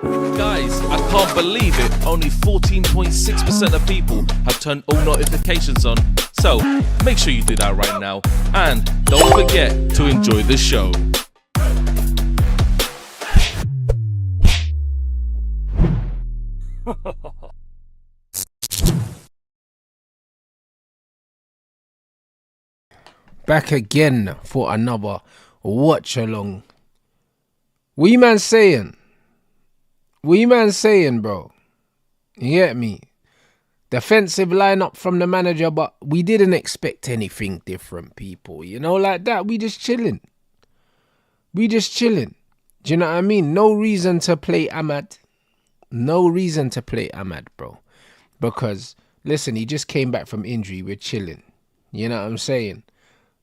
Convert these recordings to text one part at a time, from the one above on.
Guys, I can't believe it. Only 14.6% of people have turned all notifications on. So, make sure you do that right now. And don't forget to enjoy the show. Back again for another watch along. What you man saying? What you man saying, bro? You get me? Defensive lineup from the manager, but we didn't expect anything different, people. You know, like that. We just chilling. Do you know what I mean? No reason to play Ahmad. Bro. Because, listen, he just came back from injury. We're chilling. You know what I'm saying?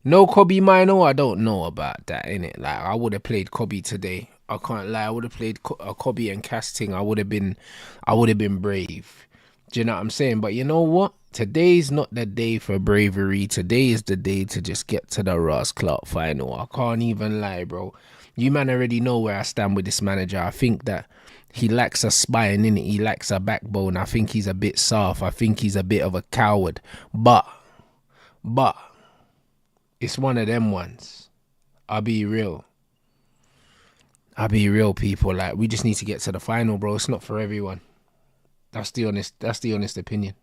No Kobe Mino, I don't know about that, innit? Like, I would have played Kobe today. I can't lie. I would have played Kobe and Casting. I would have been brave. Do you know what I'm saying? But you know what? Today's not the day for bravery. Today is the day to just get to the Ross Clark final. I can't even lie, bro. You man already know where I stand with this manager. I think that he lacks a spine, innit? He lacks a backbone. I think he's a bit soft. I think he's a bit of a coward. But it's one of them ones. I'll be real, people. Like, we just need to get to the final, bro. It's not for everyone. That's the honest opinion.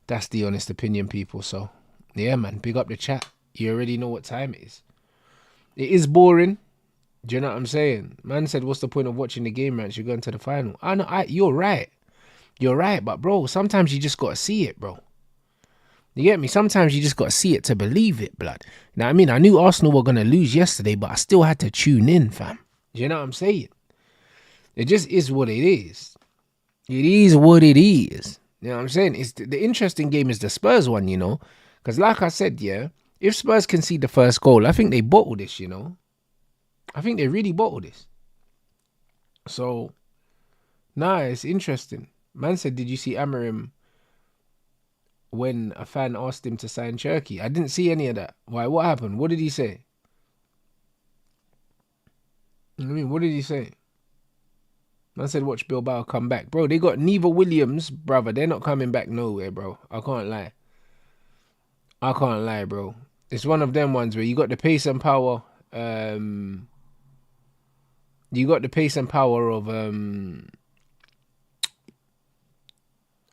That's the honest opinion, people. So, yeah, man, big up the chat. You already know what time it is. It is boring. Do you know what I'm saying? Man said, what's the point of watching the game, Rants? You're going to the final. I know, you're right. But, bro, sometimes you just got to see it, bro. You get me? Sometimes you just got to see it to believe it, blood. You know what I mean? I knew Arsenal were going to lose yesterday, but I still had to tune in, fam. Do you know what I'm saying? It just is what it is. It is what it is. You know what I'm saying? It's the interesting game is the Spurs one, you know? Because like I said, yeah, if Spurs concede the first goal, I think they bottle this, you know? I think they really bottle this. So, it's interesting. Man said, did you see Amorim when a fan asked him to sign Cherky? I didn't see any of that. Why? What happened? What did he say? I mean, what did he say? I said, watch Bilbao come back. Bro, they got Neva Williams, brother. They're not coming back nowhere, bro. I can't lie, bro. It's one of them ones where you got the pace and power. You got the pace and power of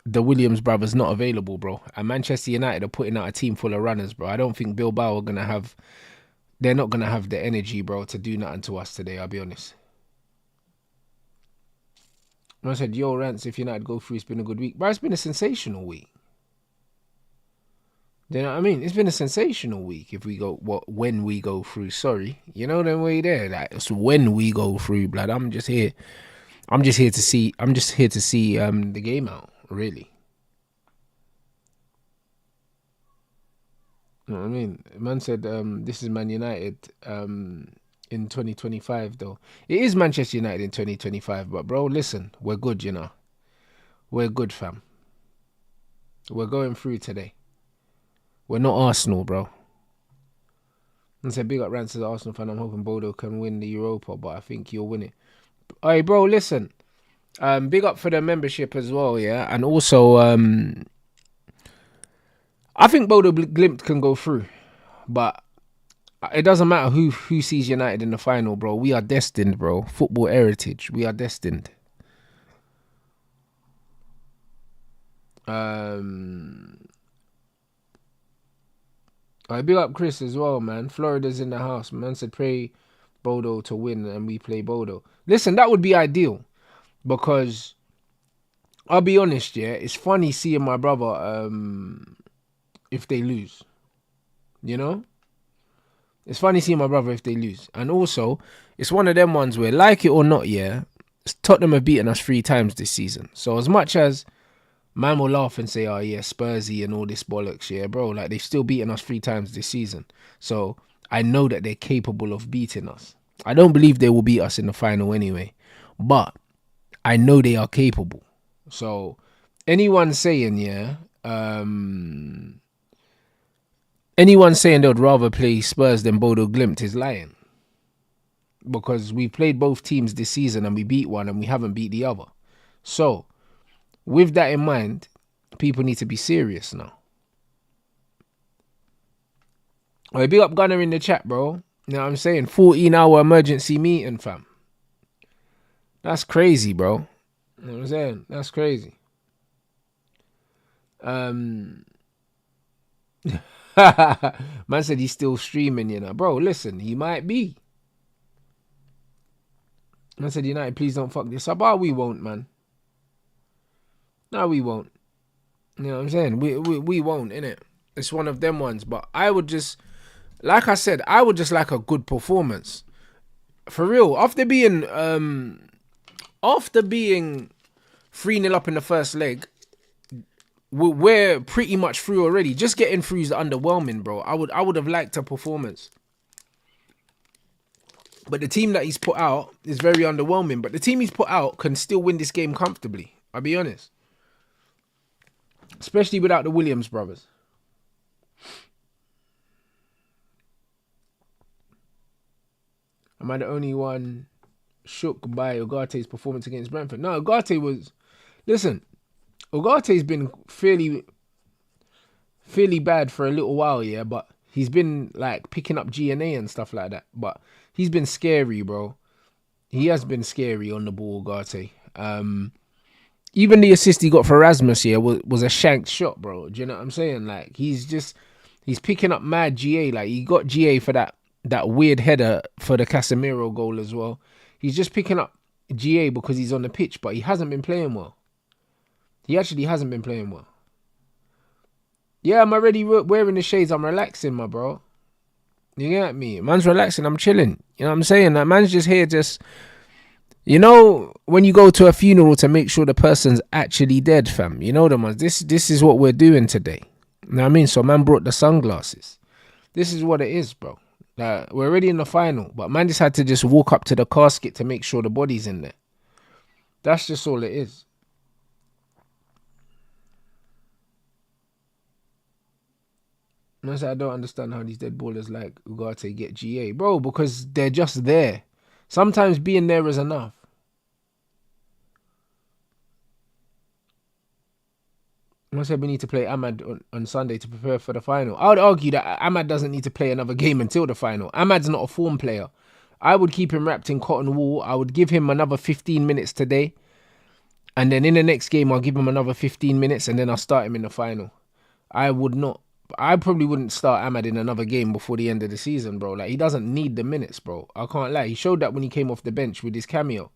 the Williams brothers not available, bro. And Manchester United are putting out a team full of runners, bro. I don't think Bilbao they're not going to have the energy, bro, to do nothing to us today, I'll be honest. I said, yo, Rants, if United go through, it's been a good week. Bro, it's been a sensational week. Do you know what I mean? It's been a sensational week when we go through. Sorry. You know them way there. Like, it's when we go through, blood. I'm just here to see the game out, really. You know what I mean? Man said this is Man United in 2025, though. It is Manchester United in 2025, but bro, listen, we're good, you know. We're good, fam. We're going through today. We're not Arsenal, bro. And said, big up Rants as an Arsenal fan. I'm hoping Bodo can win the Europa, but I think you'll win it. Alright, bro, listen. Big up for the membership as well, yeah. And also, I think Bodo Glimt can go through, but it doesn't matter who sees United in the final, bro. We are destined, bro. Football heritage. We are destined. I big up Chris as well, man. Florida's in the house. Man said pray Bodo to win and we play Bodo. Listen, that would be ideal because I'll be honest, yeah, it's funny seeing my brother if they lose. You know? It's funny seeing my brother if they lose. And also, it's one of them ones where, like it or not, yeah, Tottenham have beaten us 3 times this season. So as much as man will laugh and say, oh yeah, Spursy and all this bollocks, yeah, bro, like they've still beaten us 3 times this season. So I know that they're capable of beating us. I don't believe they will beat us in the final anyway, but I know they are capable. So anyone saying, yeah, anyone saying they'd rather play Spurs than Bodo Glimt is lying. because we played both teams this season and we beat one and we haven't beat the other. So, with that in mind, people need to be serious now. Alright, big up Gunner in the chat, bro. You know what I'm saying? 14-hour emergency meeting, fam. That's crazy, bro. You know what I'm saying? That's crazy. Man said he's still streaming, you know. Bro, listen, he might be. Man said, United, please don't fuck this up. Oh, we won't, man. No, we won't. You know what I'm saying? We won't, innit? It's one of them ones. But I would just, like I said, I would just like a good performance. For real. After being 3-0 up in the first leg, we're pretty much through already. Just getting through is underwhelming, bro. I would have liked a performance. But the team that he's put out is very underwhelming. But the team he's put out can still win this game comfortably. I'll be honest. Especially without the Williams brothers. Am I the only one shook by Ugarte's performance against Brentford? No, Ugarte was... Listen, Ugarte's been fairly bad for a little while, yeah, but he's been like picking up G&A and stuff like that. But he's been scary, bro. He has been scary on the ball, Ugarte. Even the assist he got for Erasmus here was a shanked shot, bro. Do you know what I'm saying? Like, he's picking up mad GA. Like, he got GA for that weird header for the Casemiro goal as well. He's just picking up GA because he's on the pitch, but he hasn't been playing well. He actually hasn't been playing well. Yeah, I'm already wearing the shades. I'm relaxing, my bro. You get me? Man's relaxing. I'm chilling. You know what I'm saying? That man's just here just... You know, when you go to a funeral to make sure the person's actually dead, fam. You know the ones. This is what we're doing today. You know what I mean? So man brought the sunglasses. This is what it is, bro. We're already in the final, but man just had to just walk up to the casket to make sure the body's in there. That's just all it is. I don't understand how these dead ballers like Ugarte get GA. Bro, because they're just there. Sometimes being there is enough. I said we need to play Ahmad on Sunday to prepare for the final. I would argue that Ahmad doesn't need to play another game until the final. Ahmad's not a form player. I would keep him wrapped in cotton wool. I would give him another 15 minutes today. And then in the next game, I'll give him another 15 minutes and then I'll start him in the final. I probably wouldn't start Ahmad in another game before the end of the season, bro. Like, he doesn't need the minutes, bro. I can't lie. He showed that when he came off the bench with his cameo.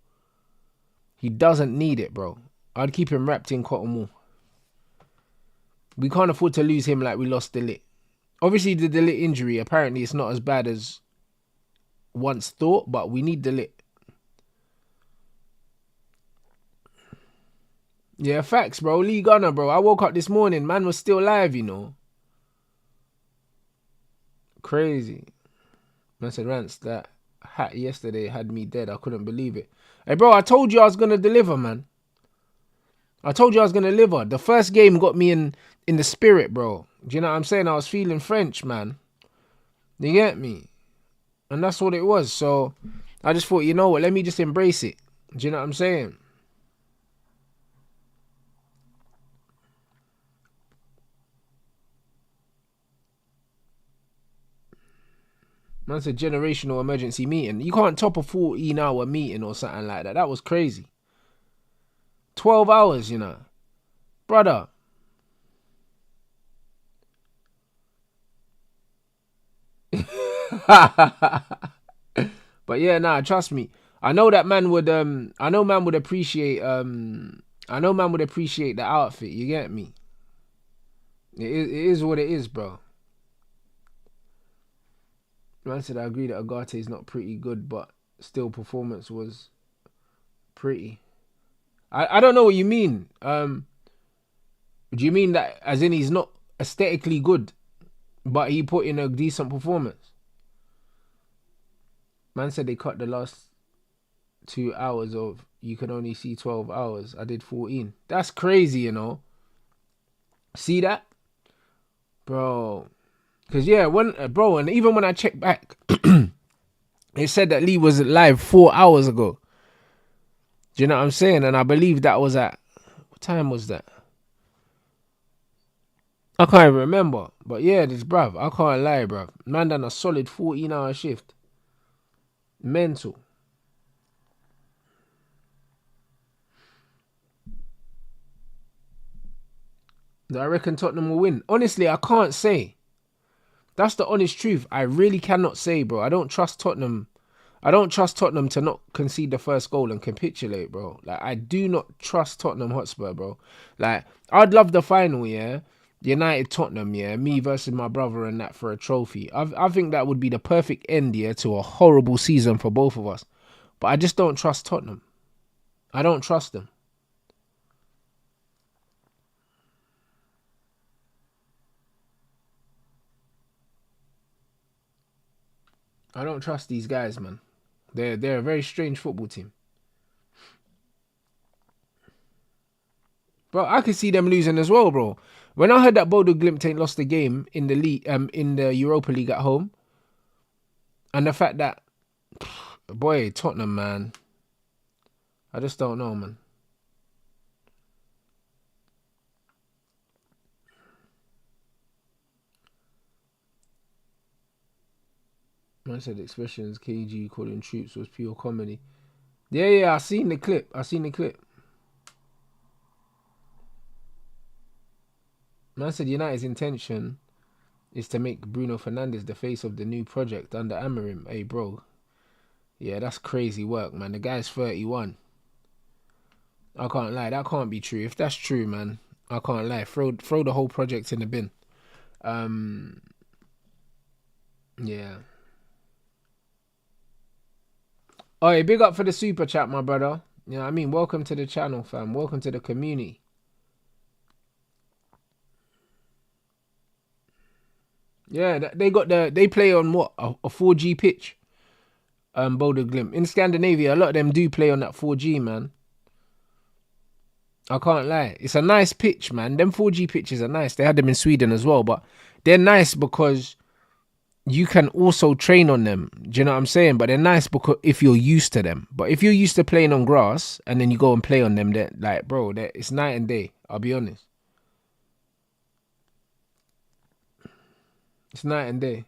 He doesn't need it, bro. I'd keep him wrapped in cotton wool. We can't afford to lose him like we lost De Ligt. Obviously, the De Ligt injury, apparently it's not as bad as once thought, but we need De Ligt. Yeah, facts, bro. Lee Gunner, bro. I woke up this morning. Man was still live, you know. Crazy. Man said, Rants, that hat yesterday had me dead. I couldn't believe it. Hey, bro, I told you I was going to deliver, man. I told you I was going to deliver. The first game got me in the spirit, bro. Do you know what I'm saying? I was feeling French, man. You get me? And that's what it was. So I just thought, you know what? Let me just embrace it. Do you know what I'm saying? That's a generational emergency meeting. You can't top a 14-hour meeting or something like that. That was crazy. 12 hours, you know. Brother. But yeah, nah, trust me. I know that man would appreciate the outfit, you get me? It is what it is, bro. Man said I agree that Ugarte is not pretty good, but still performance was pretty. I don't know what you mean. Do you mean that as in he's not aesthetically good, but he put in a decent performance? Man said they cut the last 2 hours of you can only see 12 hours. I did 14. That's crazy, you know. See that? Bro. Because, yeah, and even when I check back, It said that Lee was live 4 hours ago. Do you know what I'm saying? And I believe that was at, what time was that? I can't even remember. But yeah, this bruv, I can't lie, bruv. Man done a solid 14-hour shift. Mental. I reckon Tottenham will win. Honestly, I can't say. That's the honest truth. I really cannot say, bro. I don't trust Tottenham. I don't trust Tottenham to not concede the first goal and capitulate, bro. Like, I do not trust Tottenham Hotspur, bro. Like, I'd love the final, yeah. United Tottenham, yeah. Me versus my brother and that for a trophy. I think that would be the perfect end, yeah, to a horrible season for both of us. But I just don't trust Tottenham. I don't trust them. I don't trust these guys, man. They're a very strange football team. Bro, I could see them losing as well, bro. When I heard that Bodo Glimt ain't lost the game in the league, in the Europa League at home, and the fact that, boy, Tottenham, man, I just don't know, man. Man said expressions KG calling troops was pure comedy. Yeah, I seen the clip. Man said United's intention is to make Bruno Fernandes the face of the new project under Amorim. Hey, bro. Yeah, that's crazy work, man. The guy's 31. I can't lie. That can't be true. If that's true, man, I can't lie. Throw the whole project in the bin. Yeah. Alright, big up for the super chat, my brother. You know what I mean? Welcome to the channel, fam. Welcome to the community. Yeah, they play on what? A 4G pitch. Boulder Glimt. In Scandinavia, a lot of them do play on that 4G, man. I can't lie. It's a nice pitch, man. Them 4G pitches are nice. They had them in Sweden as well, but they're nice because you can also train on them. Do you know what I'm saying? But they're nice because if you're used to them. But if you're used to playing on grass and then you go and play on them, they're like, bro, it's night and day. I'll be honest. It's night and day.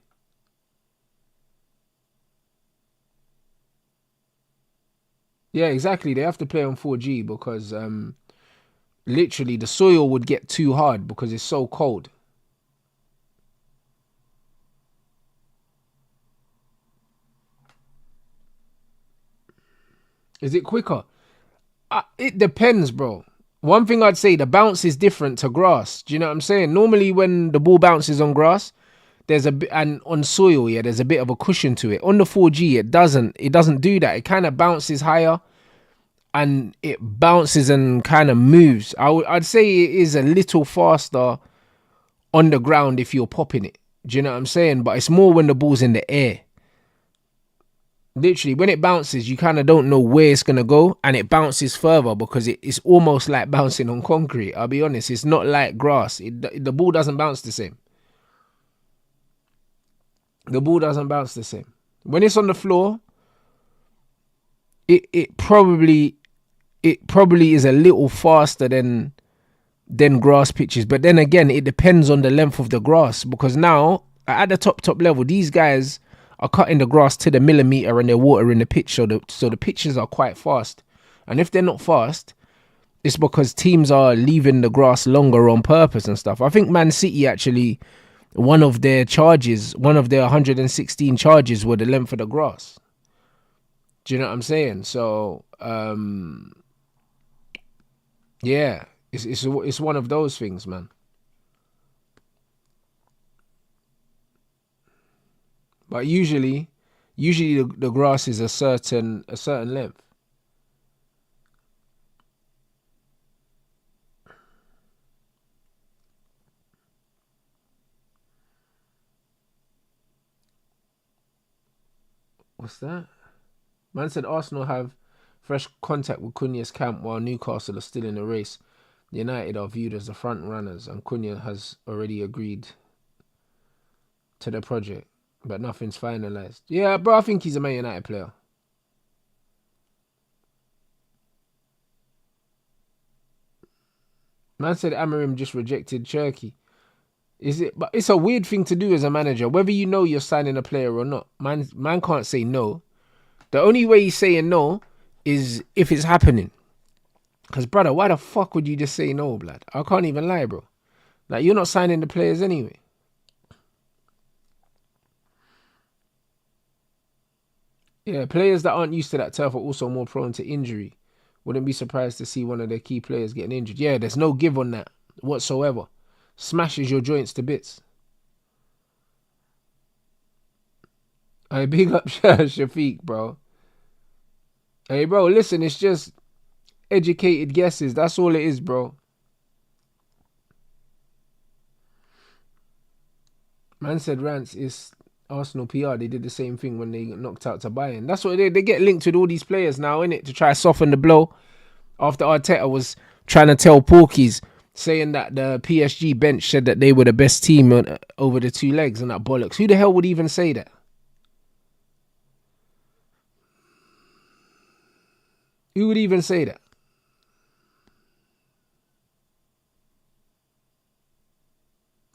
Yeah, exactly. They have to play on 4G because literally the soil would get too hard because it's so cold. Is it quicker? It depends, bro. One thing I'd say, the bounce is different to grass. Do you know what I'm saying? Normally when the ball bounces on grass, there's a bit, and on soil, yeah, there's a bit of a cushion to it. On the 4G, it doesn't do that. It kind of bounces higher and it bounces and kind of moves. I'd say it is a little faster on the ground if you're popping it. Do you know what I'm saying? But it's more when the ball's in the air. Literally, when it bounces, you kind of don't know where it's going to go, and it bounces further because it's almost like bouncing on concrete. I'll be honest, it's not like grass. The ball doesn't bounce the same. The ball doesn't bounce the same. When it's on the floor, it probably is a little faster than grass pitches. But then again, it depends on the length of the grass, because now at the top level, these guys are cutting the grass to the millimeter and they're watering the pitch, so the pitches are quite fast. And if they're not fast, it's because teams are leaving the grass longer on purpose and stuff. I think Man City actually, one of their 116 charges were the length of the grass. Do you know what I'm saying? So yeah, it's one of those things, man. But usually the grass is a certain length. What's that? Man said Arsenal have fresh contact with Cunha's camp while Newcastle are still in the race. United are viewed as the front runners and Cunha has already agreed to the project. but nothing's finalised. Yeah, bro, I think he's a Man United player. Man said Amarim just rejected Cherky. Is it? But it's a weird thing to do as a manager, whether you know you're signing a player or not. Man can't say no. The only way he's saying no is if it's happening. Because, brother, why the fuck would you just say no, blood? I can't even lie, bro. Like, you're not signing the players anyway. Yeah, players that aren't used to that turf are also more prone to injury. Wouldn't be surprised to see one of their key players getting injured. Yeah, there's no give on that whatsoever. Smashes your joints to bits. I big up Shafiq, bro. Hey, bro, listen, it's just educated guesses. That's all it is, bro. Man said Rants is Arsenal PR. They did the same thing when they got knocked out to Bayern. That's what they get linked with all these players now, innit? To try to soften the blow. After Arteta was trying to tell Porkies, saying that the PSG bench said that they were the best team over the 2 legs and that bollocks. Who the hell would even say that? Who would even say that?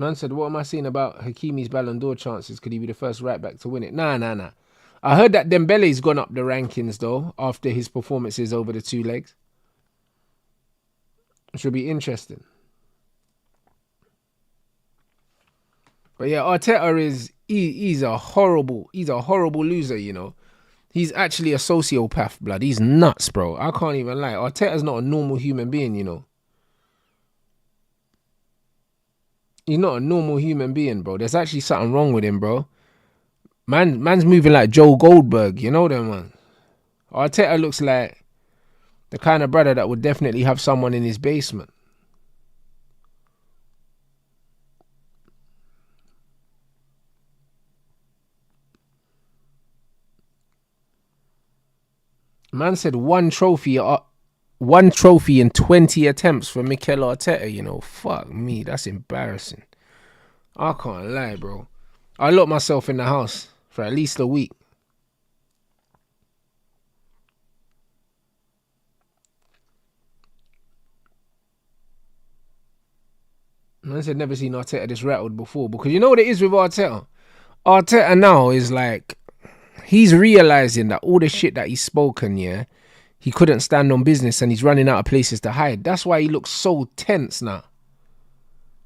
Man said, what am I saying about Hakimi's Ballon d'Or chances? Could he be the first right back to win it? Nah. I heard that Dembele's gone up the rankings, though, after his performances over the 2 legs. It should be interesting. But yeah, Arteta is, he's a horrible loser, you know. He's actually a sociopath, blood. He's nuts, bro. I can't even lie. Arteta's not a normal human being, you know. He's not a normal human being, bro. There's actually something wrong with him, bro. Man's moving like Joe Goldberg, you know them, man. Arteta looks like the kind of brother that would definitely have someone in his basement. Man said one trophy in 20 attempts for Mikel Arteta, you know. Fuck me, that's embarrassing. I can't lie, bro. I locked myself in the house for at least a week. Man said never seen Arteta this rattled before, because you know what it is with Arteta? Arteta now is like, he's realizing that all the shit that he's spoken, yeah, he couldn't stand on business and he's running out of places to hide. That's why he looks so tense now.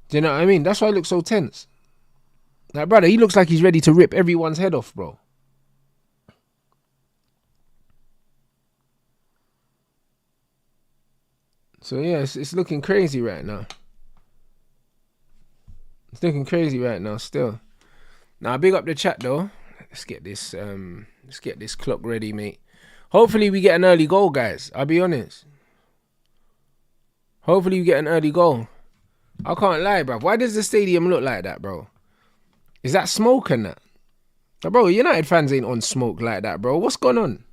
Do you know what I mean? That's why he looks so tense. Like, brother, he looks like he's ready to rip everyone's head off, bro. So yeah, it's looking crazy right now. It's looking crazy right now still. Now, big up the chat though. Let's get this clock ready, mate. Hopefully we get an early goal, guys. I'll be honest. Hopefully we get an early goal. I can't lie, bro. Why does the stadium look like that, bro? Is that smoke and that? Bro, United fans ain't on smoke like that, bro. What's going on?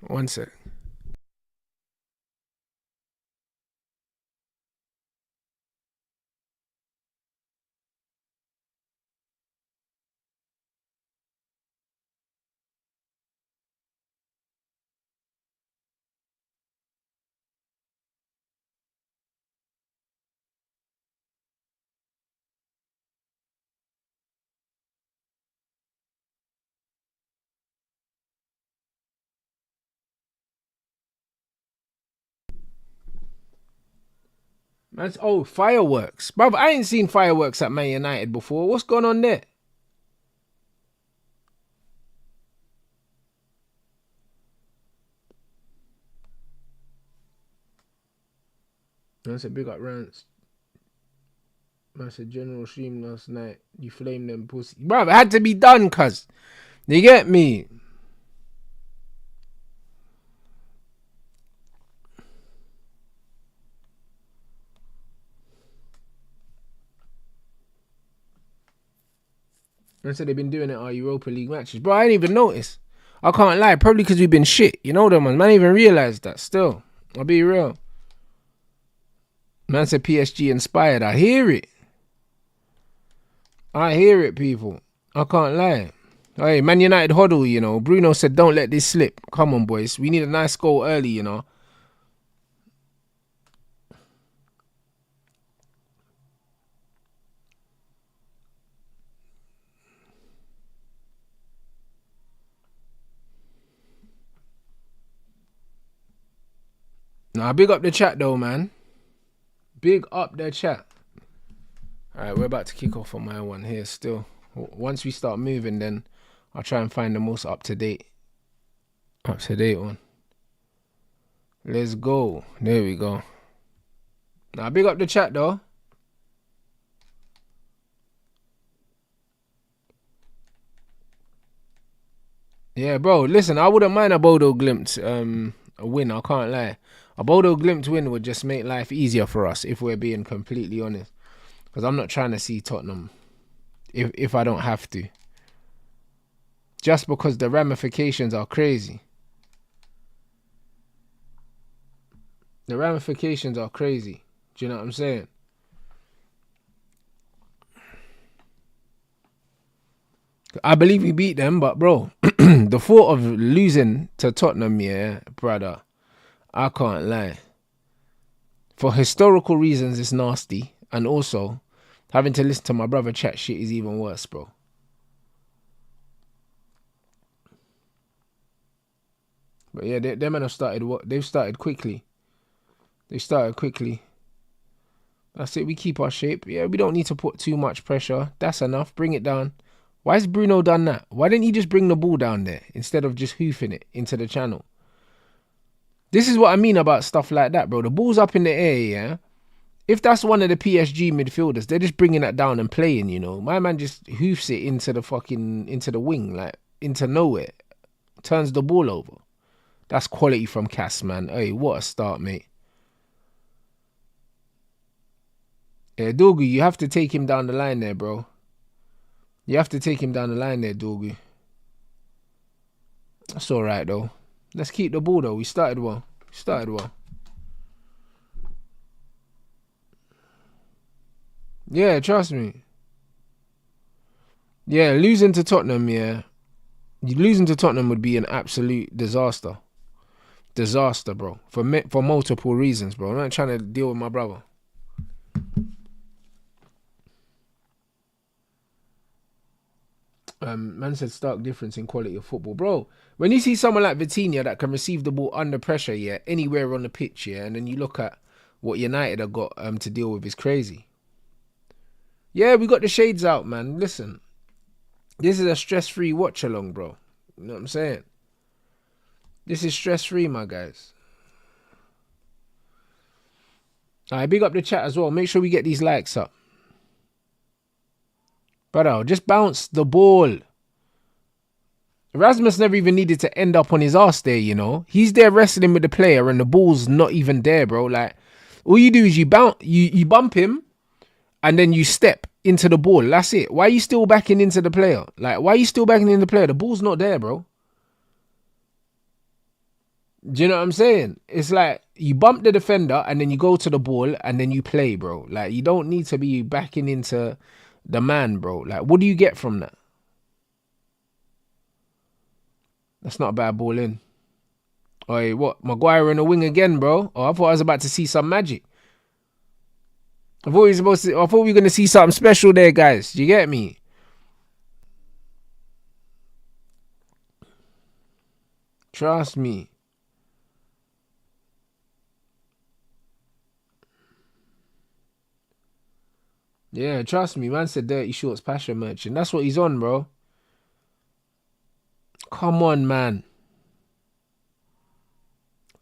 One sec. That's fireworks. Bruv, I ain't seen fireworks at Man United before. What's going on there? I said big up Rants. I said general stream last night. You flamed them pussy. Bruv, it had to be done, cuz. You get me? I said they've been doing it at our Europa League matches. Bro, I didn't even notice. I can't lie. Probably because we've been shit. You know them, man. Man, I didn't even realise that still. I'll be real. Man said PSG inspired. I hear it. I hear it, people. I can't lie. Hey, Man United huddle, you know. Bruno said, don't let this slip. Come on, boys. We need a nice goal early, you know. Nah, big up the chat, though, man. Big up the chat. All right, we're about to kick off on my one here still. Once we start moving, then I'll try and find the most up-to-date one. Let's go. There we go. Now, big up the chat, though. Yeah, bro, listen, I wouldn't mind a Bodo Glimt a win, I can't lie. A Bodo Glimt win would just make life easier for us, if we're being completely honest. Because I'm not trying to see Tottenham if I don't have to. Just because the ramifications are crazy. The ramifications are crazy. Do you know what I'm saying? I believe we beat them, but bro, the thought of losing to Tottenham, yeah, brother, I can't lie. For historical reasons, it's nasty. And also, having to listen to my brother chat shit is even worse, bro. But yeah, them men have started what? They've started quickly. That's it, we keep our shape. Yeah, we don't need to put too much pressure. That's enough. Bring it down. Why has Bruno done that? Why didn't he just bring the ball down there instead of just hoofing it into the channel? This is what I mean about stuff like that, bro. The ball's up in the air, yeah? If that's one of the PSG midfielders, they're just bringing that down and playing, you know. My man just hoofs it into the wing, like, into nowhere. Turns the ball over. That's quality from Cass, man. Hey, what a start, mate. Yeah, Dorgu, you have to take him down the line there, bro. You have to take him down the line there, Dorgu. That's all right, though. Let's keep the ball, though. We started well. Yeah, trust me. Yeah, losing to Tottenham, yeah. Losing to Tottenham would be an absolute disaster. Disaster, bro. For multiple reasons, bro. I'm not trying to deal with my brother. Man said stark difference in quality of football. Bro, when you see someone like Vitinha that can receive the ball under pressure, yeah, anywhere on the pitch, yeah, and then you look at what United have got to deal with, is crazy. Yeah, we got the shades out, man. Listen, this is a stress-free watch-along, bro. You know what I'm saying? This is stress-free, my guys. All right, big up the chat as well. Make sure we get these likes up. Brother, just bounce the ball. Erasmus never even needed to end up on his ass there, you know. He's there wrestling with the player and the ball's not even there, bro. Like, all you do is you bump him and then you step into the ball. That's it. Why are you still backing into the player? Like, why are you still backing into the player? The ball's not there, bro. Do you know what I'm saying? It's like you bump the defender and then you go to the ball and then you play, bro. Like, you don't need to be backing into the man, bro. Like, what do you get from that? That's not a bad ball in. Oi, what? Maguire in the wing again, bro? Oh, I thought I was about to see some magic. I thought we were going to see something special there, guys. Do you get me? Trust me. Yeah, trust me. Man said dirty shorts, passion merchant. That's what he's on, bro. Come on, man.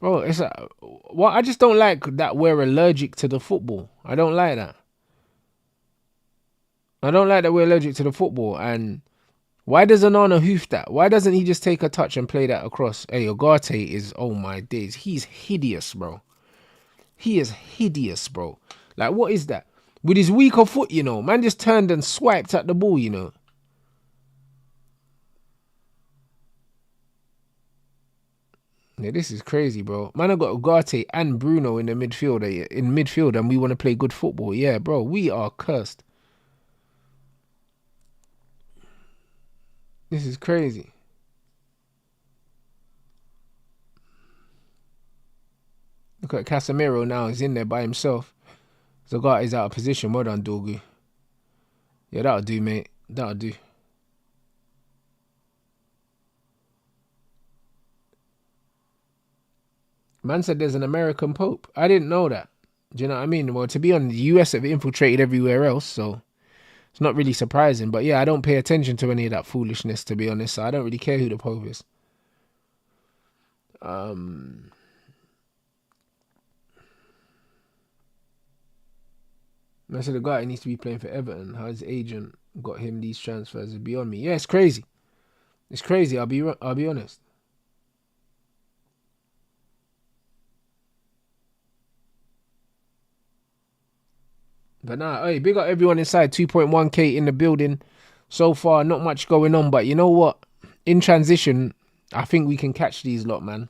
Bro, it's what I just don't like that we're allergic to the football. I don't like that. I don't like that we're allergic to the football. And why does Onana hoof that? Why doesn't he just take a touch and play that across? Hey, Ugarte is, oh my days. He's hideous, bro. He is hideous, bro. Like, what is that? With his weaker foot, you know. Man just turned and swiped at the ball, you know. Yeah, this is crazy, bro. Man, I got Ugarte and Bruno in the midfield. And we want to play good football. Yeah, bro, we are cursed. This is crazy. Look at Casemiro now. He's in there by himself. Ugarte's out of position. Well done, Dorgu. Yeah, that'll do, mate. That'll do. Man said there's an American Pope. I didn't know that. Do you know what I mean? Well, to be honest, the US have infiltrated everywhere else, so it's not really surprising. But yeah, I don't pay attention to any of that foolishness, to be honest. So I don't really care who the Pope is. Man said the guy needs to be playing for Everton. How his agent got him these transfers is beyond me. Yeah, it's crazy. It's crazy. I'll be honest. But nah, hey, big up everyone inside. 2.1k in the building. So far, not much going on. But you know what? In transition, I think we can catch these lot, man.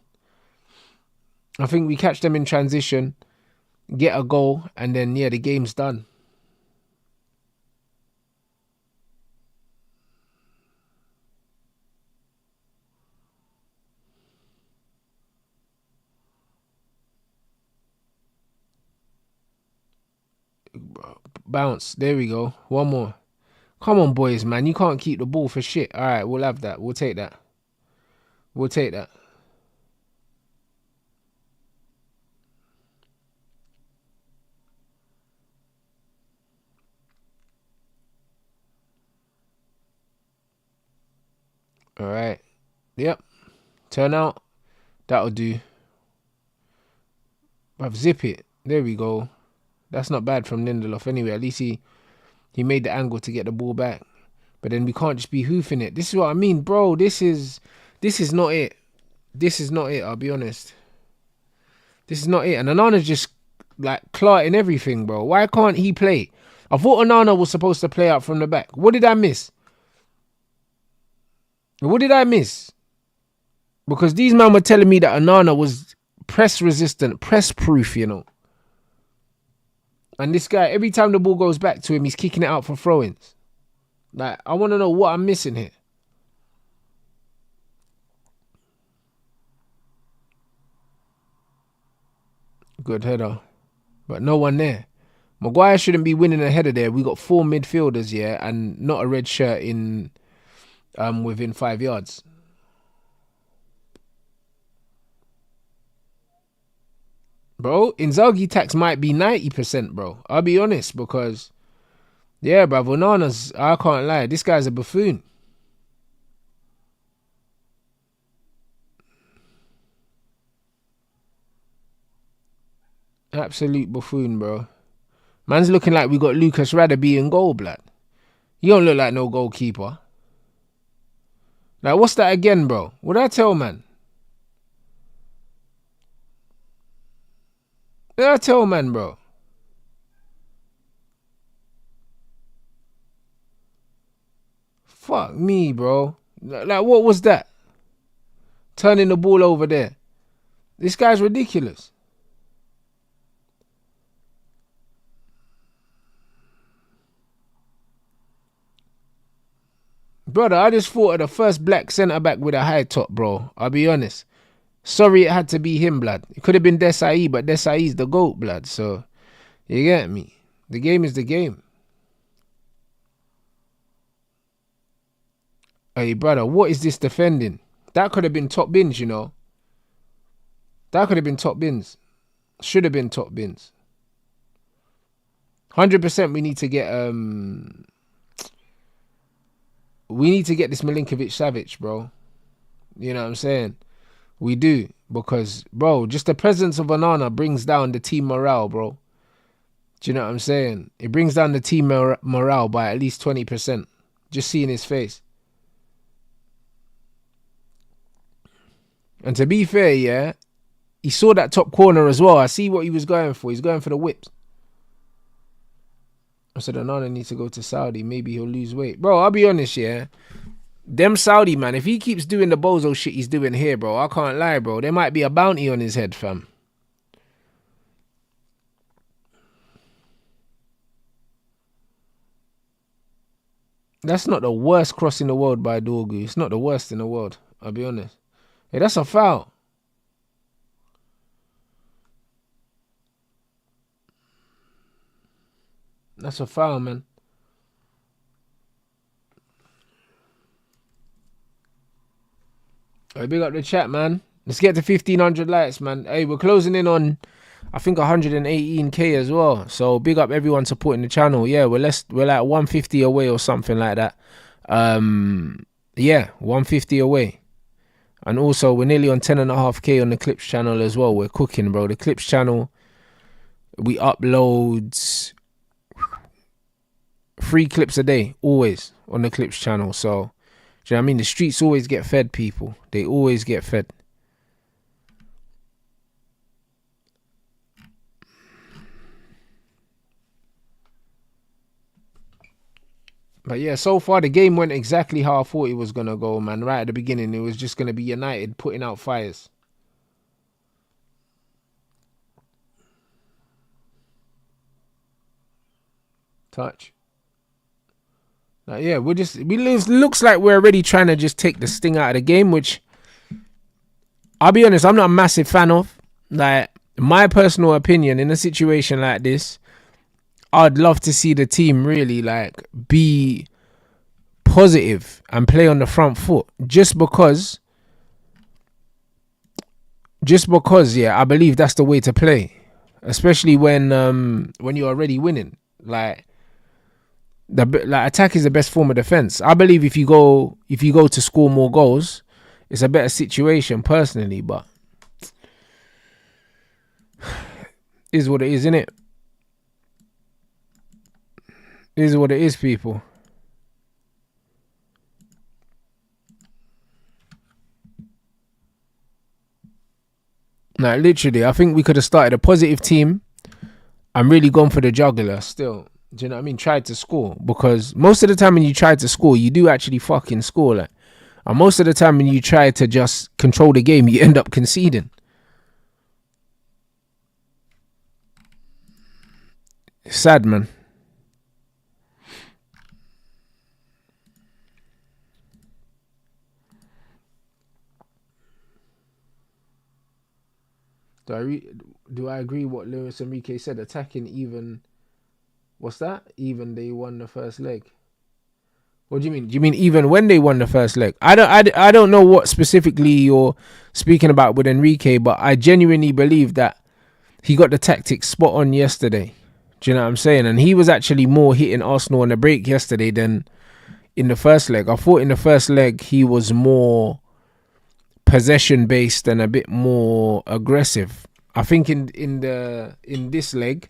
I think we catch them in transition, get a goal, and then, yeah, the game's done. Bounce. There we go. One more. Come on, boys, man. You can't keep the ball for shit. All right, we'll have that. We'll take that. We'll take that. All right. Yep. Turn out. That'll do. I've zip it. There we go. That's not bad from Lindelof anyway. At least he made the angle to get the ball back. But then we can't just be hoofing it. This is what I mean, bro. This is not it. This is not it, I'll be honest. This is not it. And Onana's just like clarting everything, bro. Why can't he play? I thought Onana was supposed to play out from the back. What did I miss? What did I miss? Because these men were telling me that Onana was press resistant, press proof, you know. And this guy, every time the ball goes back to him, he's kicking it out for throw-ins. Like, I want to know what I'm missing here. Good header. But no one there. Maguire shouldn't be winning a header there. We got 4 midfielders, yeah, and not a red shirt in within 5 yards. Bro, Inzaghi tax might be 90%, bro. I'll be honest, because, yeah, bro, Onana's, I can't lie, this guy's a buffoon. Absolute buffoon, bro. Man's looking like we got Lucas Radaby in goal, blood. You don't look like no goalkeeper. Like, what's that again, bro? What did I tell, man? What did I tell, man, bro? Fuck me, bro. Like, what was that? Turning the ball over there. This guy's ridiculous. Brother, I just thought of the first black centre-back with a high top, bro. I'll be honest. Sorry it had to be him, blood. It could have been Desai, but Desai's the GOAT, blood. So, you get me? The game is the game. Hey, brother, what is this defending? That could have been top bins, you know. That could have been top bins. Should have been top bins. 100% we need to get... We need to get this Milinkovic-Savic, bro. You know what I'm saying? We do. Because, bro, just the presence of Onana brings down the team morale, bro. Do you know what I'm saying? It brings down the team morale by at least 20%. Just seeing his face. And to be fair, yeah, he saw that top corner as well. I see what he was going for. He's going for the whips. I said, Onana needs to go to Saudi. Maybe he'll lose weight. Bro, I'll be honest, yeah. Them Saudi, man, if he keeps doing the bozo shit he's doing here, bro, I can't lie, bro. There might be a bounty on his head, fam. That's not the worst cross in the world by Dorgu. It's not the worst in the world, I'll be honest. Hey, that's a foul. That's a foul, man. Hey, big up the chat, man. Let's get to 1,500 likes, man. Hey, we're closing in on, I think, 118k as well. So big up everyone supporting the channel. Yeah, we're like 150 away or something like that. Yeah, 150 away. And also, we're nearly on 10.5k on the Clips channel as well. We're cooking, bro. The Clips channel, we upload 3 clips a day, always, on the Clips channel. So, do you know what I mean? The streets always get fed, people. They always get fed. But yeah, so far the game went exactly how I thought it was going to go, man. Right at the beginning, it was just going to be United putting out fires. Touch. Like, yeah, looks like we're already trying to just take the sting out of the game, which I'll be honest, I'm not a massive fan of. Like, my personal opinion, in a situation like this, I'd love to see the team really like be positive and play on the front foot, just because yeah, I believe that's the way to play, especially when you're already winning. Like attack is the best form of defense. I believe if you go to score more goals, it's a better situation personally, but is what it is, innit? Is what it is, people. Like, literally, I think we could have started a positive team and really gone for the jugular still. Do you know what I mean? Tried to score. Because most of the time when you try to score, you do actually fucking score. Like, and most of the time when you try to just control the game, you end up conceding. It's sad, man. Do I agree what Luis Enrique said? Attacking even, what's that? Even they won the first leg. What do you mean? Do you mean even when they won the first leg? I don't know what specifically you're speaking about with Enrique, but I genuinely believe that he got the tactics spot on yesterday. Do you know what I'm saying? And he was actually more hitting Arsenal on the break yesterday than in the first leg. I thought in the first leg he was more possession based and a bit more aggressive. I think in this leg,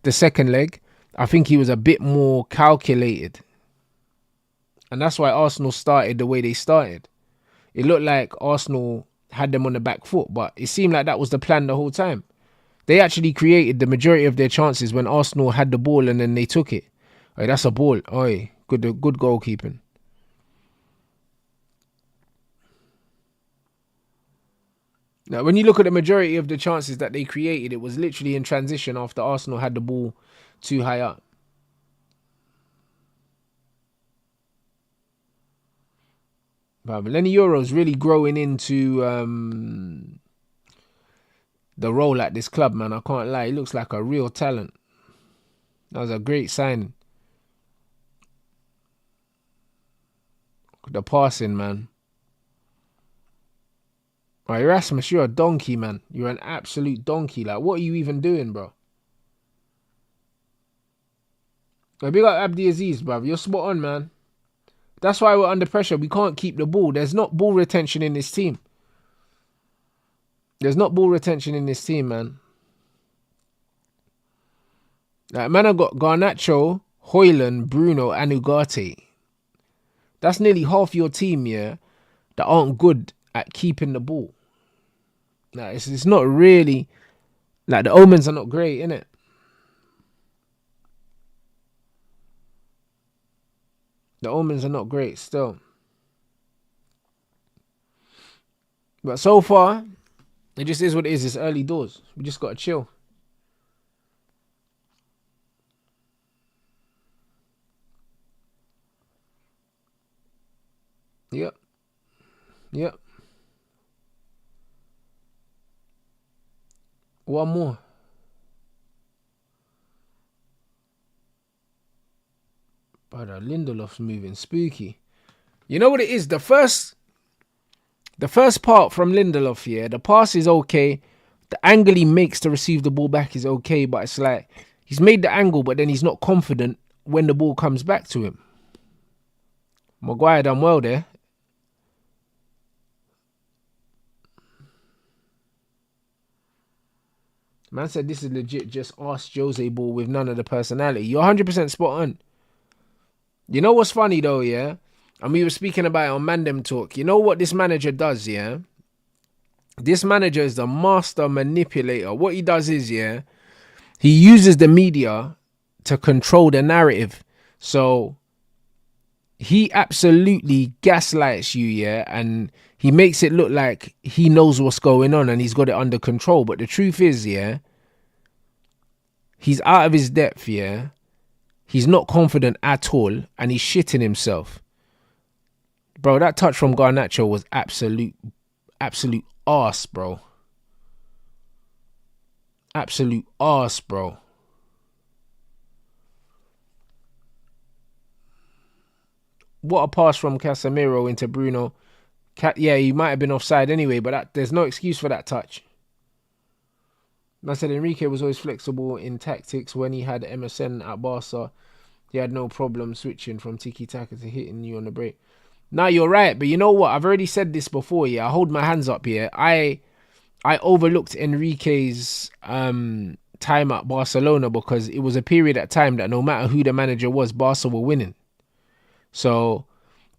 the second leg, I think he was a bit more calculated. And that's why Arsenal started the way they started. It looked like Arsenal had them on the back foot, but it seemed like that was the plan the whole time. They actually created the majority of their chances when Arsenal had the ball and then they took it. Oi, that's a ball. Oi, good goalkeeping. Now, when you look at the majority of the chances that they created, it was literally in transition after Arsenal had the ball too high up. But Lenny Euro's really growing into the role at this club, man. I can't lie. He looks like a real talent. That was a great signing. The passing, man. Right, Erasmus, you're a donkey, man. You're an absolute donkey. Like, what are you even doing, bro? Big up Abdi Aziz, bruv. You're spot on, man. That's why we're under pressure. We can't keep the ball. There's not ball retention in this team. There's not ball retention in this team, man. Like, man, I got Garnacho, Hoyland, Bruno, and Ugarte. That's nearly half your team, yeah, that aren't good at keeping the ball. Like, it's not really, like, the omens are not great, innit? The omens are not great still. But so far, it just is what it is. It's early doors. We just got to chill. Yep. Yep. One more. Brother, Lindelof's moving spooky. You know what it is? The first part from Lindelof, yeah, the pass is okay. The angle he makes to receive the ball back is okay, but it's like he's made the angle, but then he's not confident when the ball comes back to him. Maguire done well there. Man said this is legit just ask Jose ball with none of the personality. You're 100% spot on. You know what's funny though, yeah? And we were speaking about it on Mandem Talk. You know what this manager does, yeah? This manager is the master manipulator. What he does is, yeah, he uses the media to control the narrative. So he absolutely gaslights you, yeah, and he makes it look like he knows what's going on and he's got it under control. But the truth is, yeah, he's out of his depth, yeah. He's not confident at all and he's shitting himself. Bro, that touch from Garnacho was absolute arse, bro. Absolute arse, bro. What a pass from Casemiro into Bruno. Yeah, he might have been offside anyway, but there's no excuse for that touch. I said Enrique was always flexible in tactics. When he had MSN at Barca, he had no problem switching from tiki-taka to hitting you on the break. Now you're right, but you know what? I've already said this before, yeah. I hold my hands up here. I overlooked Enrique's time at Barcelona because it was a period at time that no matter who the manager was, Barca were winning. So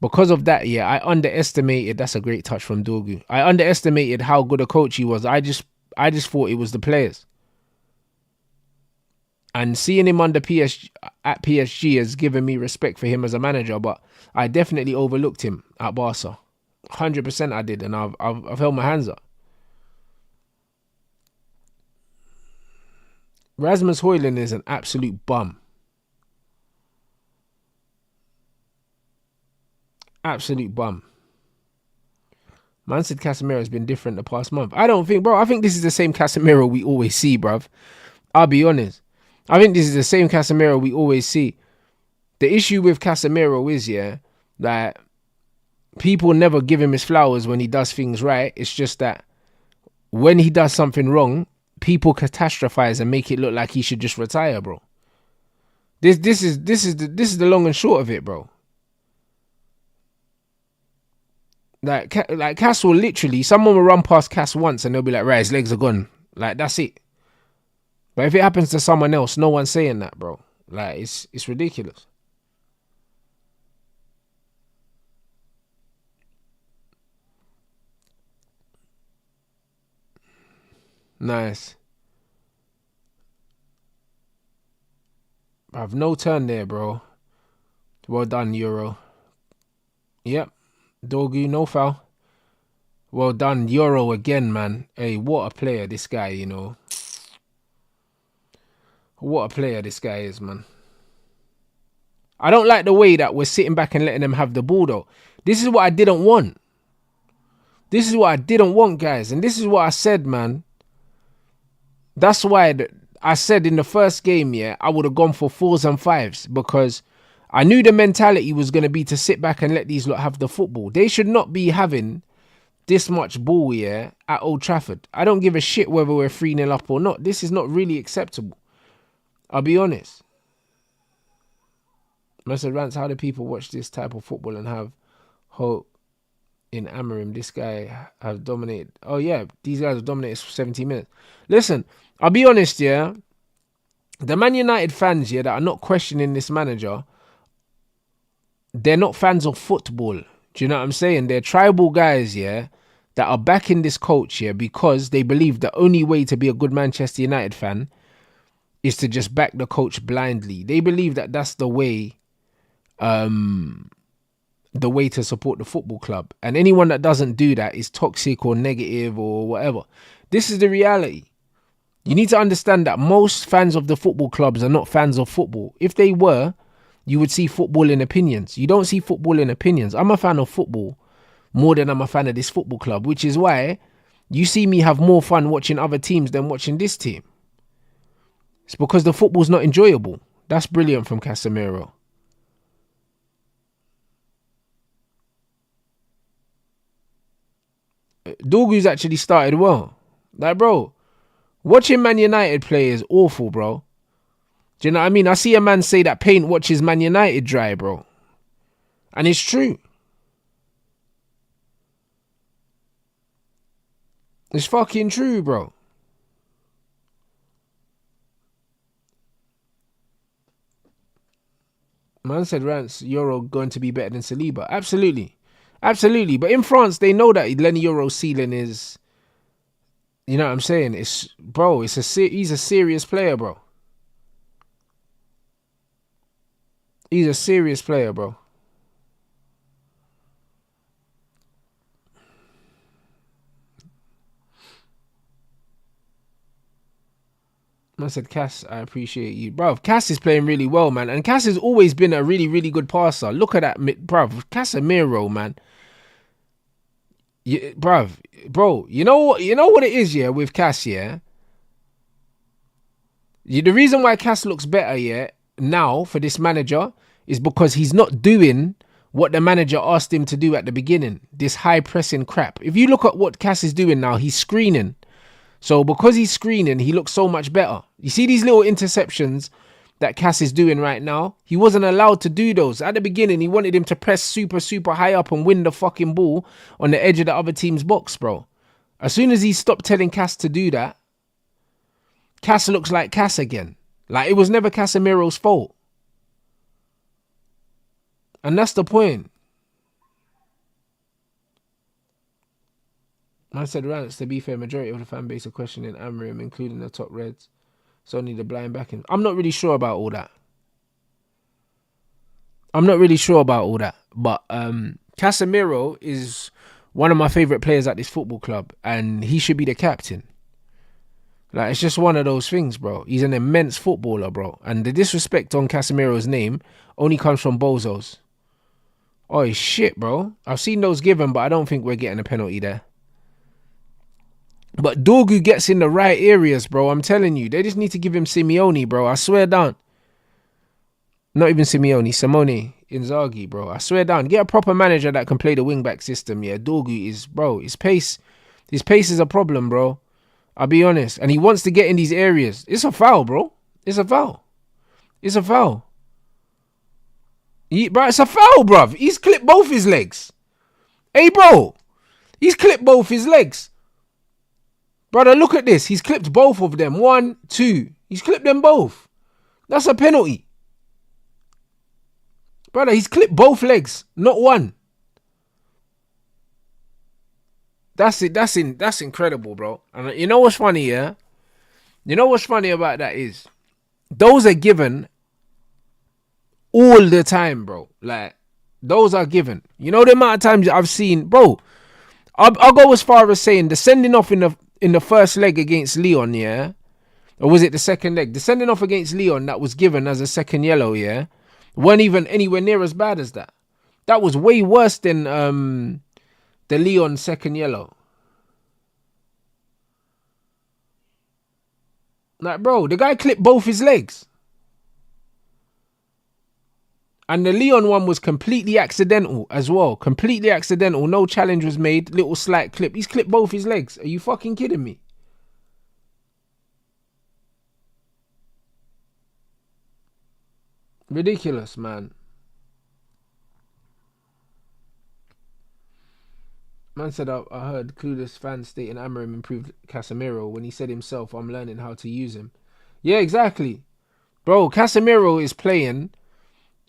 because of that, yeah, I underestimated. That's a great touch from Dorgu. I underestimated how good a coach he was. I just thought it was the players. And seeing him under PSG has given me respect for him as a manager, but I definitely overlooked him at Barca. 100% I did, and I've held my hands up. Rasmus Højlund is an absolute bum. Absolute bum. Man said Casemiro has been different the past month. I don't think, bro. I think this is the same Casemiro we always see, bruv. I'll be honest. I think this is the same Casemiro we always see. The issue with Casemiro is, yeah, that people never give him his flowers when he does things right. It's just that when he does something wrong, people catastrophize and make it look like he should just retire, bro. This is the long and short of it, bro. Like Cass will literally, someone will run past Cass once and they'll be like, right, his legs are gone. Like, that's it. But if it happens to someone else, no one's saying that, bro. Like, it's ridiculous. Nice. I've no turn there, bro. Well done, Euro. Yep. Dorgu, no foul. Well done, Euro again, man. Hey, what a player this guy, you know. What a player this guy is, man. I don't like the way that we're sitting back and letting them have the ball, though. This is what I didn't want. This is what I didn't want, guys. And this is what I said, man. That's why I said in the first game, yeah, I would have gone for 4s and 5s because I knew the mentality was going to be to sit back and let these lot have the football. They should not be having this much ball, yeah, at Old Trafford. I don't give a shit whether we're 3-0 up or not. This is not really acceptable. I'll be honest. Mr. Rants, how do people watch this type of football and have hope in Amorim? This guy have dominated. Oh, yeah, these guys have dominated for 70 minutes. Listen, I'll be honest, yeah. The Man United fans, yeah, that are not questioning this manager, they're not fans of football. Do you know what I'm saying? They're tribal guys, yeah, that are backing this coach, yeah, because they believe the only way to be a good Manchester United fan is to just back the coach blindly. They believe that that's the way the way to support the football club. And anyone that doesn't do that is toxic or negative or whatever. This is the reality. You need to understand that most fans of the football clubs are not fans of football. If they were, you would see football in opinions. You don't see football in opinions. I'm a fan of football more than I'm a fan of this football club, which is why you see me have more fun watching other teams than watching this team. It's because the football's not enjoyable. That's brilliant from Casemiro. Dorgu's actually started well. Like, bro, watching Man United play is awful, bro. Do you know what I mean? I see a man say that paint watches Man United dry, bro. And it's true. It's fucking true, bro. Man said Rants, Euro going to be better than Saliba. Absolutely. Absolutely. But in France, they know that Lenny Euro's ceiling is, you know what I'm saying? It's, bro, he's a serious player, bro. He's a serious player, bro. I said, Cass, I appreciate you. Bruv, Cass is playing really well, man. And Cass has always been a really, really good passer. Look at that, bruv. Casemiro, man. Bro, you know what it is, yeah, with Cass, yeah? The reason why Cass looks better, yeah, now for this manager is because he's not doing what the manager asked him to do at the beginning. This high pressing crap. If you look at what Cass is doing now, he's screening. So because he's screening, he looks so much better. You see these little interceptions that Cass is doing right now? He wasn't allowed to do those. At the beginning, he wanted him to press super, super high up and win the fucking ball on the edge of the other team's box, bro. As soon as he stopped telling Cass to do that, Cass looks like Cass again. Like, it was never Casemiro's fault. And that's the point. Man said Rants, to be fair, majority of the fan base are questioning Amorim, including the top reds. It's only the blind backing. I'm not really sure about all that. But Casemiro is one of my favourite players at this football club, and he should be the captain. Like, it's just one of those things, bro. He's an immense footballer, bro. And the disrespect on Casemiro's name only comes from bozos. Oh, shit, bro. I've seen those given, but I don't think we're getting a penalty there. But Dorgu gets in the right areas, bro. I'm telling you. They just need to give him Simeone, bro. I swear down. Not even Simeone. Simone Inzaghi, bro. I swear down. Get a proper manager that can play the wing-back system, yeah. Dorgu is, bro, his pace is a problem, bro. I'll be honest. And he wants to get in these areas. It's a foul, bro. It's a foul. It's a foul. Bro, it's a foul, bruv. He's clipped both his legs. Hey, bro. He's clipped both his legs. Brother, look at this. He's clipped both of them. 1, 2. He's clipped them both. That's a penalty. Brother, he's clipped both legs, not one. That's it. That's incredible, bro. And you know what's funny, yeah? You know what's funny about that is those are given all the time, bro. Like, those are given. You know the amount of times I've seen, bro. I'll go as far as saying the sending off in the first leg against Leon, yeah? Or was it the second leg? The sending off against Leon that was given as a second yellow, yeah? Weren't even anywhere near as bad as that. That was way worse than the Leon second yellow. Like, bro, the guy clipped both his legs. And the Leon one was completely accidental as well. Completely accidental. No challenge was made. Little slight clip. He's clipped both his legs. Are you fucking kidding me? Ridiculous, man. Man said, I heard clueless fans stating Amorim improved Casemiro when he said himself, I'm learning how to use him. Yeah, exactly. Bro, Casemiro is playing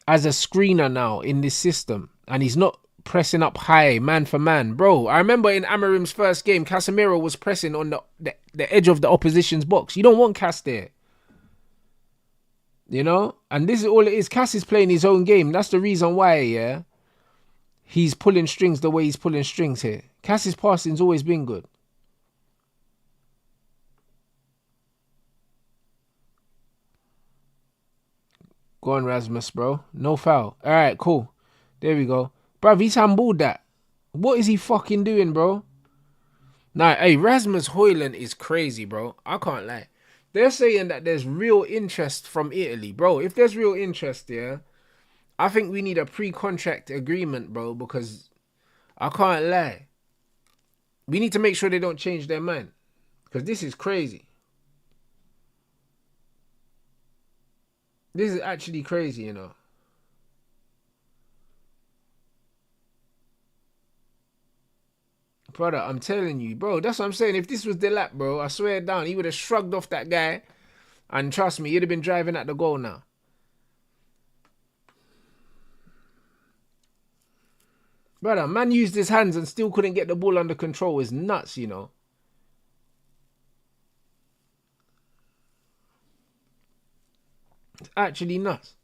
as a screener now in this system. And he's not pressing up high, man for man. Bro, I remember in Amorim's first game, Casemiro was pressing on the edge of the opposition's box. You don't want Cas there. You know? And this is all it is. Cas is playing his own game. That's the reason why, yeah? he's pulling strings the way he's pulling strings here. Cass's passing's always been good. Go on, Rasmus, bro. No foul. All right, cool. There we go. Bruv, he's handballed that. What is he fucking doing, bro? Nah, hey, Rasmus Højlund is crazy, bro. I can't lie. They're saying that there's real interest from Italy. Bro, if there's real interest there, I think we need a pre-contract agreement, bro, because I can't lie. We need to make sure they don't change their mind, because this is crazy. This is actually crazy, you know. Brother, I'm telling you, bro. That's what I'm saying. If this was Delap, bro, I swear down, he would have shrugged off that guy. And trust me, he'd have been driving at the goal now. Brother, man used his hands and still couldn't get the ball under control. It's nuts, you know. It's actually nuts.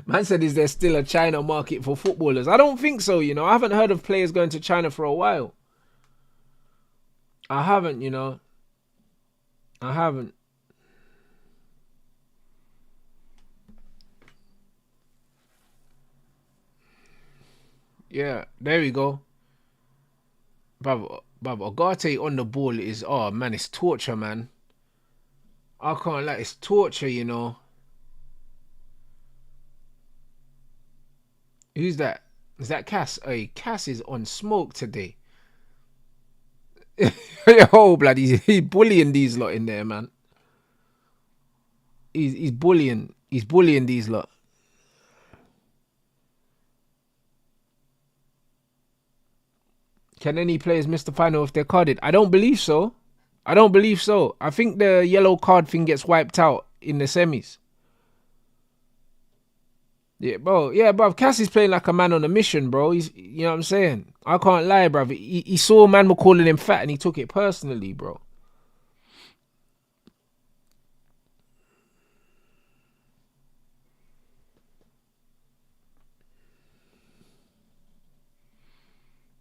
Man said, is there still a China market for footballers? I don't think so, you know. I haven't heard of players going to China for a while. I haven't, you know. I haven't. Yeah, there we go. Bruv, Ogate on the ball is, oh man, it's torture, man. I can't lie, it's torture, you know. Who's that? Is that Cass? Hey, Cass is on smoke today. Oh, bloody, he's bullying these lot in there, man. He's bullying these lot. Can any players miss the final if they're carded? I don't believe so. I think the yellow card thing gets wiped out in the semis. Yeah, bro. Cass is playing like a man on a mission, bro. He's, you know what I'm saying? I can't lie, bro. He saw man were calling him fat and he took it personally, bro.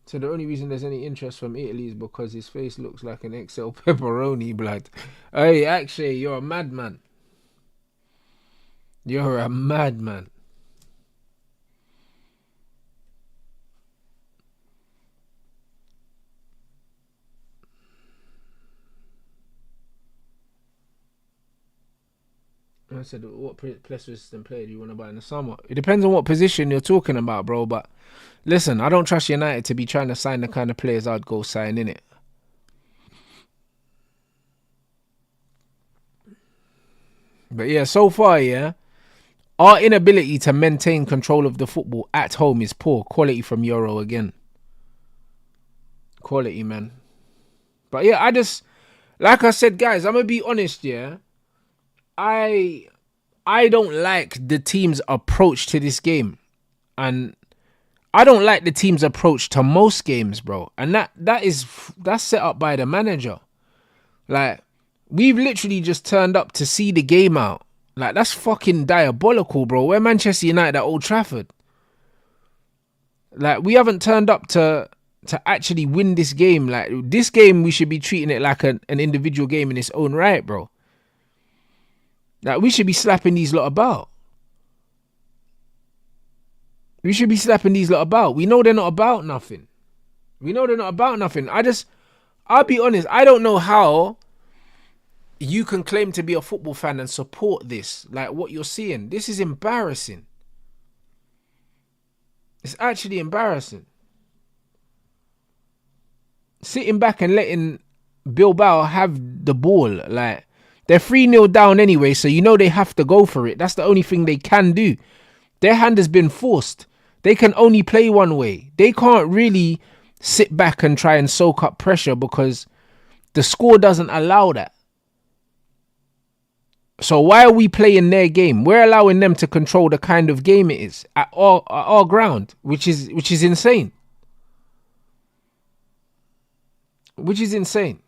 So the only reason there's any interest from Italy is because his face looks like an XL pepperoni, blood. Hey, actually, you're a madman. You're a madman. I said, what press resistant player do you want to buy in the summer? It depends on what position you're talking about, bro. But listen, I don't trust United to be trying to sign the kind of players I'd go sign, innit? But yeah, so far, yeah, our inability to maintain control of the football at home is poor. Quality from Euro again. Quality, man. But yeah, like I said, guys, I'm going to be honest, yeah. I don't like the team's approach to this game. And I don't like the team's approach to most games, bro. And that's set up by the manager. Like, we've literally just turned up to see the game out. Like, that's fucking diabolical, bro. We're Manchester United at Old Trafford. Like, we haven't turned up to actually win this game. Like, this game, we should be treating it like an individual game in its own right, bro. Like, we should be slapping these lot about. We should be slapping these lot about. We know they're not about nothing. I'll be honest, I don't know how you can claim to be a football fan and support this. Like, what you're seeing. This is embarrassing. It's actually embarrassing. Sitting back and letting Bilbao have the ball, like, they're 3-0 down anyway, so you know they have to go for it. That's the only thing they can do. Their hand has been forced. They can only play one way. They can't really sit back and try and soak up pressure because the score doesn't allow that. So why are we playing their game? We're allowing them to control the kind of game it is at our ground, which is insane. which is insane.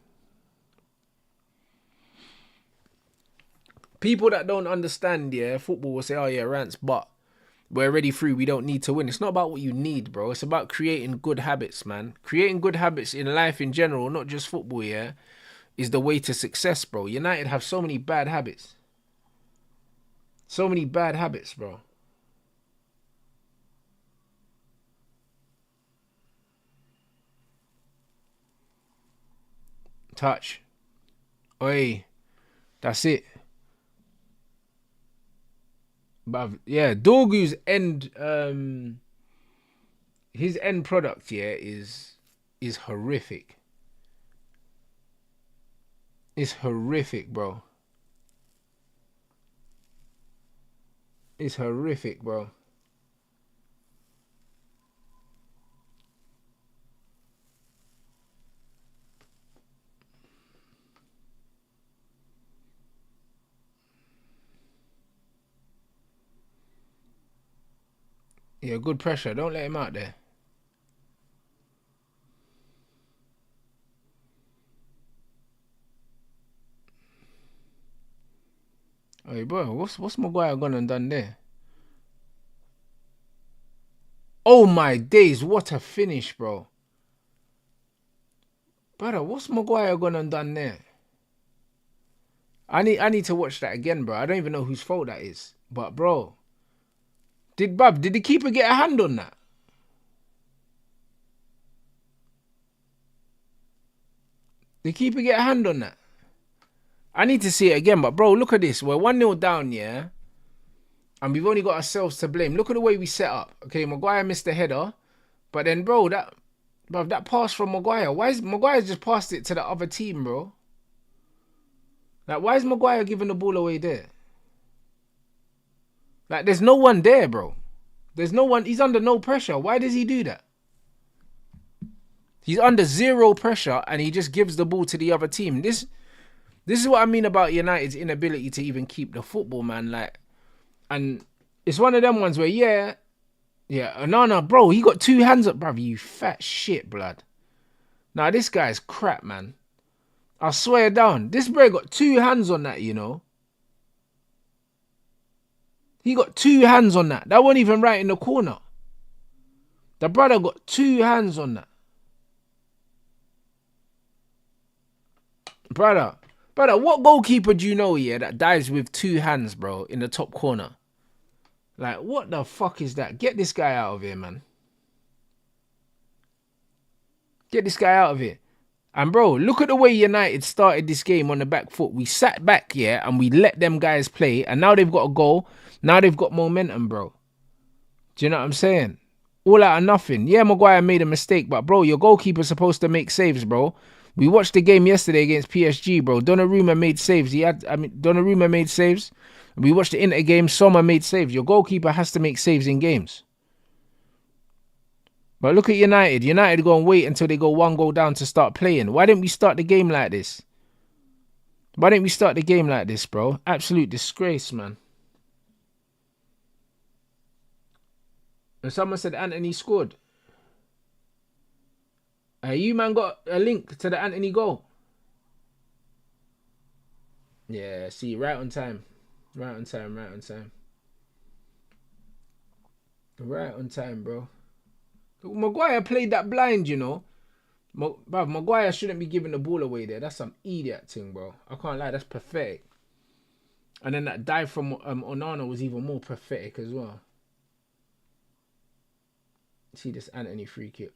People that don't understand, football will say, oh yeah, Rants, but we're already through. We don't need to win. It's not about what you need, bro. It's about creating good habits, man. Creating good habits in life in general, not just football, is the way to success, bro. United have so many bad habits. So many bad habits, bro. Touch. Oi. That's it. But yeah, Dorgu's his end product, is horrific. It's horrific, bro. It's horrific, bro. Yeah, good pressure. Don't let him out there. Hey, bro, what's Maguire gone and done there? Oh my days, what a finish, bro. Brother, what's Maguire gone and done there? I need to watch that again, bro. I don't even know whose fault that is. But bro, did the keeper get a hand on that? Did the keeper get a hand on that? I need to see it again, but bro, look at this. We're 1-0 down, and we've only got ourselves to blame. Look at the way we set up. Okay, Maguire missed the header, but then bro, that pass from Maguire. Why is Maguire just passed it to the other team, bro? Like, why is Maguire giving the ball away there? Like, there's no one there, bro. There's no one. He's under no pressure. Why does he do that? He's under zero pressure, and he just gives the ball to the other team. This is what I mean about United's inability to even keep the football, man. Like, and it's one of them ones where, no, bro, he got 2 hands up, bruv. You fat shit, blood. Nah, this guy's crap, man. I swear down. This bro got 2 hands on that, He got 2 hands on that. That wasn't even right in the corner. The brother got 2 hands on that. Brother, what goalkeeper do you know, that dives with 2 hands, bro, in the top corner? Like, what the fuck is that? Get this guy out of here, man. Get this guy out of here. And bro, look at the way United started this game on the back foot. We sat back, and we let them guys play. And now they've got a goal. Now they've got momentum, bro. Do you know what I'm saying? All out of nothing. Yeah, Maguire made a mistake, but bro, your goalkeeper's supposed to make saves, bro. We watched the game yesterday against PSG, bro. Donnarumma made saves. Donnarumma made saves. We watched the Inter game. Sommer made saves. Your goalkeeper has to make saves in games. But look at United. United go and wait until they go 1 goal down to start playing. Why didn't we start the game like this? Why didn't we start the game like this, bro? Absolute disgrace, man. And someone said Anthony scored. You, man, got a link to the Anthony goal. Yeah, see, right on time. Right on time, right on time. Right on time, bro. Maguire played that blind, Bruv, Maguire shouldn't be giving the ball away there. That's some idiot thing, bro. I can't lie, that's pathetic. And then that dive from Onana was even more pathetic as well. See this Anthony free kick.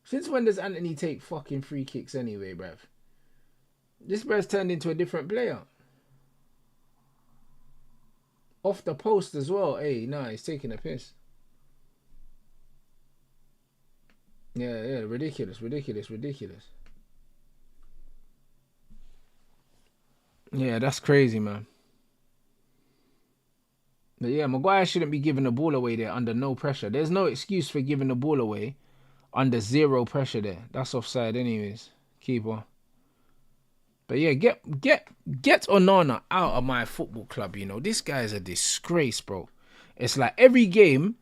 Since when does Anthony take fucking free kicks anyway, bruv? This bruv's turned into a different player. Off the post as well. Hey, nah, he's taking a piss. Yeah, ridiculous. Yeah, that's crazy, man. But yeah, Maguire shouldn't be giving the ball away there under no pressure. There's no excuse for giving the ball away under zero pressure there. That's offside anyways. Keeper. But yeah, get Onana out of my football club, This guy's a disgrace, bro. It's like every game,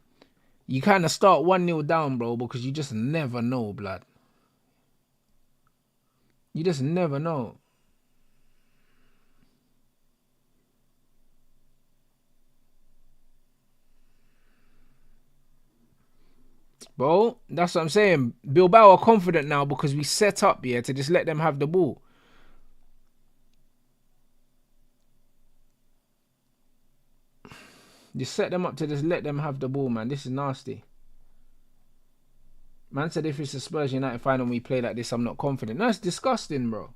you kind of start 1-0 down, bro, because you just never know, blood. You just never know. Bro, that's what I'm saying. Bilbao are confident now because we set up, to just let them have the ball. Just set them up to just let them have the ball, man. This is nasty. Man said if it's a Spurs United final and we play like this, I'm not confident. No, it's disgusting, bro.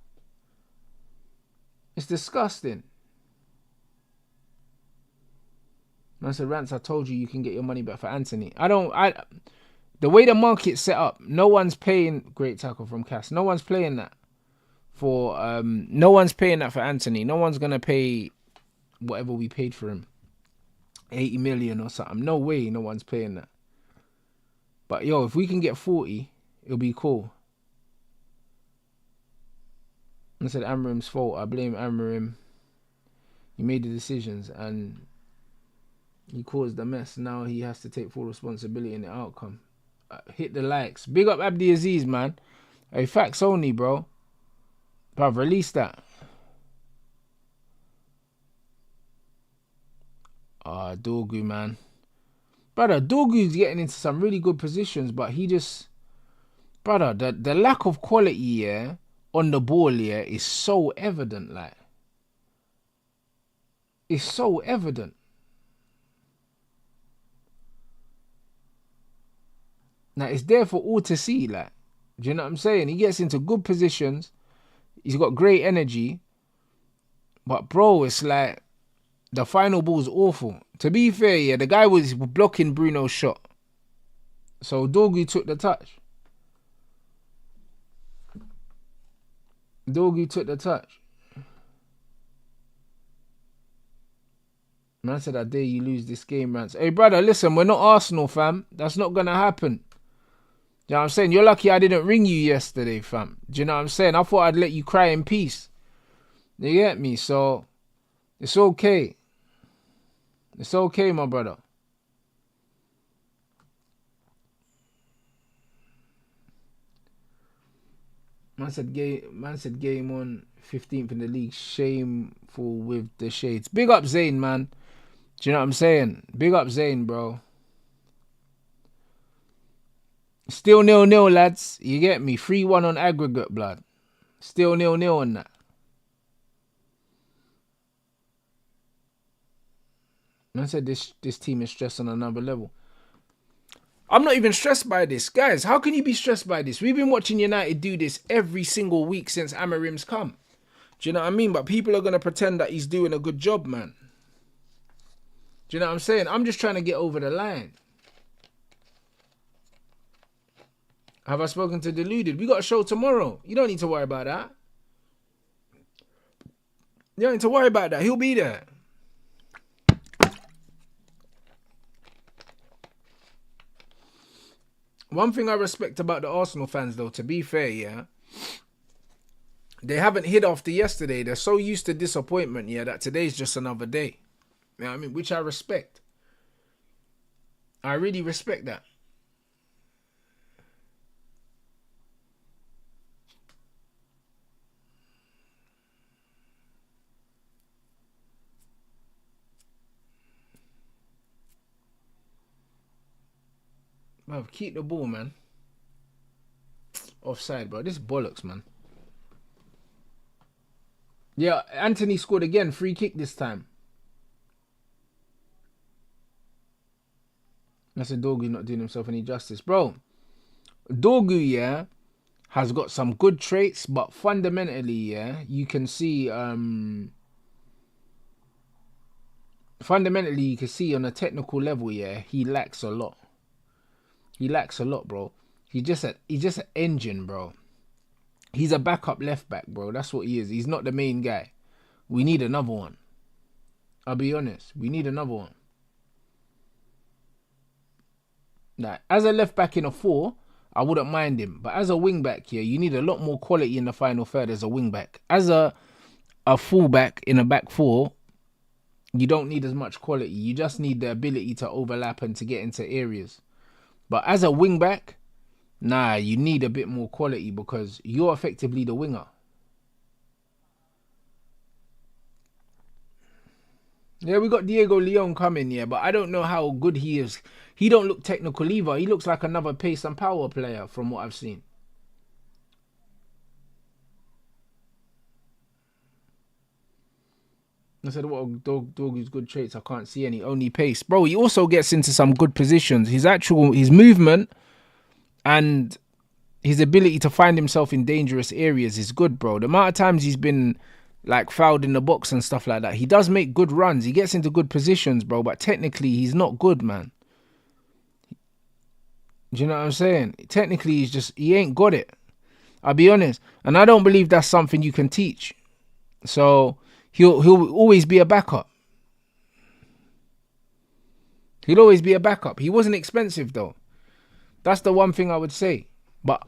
It's disgusting. Man said, Rants, I told you can get your money back for Anthony. The way the market's set up, no one's paying, great tackle from Cass. No one's paying that for Anthony. No one's gonna pay whatever we paid for him. 80 million or something. No way no one's paying that. But yo, if we can get 40, it'll be cool. I said Amarim's fault. I blame Amarim. He made the decisions and he caused the mess. Now he has to take full responsibility in the outcome. Hit the likes. Big up Abdi Aziz, man. Hey, facts only, bro. Bruv, release that. Dorgu, man. Brother, Dorgu's getting into some really good positions, but he just... Brother, the lack of quality, on the ball, is so evident, like. It's so evident. Now, it's there for all to see, like. Do you know what I'm saying? He gets into good positions. He's got great energy. But, bro, it's like... The final ball's awful. To be fair, the guy was blocking Bruno's shot. So, Dorgu took the touch. Man said, I dare you lose this game, Rants. Hey, brother, listen, we're not Arsenal, fam. That's not going to happen. Do you know what I'm saying? You're lucky I didn't ring you yesterday, fam. Do you know what I'm saying? I thought I'd let you cry in peace. You get me? So, it's okay. It's okay, my brother. Man said game on 15th in the league. Shameful with the shades. Big up Zayn, man. Do you know what I'm saying? Big up Zayn, bro. Still 0-0, lads. You get me? 3-1 on aggregate, blood. Still 0-0 on that. I said this team is stressed on another level. I'm not even stressed by this. Guys, how can you be stressed by this? We've been watching United do this every single week since Amarim's come. Do you know what I mean? But people are going to pretend that he's doing a good job, man. Do you know what I'm saying? I'm just trying to get over the line. Have I spoken to Deluded? We got a show tomorrow. You don't need to worry about that. You don't need to worry about that. He'll be there. One thing I respect about the Arsenal fans, though, to be fair, they haven't hid after yesterday. They're so used to disappointment, that today's just another day. You know what I mean? Which I respect. I really respect that. Bro, keep the ball, man. Offside, bro. This is bollocks, man. Yeah, Anthony scored again. Free kick this time. That's a Dorgu not doing himself any justice. Bro, Dorgu, has got some good traits, but fundamentally, you can see... fundamentally, you can see on a technical level, he lacks a lot. He lacks a lot, bro. He's just an engine, bro. He's a backup left back, bro. That's what he is. He's not the main guy. We need another one. I'll be honest. We need another one. Now, as a left back in a 4, I wouldn't mind him. But as a wing back here, you need a lot more quality in the final third as a wing back. As a full back in a back 4, you don't need as much quality. You just need the ability to overlap and to get into areas. But as a wing back, nah, you need a bit more quality because you're effectively the winger. Yeah, we got Diego Leon coming, yeah, but I don't know how good he is. He don't look technical either. He looks like another pace and power player from what I've seen. I said, what a dog who's good traits. I can't see any. Only pace. Bro, he also gets into some good positions. His movement and his ability to find himself in dangerous areas is good, bro. The amount of times he's been like fouled in the box and stuff like that. He does make good runs. He gets into good positions, bro. But technically, he's not good, man. Do you know what I'm saying? Technically, he ain't got it. I'll be honest. And I don't believe that's something you can teach. So he'll always be a backup. He'll always be a backup. He wasn't expensive, though. That's the one thing I would say. But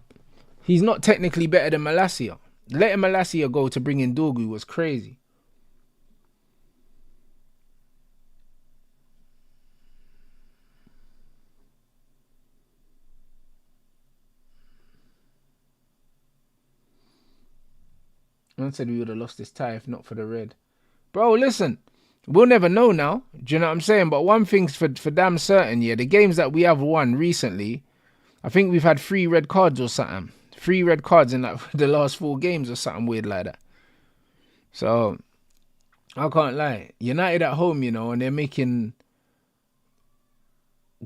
he's not technically better than Malacia. Letting Malacia go to bring in Dorgu was crazy. I said we would have lost this tie if not for the red. Bro, listen. We'll never know now. Do you know what I'm saying? But one thing's for damn certain, yeah. The games that we have won recently, I think we've had 3 red cards or something. 3 red cards in like the last 4 games or something weird like that. So, I can't lie. United at home, you know, and they're making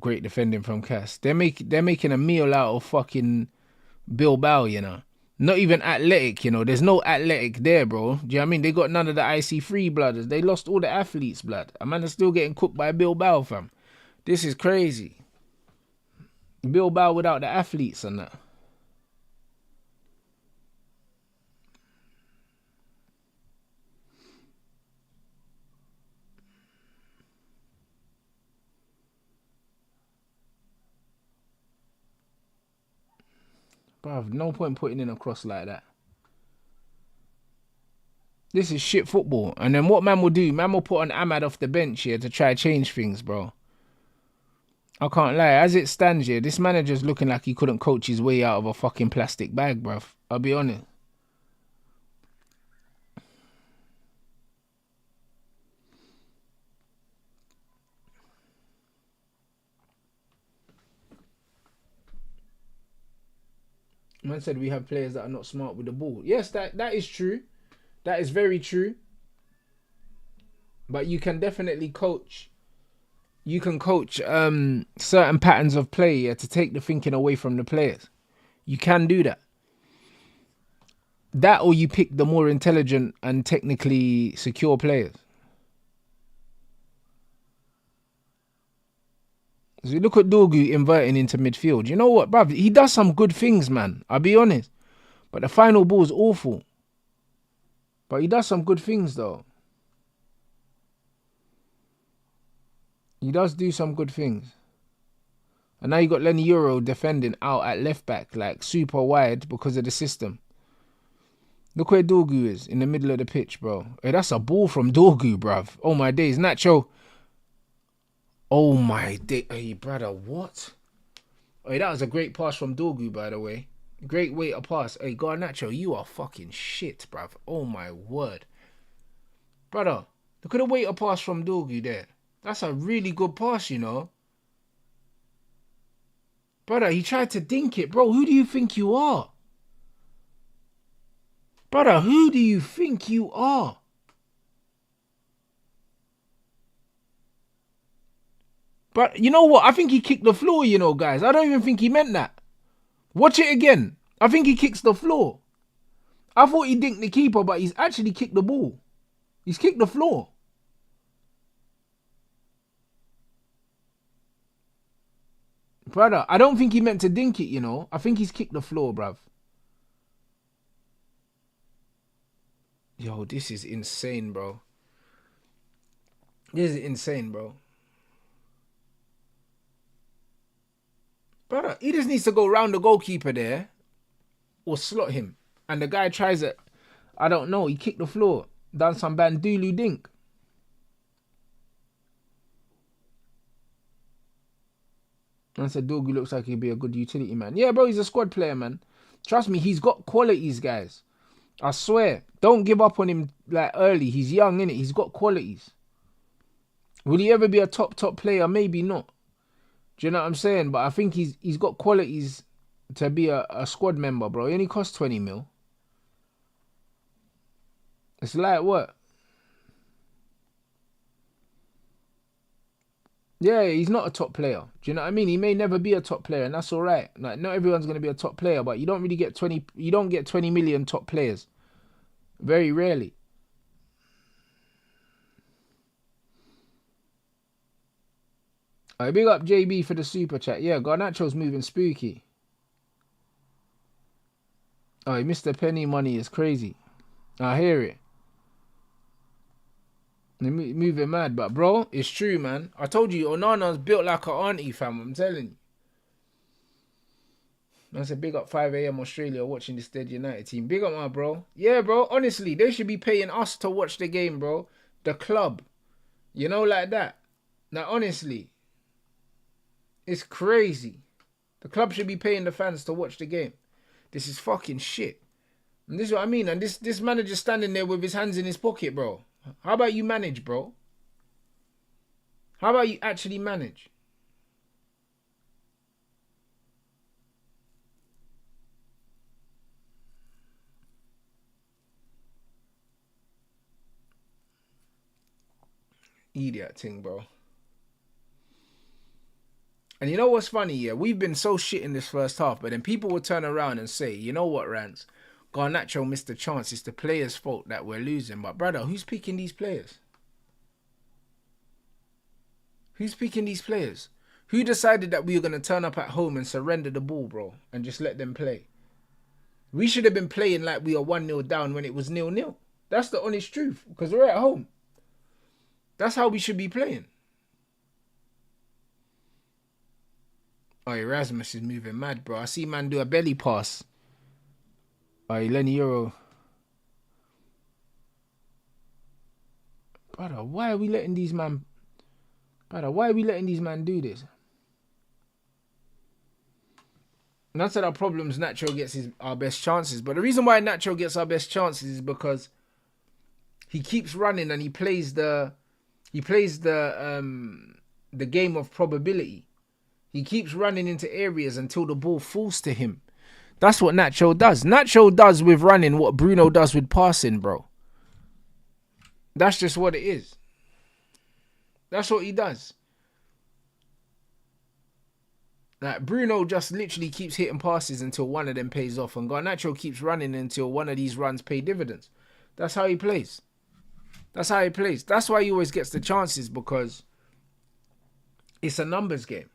great defending from Cass. They're making a meal out of fucking Bilbao, you know. Not even athletic, you know. There's no athletic there, bro. Do you know what I mean? They got none of the IC3 blooders. They lost all the athletes' blood. A man is still getting cooked by Bilbao, fam. This is crazy. Bilbao without the athletes and that. Bruv, no point putting in a cross like that. This is shit football. And then what man will do? Man will put an Ahmad off the bench here to try change things, bro. I can't lie. As it stands here, this manager's looking like he couldn't coach his way out of a fucking plastic bag, bruv. I'll be honest. Man said we have players that are not smart with the ball. Yes, that is true. That is very true. But you can definitely coach. You can coach certain patterns of play to take the thinking away from the players. You can do that. That or you pick the more intelligent and technically secure players. So you look at Dorgu inverting into midfield. You know what, bruv? He does some good things, man. I'll be honest. But the final ball is awful. But he does some good things, though. He does do some good things. And now you got Lenny Euro defending out at left back, like super wide because of the system. Look where Dorgu is, in the middle of the pitch, bro. Hey, that's a ball from Dorgu, bruv. Oh, my days. Nacho. Oh, my day. Hey, brother, what? Hey, that was a great pass from Dorgu, by the way. Great way to pass. Hey, God, Nacho, you are fucking shit, bruv. Oh, my word. Brother, look at the way to pass from Dorgu there. That's a really good pass, you know. Brother, he tried to dink it. Bro, who do you think you are? Brother, who do you think you are? But you know what? I think he kicked the floor, you know, guys. I don't even think he meant that. Watch it again. I think he kicks the floor. I thought he dinked the keeper, but he's actually kicked the ball. He's kicked the floor. Brother, I don't think he meant to dink it, you know. I think he's kicked the floor, bruv. Yo, this is insane, bro. This is insane, bro. Brother, he just needs to go round the goalkeeper there or slot him. And the guy tries it. I don't know. He kicked the floor. Done some bandulu dink. And said Dorgu looks like he'd be a good utility man. Yeah, bro, he's a squad player, man. Trust me, he's got qualities, guys. I swear. Don't give up on him like early. He's young, innit? He's got qualities. Will he ever be a top player? Maybe not. Do you know what I'm saying? But I think he's got qualities to be a squad member, bro. He only costs 20 mil. It's like what? Yeah, he's not a top player. Do you know what I mean? He may never be a top player, and that's all right. Like, not everyone's going to be a top player, but you don't really get 20. You don't get 20 million top players. Very rarely. Alright, big up JB for the super chat. Yeah, Garnacho's moving spooky. Oh, Mr. Penny Money is crazy. I hear it. They're moving mad, but bro, it's true, man. I told you, Onana's built like an auntie, fam. I'm telling you. That's a big up 5 a.m. Australia watching this Dead United team. Big up, my bro. Yeah, bro. Honestly, they should be paying us to watch the game, bro. The club. You know, like that. Now, honestly, it's crazy. The club should be paying the fans to watch the game. This is fucking shit. And this is what I mean. And this manager's standing there with his hands in his pocket, bro. How about you manage, bro? How about you actually manage? Idiot thing, bro. And you know what's funny? Yeah, we've been so shit in this first half, but then people will turn around and say, you know what, Rants? Garnacho missed the chance. It's the players' fault that we're losing. But brother, who's picking these players? Who's picking these players? Who decided that we were going to turn up at home and surrender the ball, bro, and just let them play? We should have been playing like we were 1-0 down when it was 0-0. That's the honest truth, because we're at home. That's how we should be playing. Oh, Erasmus is moving mad, bro. I see man do a belly pass. Oh, Lenny Euro. Brother, why are we letting these man... Brother, why are we letting these man do this? Not that our problems, Nacho gets our best chances. But the reason why Nacho gets our best chances is because he keeps running and he plays the game of probability. He keeps running into areas until the ball falls to him. That's what Nacho does. Nacho does with running what Bruno does with passing, bro. That's just what it is. That's what he does. Like, Bruno just literally keeps hitting passes until one of them pays off. And Garnacho keeps running until one of these runs pay dividends. That's how he plays. That's how he plays. That's why he always gets the chances, because it's a numbers game.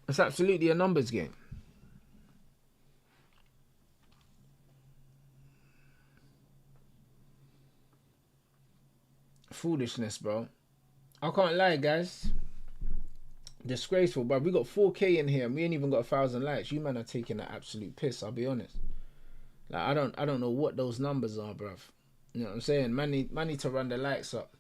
It's absolutely a numbers game. Foolishness, bro. I can't lie, guys. Disgraceful, bro. We got 4K in here and we ain't even got 1,000 likes. You man are taking an absolute piss, I'll be honest. Like, I don't know what those numbers are, bruv. You know what I'm saying? Man need to run the likes up.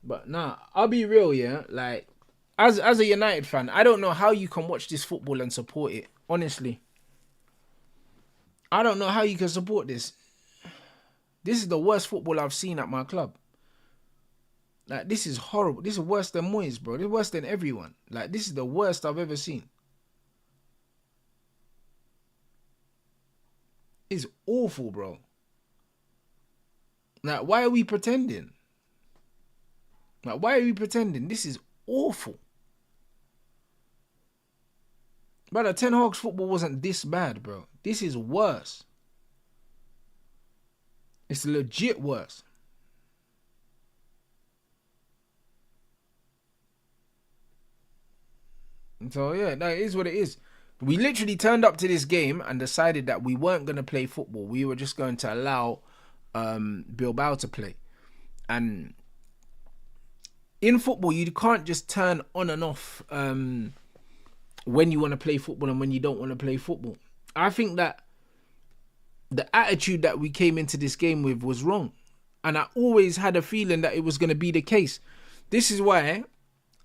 But nah, I'll be real, yeah. Like, as a United fan, I don't know how you can watch this football and support it. Honestly. I don't know how you can support this. This is the worst football I've seen at my club. Like, this is horrible. This is worse than Moyes, bro. This is worse than everyone. Like, this is the worst I've ever seen. It's awful, bro. Like, why are we pretending? Like, why are we pretending? This is awful. Brother, Ten Hag's football wasn't this bad, bro. This is worse. It's legit worse. So, yeah, that is what it is. We literally turned up to this game and decided that we weren't going to play football. We were just going to allow Bilbao to play. And in football, you can't just turn on and off when you want to play football and when you don't want to play football. I think that the attitude that we came into this game with was wrong. And I always had a feeling that it was going to be the case. This is why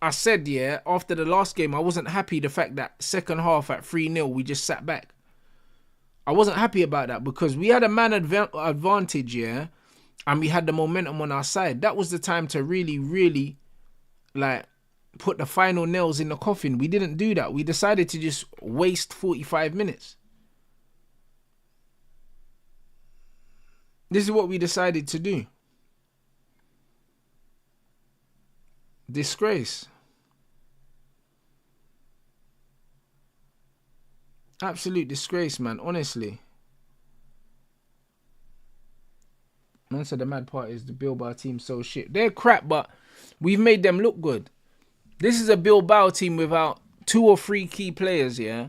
I said, yeah, after the last game, I wasn't happy the fact that second half at 3-0, we just sat back. I wasn't happy about that because we had a man advantage, yeah, and we had the momentum on our side. That was the time to really, really, like, put the final nails in the coffin. We didn't do that. We decided to just waste 45 minutes. This is what we decided to do. Disgrace. Absolute disgrace, man. Honestly. Man said the mad part is the Bilbao team so shit. They're crap, but we've made them look good. This is a Bilbao team without 2 or 3 key players, yeah?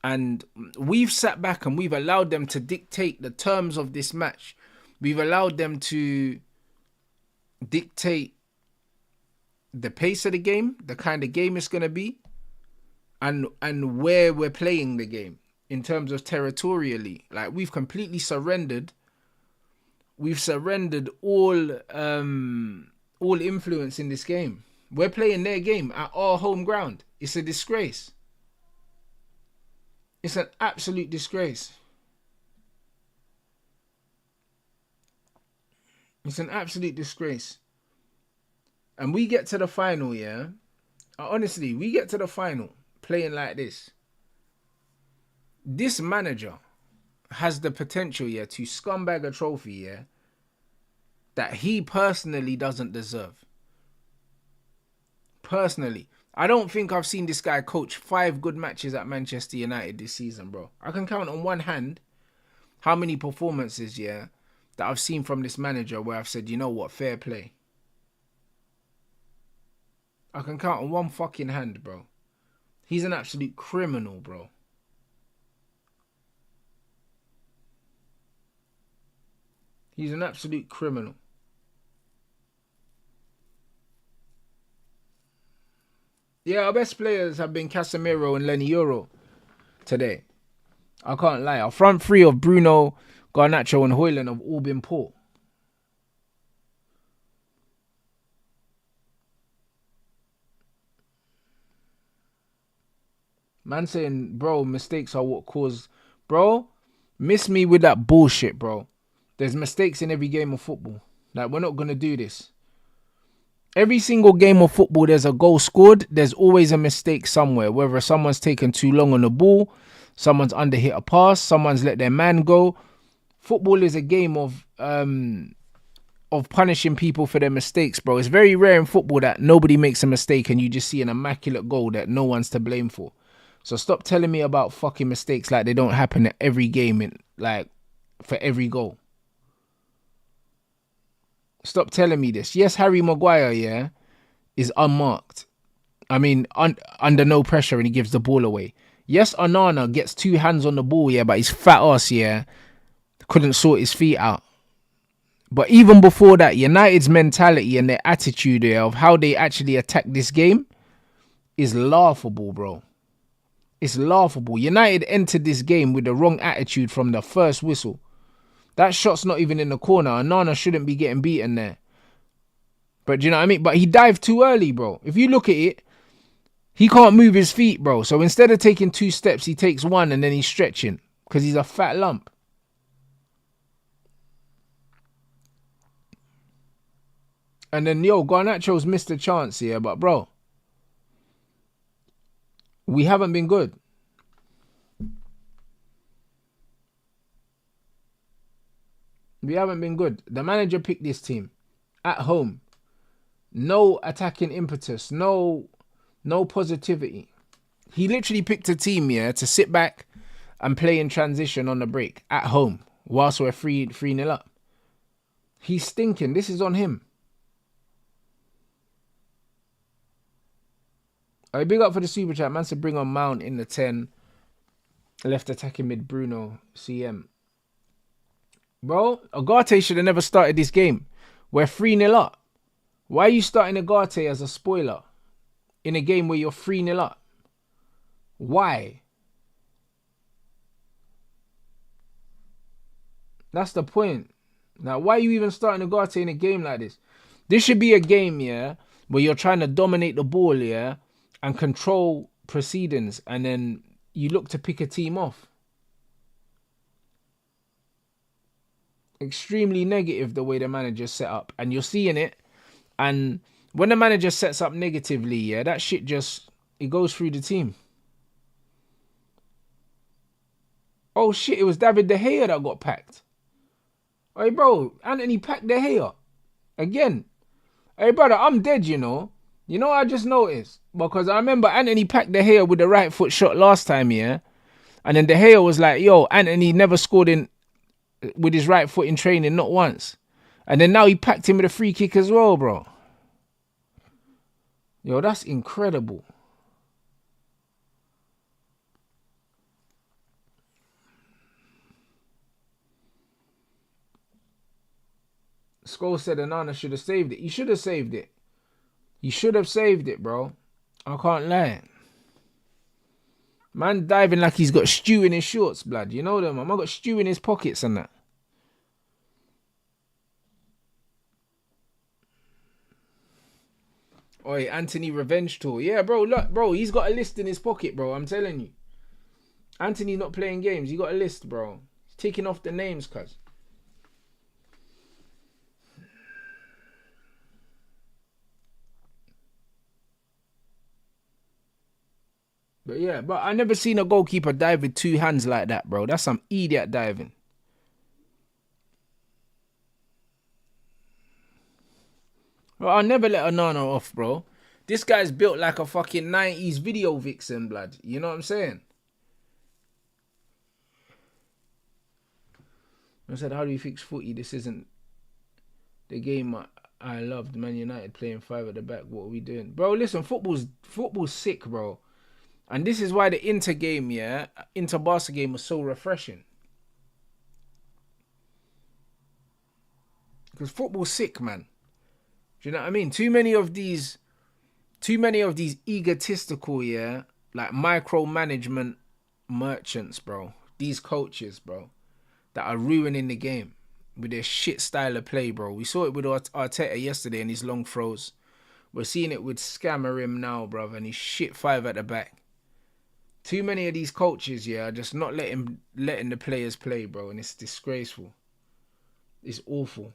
And we've sat back and we've allowed them to dictate the terms of this match. We've allowed them to dictate the pace of the game, the kind of game it's going to be, and where we're playing the game in terms of territorially. Like, we've completely surrendered. We've surrendered all influence in this game. We're playing their game at our home ground. It's a disgrace. It's an absolute disgrace. It's an absolute disgrace. And we get to the final, yeah? Honestly, we get to the final playing like this. This manager has the potential, yeah, to scumbag a trophy, yeah, that he personally doesn't deserve. Personally. I don't think I've seen this guy coach 5 good matches at Manchester United this season, bro. I can count on one hand how many performances, yeah, that I've seen from this manager where I've said, you know what, fair play. I can count on one fucking hand, bro. He's an absolute criminal, bro. He's an absolute criminal. Yeah, our best players have been Casemiro and Lenny Euro today. I can't lie. Our front three of Bruno, Garnacho and Højlund have all been poor. Man saying, bro, mistakes are what cause... Bro, miss me with that bullshit, bro. There's mistakes in every game of football. Like, we're not going to do this. Every single game of football, there's a goal scored. There's always a mistake somewhere. Whether someone's taken too long on the ball, someone's underhit a pass, someone's let their man go. Football is a game of punishing people for their mistakes, bro. It's very rare in football that nobody makes a mistake and you just see an immaculate goal that no one's to blame for. So stop telling me about fucking mistakes like they don't happen at every game, like for every goal. Stop telling me this. Yes, Harry Maguire, yeah, is unmarked. I mean, under no pressure, and he gives the ball away. Yes, Onana gets 2 hands on the ball, yeah, but his fat ass, yeah, couldn't sort his feet out. But even before that, United's mentality and their attitude there of how they actually attack this game is laughable, bro. It's laughable. United entered this game with the wrong attitude from the first whistle. That shot's not even in the corner. And Nana shouldn't be getting beaten there. But do you know what I mean? But he dived too early, bro. If you look at it, he can't move his feet, bro. So instead of taking 2 steps, he takes 1 and then he's stretching. Because he's a fat lump. And then, Garnacho's missed a chance here. But, bro, we haven't been good. We haven't been good. The manager picked this team at home. No attacking impetus. No positivity. He literally picked a team, yeah, to sit back and play in transition on the break at home whilst we're 3-0 up. He's stinking. This is on him. Alright, big up for the super chat. Man said bring on Mount in the 10. Left attacking mid Bruno CM. Bro, Agate should have never started this game. We're 3-0 up. Why are you starting Agate as a spoiler in a game where you're 3-0 up? Why? That's the point. Now, why are you even starting Agate in a game like this? This should be a game, yeah, where you're trying to dominate the ball, yeah, and control proceedings, and then you look to pick a team off. Extremely negative the way the manager's set up. And you're seeing it. And when the manager sets up negatively, yeah, that shit just, it goes through the team. Oh shit, it was David De Gea that got packed. Hey bro, Anthony packed De Gea. Again. Hey brother, I'm dead, you know. You know what I just noticed? Because I remember Anthony packed De Gea with the right foot shot last time, yeah? And then De Gea was like, yo, Anthony never scored with his right foot in training, not once. And then now he packed him with a free kick as well, bro. Yo, that's incredible. Scholes said Onana should have saved it. He should have saved it. He should have saved it, bro. I can't lie. Man diving like he's got stew in his shorts, blood. You know them, man. I got stew in his pockets and that. Oi, Anthony Revenge Tour. Yeah, bro, look, bro, he's got a list in his pocket, bro. I'm telling you. Anthony's not playing games. He got a list, bro. He's taking off the names, cuz. But yeah, but I never seen a goalkeeper dive with two hands like that, bro. That's some idiot diving. Bro, I'll never let Onana off, bro. This guy's built like a fucking 90s video vixen, blood. You know what I'm saying? I said, how do you fix footy? This isn't the game I loved. Man United playing 5 at the back. What are we doing? Bro, listen, football's sick, bro. And this is why the Inter game, yeah, Inter-Barca game was so refreshing. Because football's sick, man. Do you know what I mean? Too many of these egotistical, yeah, like micromanagement merchants, bro. These coaches, bro, that are ruining the game with their shit style of play, bro. We saw it with Arteta yesterday and his long throws. We're seeing it with Scammerim now, bro, and his shit 5 at the back. Too many of these coaches, yeah, are just not letting the players play, bro, and it's disgraceful. It's awful.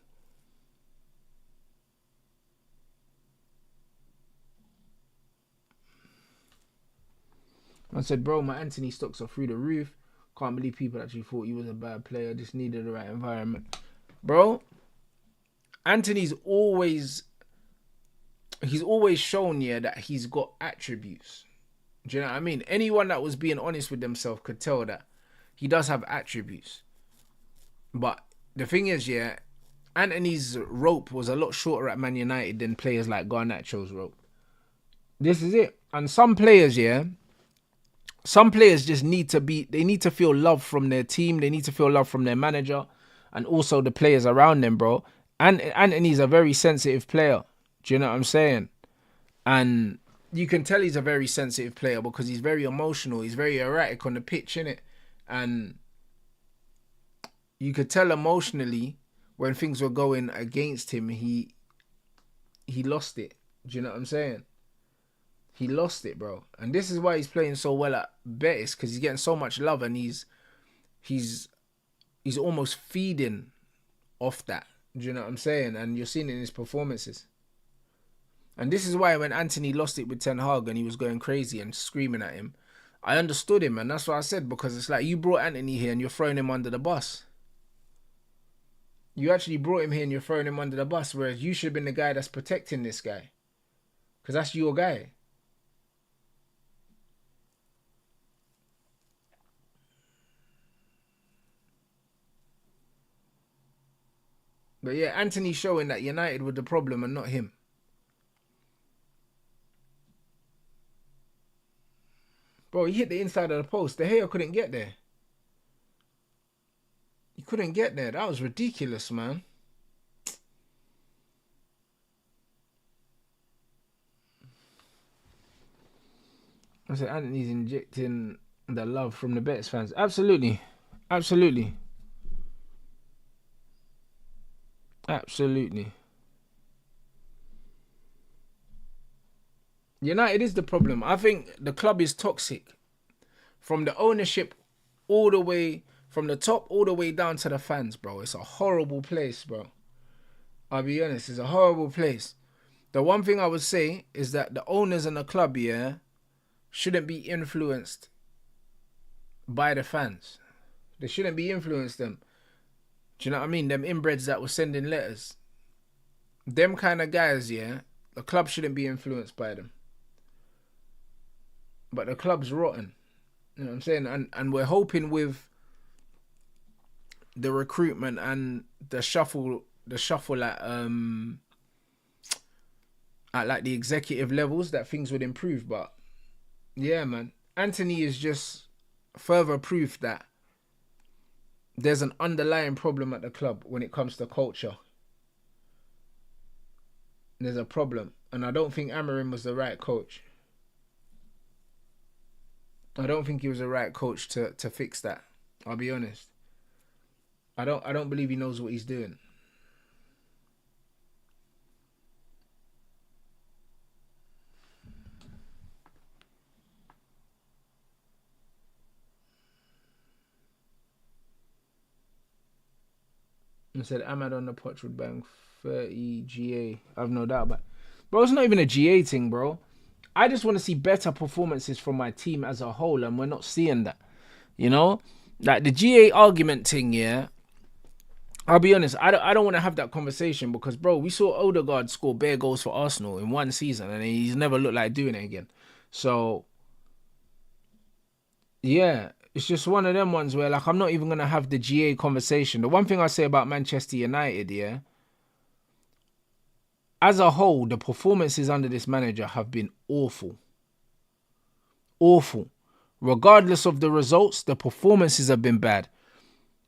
I said, bro, my Anthony stocks are through the roof. Can't believe people actually thought he was a bad player. Just needed the right environment. Bro, Anthony's always shown, yeah, that he's got attributes. Do you know what I mean? Anyone that was being honest with themselves could tell that he does have attributes. But the thing is, yeah, Anthony's rope was a lot shorter at Man United than players like Garnacho's rope. This is it. And some players, yeah, some players just need to feel love from their team. They need to feel love from their manager and also the players around them, bro. And Anthony's a very sensitive player. Do you know what I'm saying? And you can tell he's a very sensitive player because he's very emotional. He's very erratic on the pitch, innit? And you could tell emotionally when things were going against him, he lost it. Do you know what I'm saying? He lost it, bro. And this is why he's playing so well at Betis, because he's getting so much love and he's almost feeding off that. Do you know what I'm saying? And you're seeing it in his performances. And this is why when Anthony lost it with Ten Hag and he was going crazy and screaming at him, I understood him, and that's what I said, because it's like you brought Anthony here and you're throwing him under the bus. You actually brought him here and you're throwing him under the bus, whereas you should have been the guy that's protecting this guy. Because that's your guy. But yeah, Anthony's showing that United were the problem and not him. Bro, he hit the inside of the post. De Gea couldn't get there. He couldn't get there. That was ridiculous, man. I said Anthony's injecting the love from the Betis fans. Absolutely. Absolutely. Absolutely. United is the problem. I think the club is toxic. From the ownership all the way from the top all the way down to the fans, bro. It's a horrible place, bro. I'll be honest, it's a horrible place. The one thing I would say is that the owners and the club, yeah, shouldn't be influenced by the fans. They shouldn't be influenced them. Do you know what I mean? Them inbreds that were sending letters. Them kind of guys, yeah, the club shouldn't be influenced by them. But the club's rotten. You know what I'm saying? And we're hoping with the recruitment and the shuffle at like the executive levels that things would improve. But yeah, man, Anthony is just further proof that there's an underlying problem at the club when it comes to culture. There's a problem, and I don't think Amorim was the right coach. I don't think he was the right coach to fix that. I'll be honest. I don't believe he knows what he's doing. I said Ahmad on the potch would bang 30 GA. I've no doubt about it. Bro, it's not even a GA thing, bro. I just want to see better performances from my team as a whole, and we're not seeing that. You know? Like the GA argument thing, yeah. I'll be honest, I don't want to have that conversation because, bro, we saw Odegaard score bare goals for Arsenal in one season and he's never looked like doing it again. So, yeah, it's just one of them ones where, like, I'm not even going to have the GA conversation. The one thing I say about Manchester United, yeah, as a whole, the performances under this manager have been awful. Awful. Regardless of the results, the performances have been bad.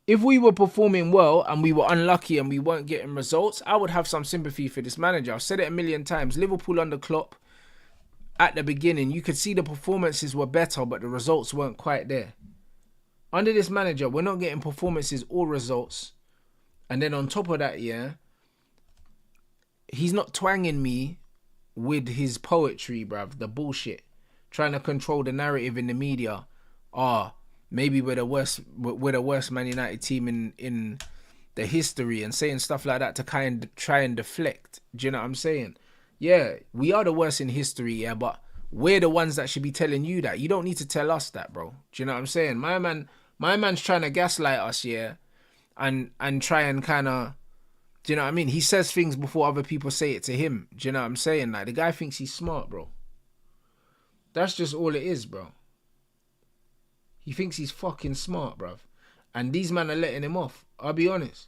If we were performing well and we were unlucky and we weren't getting results, I would have some sympathy for this manager. I've said it a million times. Liverpool under Klopp, at the beginning, you could see the performances were better, but the results weren't quite there. Under this manager, we're not getting performances or results. And then on top of that, yeah, he's not twanging me with his poetry, bruv, the bullshit. Trying to control the narrative in the media. Maybe we're the worst Man United team in the history, and saying stuff like that to kind of try and deflect. Do you know what I'm saying? Yeah, we are the worst in history, yeah, but we're the ones that should be telling you that. You don't need to tell us that, bro. Do you know what I'm saying? My man's trying to gaslight us, yeah, and try and kind of, do you know what I mean? He says things before other people say it to him. Do you know what I'm saying? Like, the guy thinks he's smart, bro. That's just all it is, bro. He thinks he's fucking smart, bruv. And these men are letting him off. I'll be honest.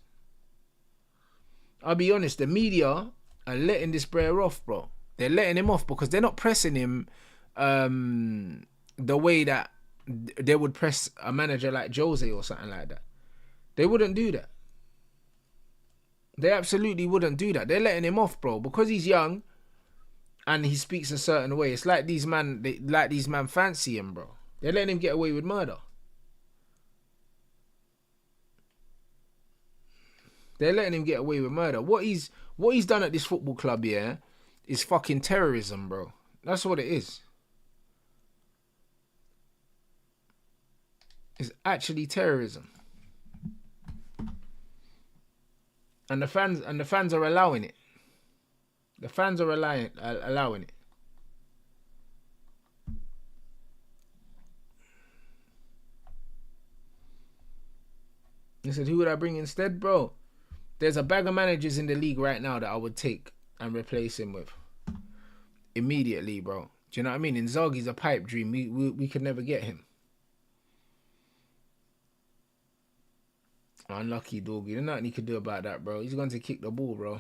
The media are letting this brer off, bro. They're letting him off because they're not pressing him the way that they would press a manager like Jose or something like that. They wouldn't do that. They absolutely wouldn't do that. They're letting him off, bro, because he's young and he speaks a certain way. It's like these man fancy him, bro. They're letting him get away with murder. They're letting him get away with murder. What he's done at this football club, yeah, is fucking terrorism, bro. That's what it is. It's actually terrorism. And the fans are allowing it. The fans are allowing it. He said, who would I bring instead, bro? There's a bag of managers in the league right now that I would take and replace him with. Immediately, bro. Do you know what I mean? Inzaghi's a pipe dream. We could never get him. Unlucky, doggy. There's nothing he could do about that, bro. He's going to kick the ball, bro.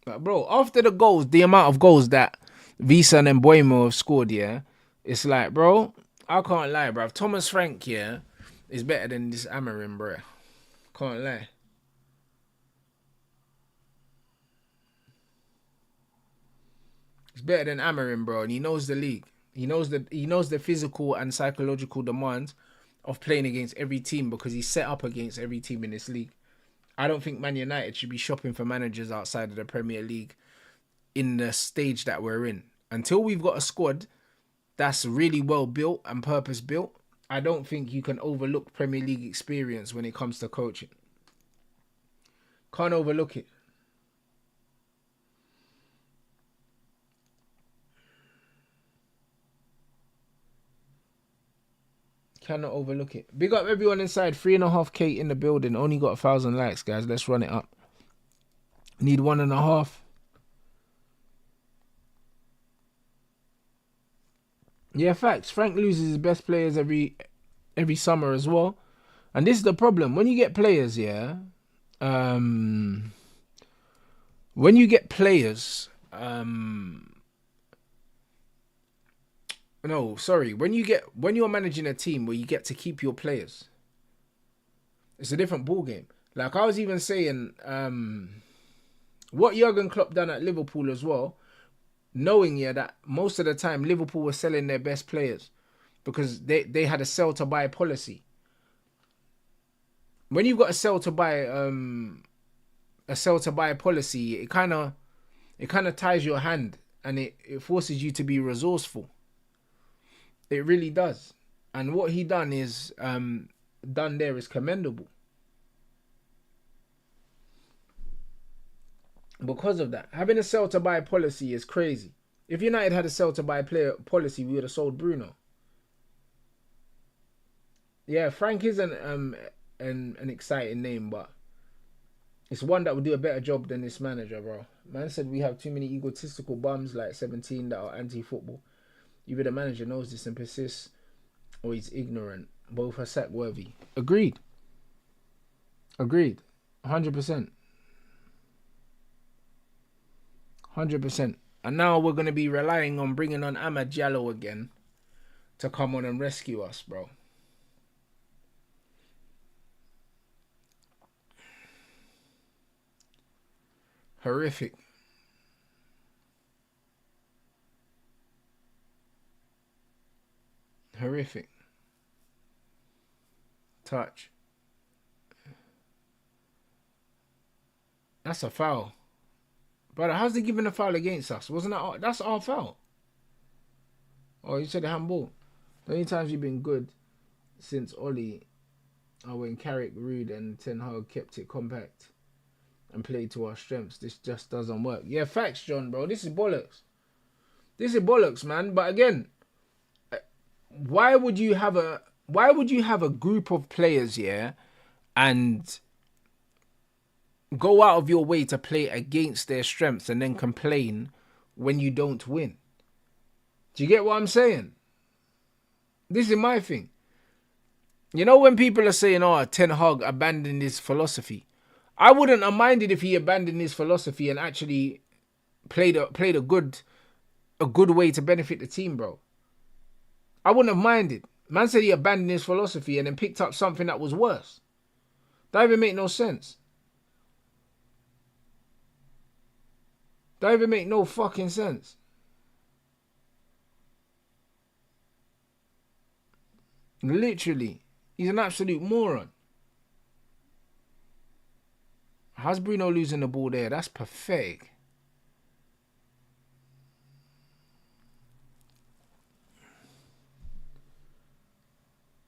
But, bro, after the goals, the amount of goals that Visa and Mbuemo have scored, yeah, it's like, bro, I can't lie, bro. Thomas Frank, yeah, is better than this Amorim, bro. Can't lie. He's better than Amorim, bro, and he knows the league. He knows the physical and psychological demands of playing against every team because he's set up against every team in this league. I don't think Man United should be shopping for managers outside of the Premier League in the stage that we're in. Until we've got a squad that's really well built and purpose built, I don't think you can overlook Premier League experience when it comes to coaching. Can't overlook it. Cannot overlook it. Big up everyone inside. 3.5K in the building. Only got 1,000 likes, guys. Let's run it up. Need 1.5. Yeah, facts. Frank loses his best players every summer as well. And this is the problem. When you get players, yeah. When you get players, no, sorry. When you're managing a team where you get to keep your players, it's a different ball game. Like I was even saying, what Jurgen Klopp done at Liverpool as well, knowing that most of the time Liverpool were selling their best players because they had a sell to buy policy. When you've got a sell to buy policy, it kind of ties your hand and it forces you to be resourceful. It really does. And what he done is done there is commendable. Because of that, having a sell to buy policy is crazy. If United had a sell to buy player policy, we would have sold Bruno. Yeah, Frank is an exciting name, but it's one that would do a better job than this manager, bro. Man said we have too many egotistical bums like 17 that are anti-football. Either the manager knows this and persists, or he's ignorant. Both are sack worthy. Agreed. 100%. 100%. And now we're going to be relying on bringing on Amad Diallo again to come on and rescue us, bro. Horrific. Touch. That's a foul. Brother, how's he giving a foul against us? Wasn't that that's our foul? Oh, you said a handball. The only times you've been good since Oli are when Carrick, Rude and Ten Hag kept it compact and played to our strengths. This just doesn't work. Yeah, facts, John, bro. This is bollocks. Man. But again, why would you have a group of players, yeah, and go out of your way to play against their strengths and then complain when you don't win? Do you get what I'm saying? This is my thing. You know when people are saying, oh, Ten Hag abandoned his philosophy, I wouldn't have minded if he abandoned his philosophy and actually played a good way to benefit the team, bro. I wouldn't have minded. Man said he abandoned his philosophy and then picked up something that was worse. That even make no sense. That even make no fucking sense. Literally. He's an absolute moron. How's Bruno losing the ball there? That's pathetic.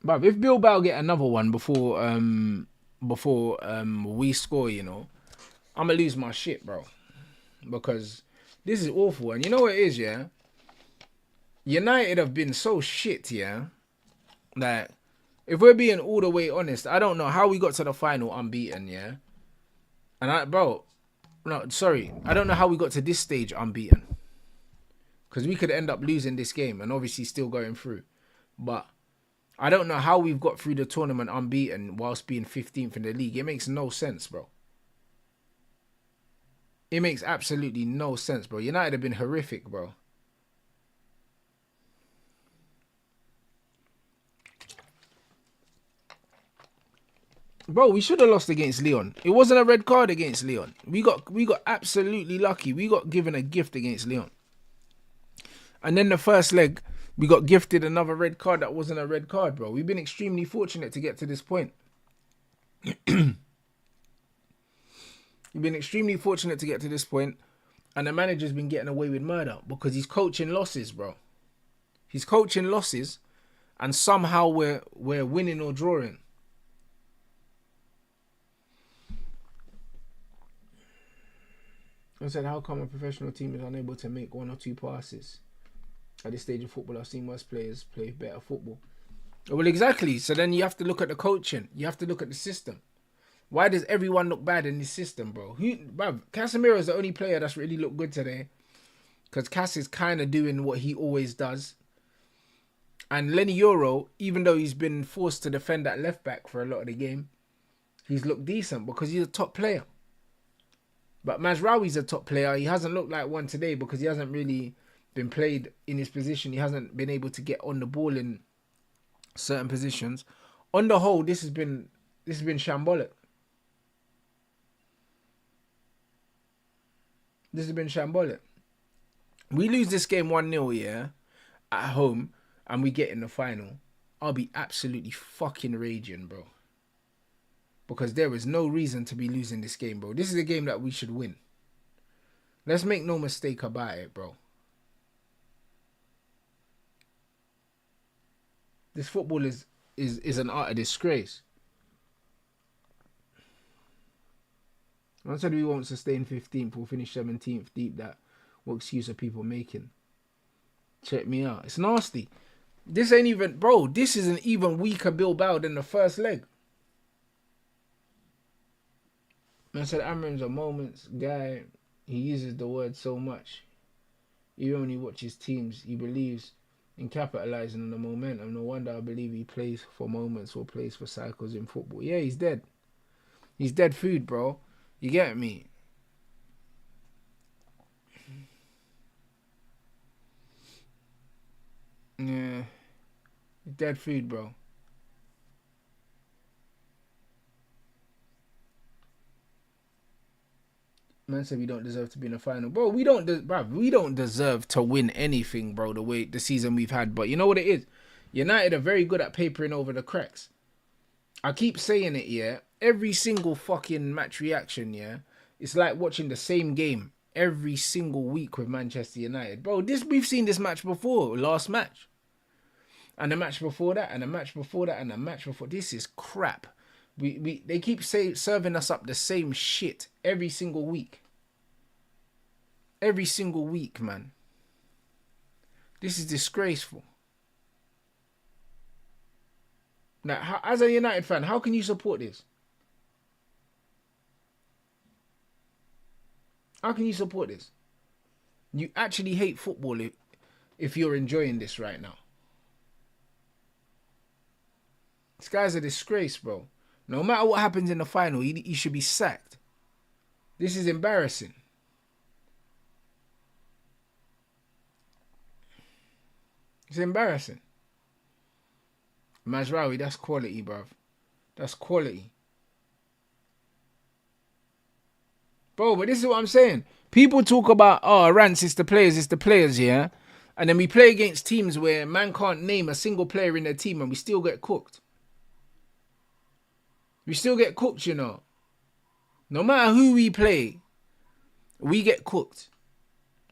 But if Bilbao get another one before we score, you know, I'm gonna lose my shit, bro. Because this is awful. And you know what it is, yeah? United have been so shit, yeah, that if we're being all the way honest, I don't know how we got to the final unbeaten, yeah? And I don't know how we got to this stage unbeaten. Because we could end up losing this game and obviously still going through. But I don't know how we've got through the tournament unbeaten whilst being 15th in the league. It makes no sense, bro. It makes absolutely no sense, bro. United have been horrific, bro. Bro, we should have lost against Lyon. It wasn't a red card against Lyon. We got absolutely lucky. We got given a gift against Lyon. And then the first leg, we got gifted another red card that wasn't a red card, bro. We've been extremely fortunate to get to this point. We've been extremely fortunate to get to this point, and the manager's been getting away with murder because he's coaching losses, bro. He's coaching losses, and somehow we're winning or drawing. I said, how come a professional team is unable to make 1 or 2 passes? At this stage of football, I've seen most players play better football. Well, exactly. So then you have to look at the coaching. You have to look at the system. Why does everyone look bad in this system, bro? Casemiro is the only player that's really looked good today. Because Cass is kind of doing what he always does. And Lenny Euro, even though he's been forced to defend at left back for a lot of the game, he's looked decent because he's a top player. But Mazraoui's a top player. He hasn't looked like one today because he hasn't really been played in his position. He hasn't been able to get on the ball in certain positions. On the whole, this has been shambolic. This has been shambolic. We lose this game 1-0, yeah, at home, and we get in the final. I'll be absolutely fucking raging, bro. Because there is no reason to be losing this game, bro. This is a game that we should win. Let's make no mistake about it, bro. This football is an utter disgrace. I said we won't sustain 15th. We'll finish 17th deep. That what excuse are people making? Check me out. It's nasty. This ain't even... Bro, this is an even weaker Bilbao than the first leg. I said Amram's a moments guy. He uses the word so much. He only watches teams. He believes in capitalizing on the momentum. No wonder I believe he plays for moments or plays for cycles in football. Yeah, he's dead. He's dead food, bro. You get me? Yeah. Dead food, bro. Man said we don't deserve to be in the final. Bro, we don't deserve to win anything, bro, the way the season we've had. But you know what it is? United are very good at papering over the cracks. I keep saying it, yeah. Every single fucking match reaction, yeah. It's like watching the same game every single week with Manchester United. Bro, we've seen this match before, last match. And the match before that, and the match before that, and the match before. This is crap. They keep serving us up the same shit every single week. Every single week, man. This is disgraceful. Now, as a United fan, how can you support this? How can you support this? You actually hate football if you're enjoying this right now. This guy's a disgrace, bro. No matter what happens in the final, he should be sacked. This is embarrassing. It's embarrassing. Mazraoui, that's quality, bruv. That's quality. Bro, but this is what I'm saying. People talk about, oh, Rants, it's the players, yeah? And then we play against teams where man can't name a single player in their team and we still get cooked. We still get cooked, you know. No matter who we play, we get cooked.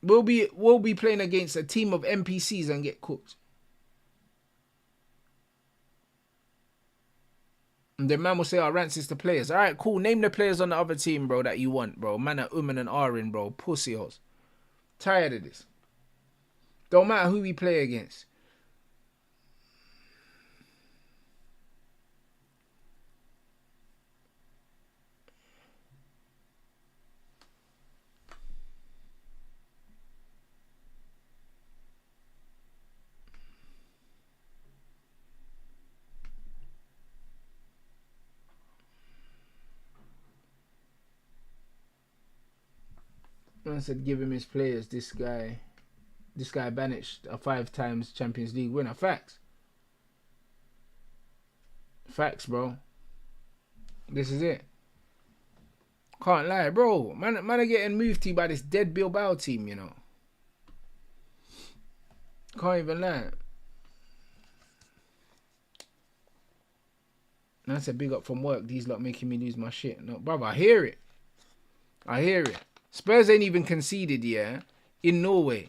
We'll be playing against a team of NPCs and get cooked. And the man will say, oh, Rants is the players. All right, cool. Name the players on the other team, bro, that you want, bro. Man at and Arin, bro. Pussy hoes. Tired of this. Don't matter who we play against. I said, give him his players. This guy banished a 5 times Champions League winner. Facts. Facts, bro. This is it. Can't lie, bro. Man are getting moved to by this dead Bilbao team, you know. Can't even lie. And I said, big up from work. These lot making me lose my shit. No, brother, I hear it. I hear it. Spurs ain't even conceded, yeah, in Norway.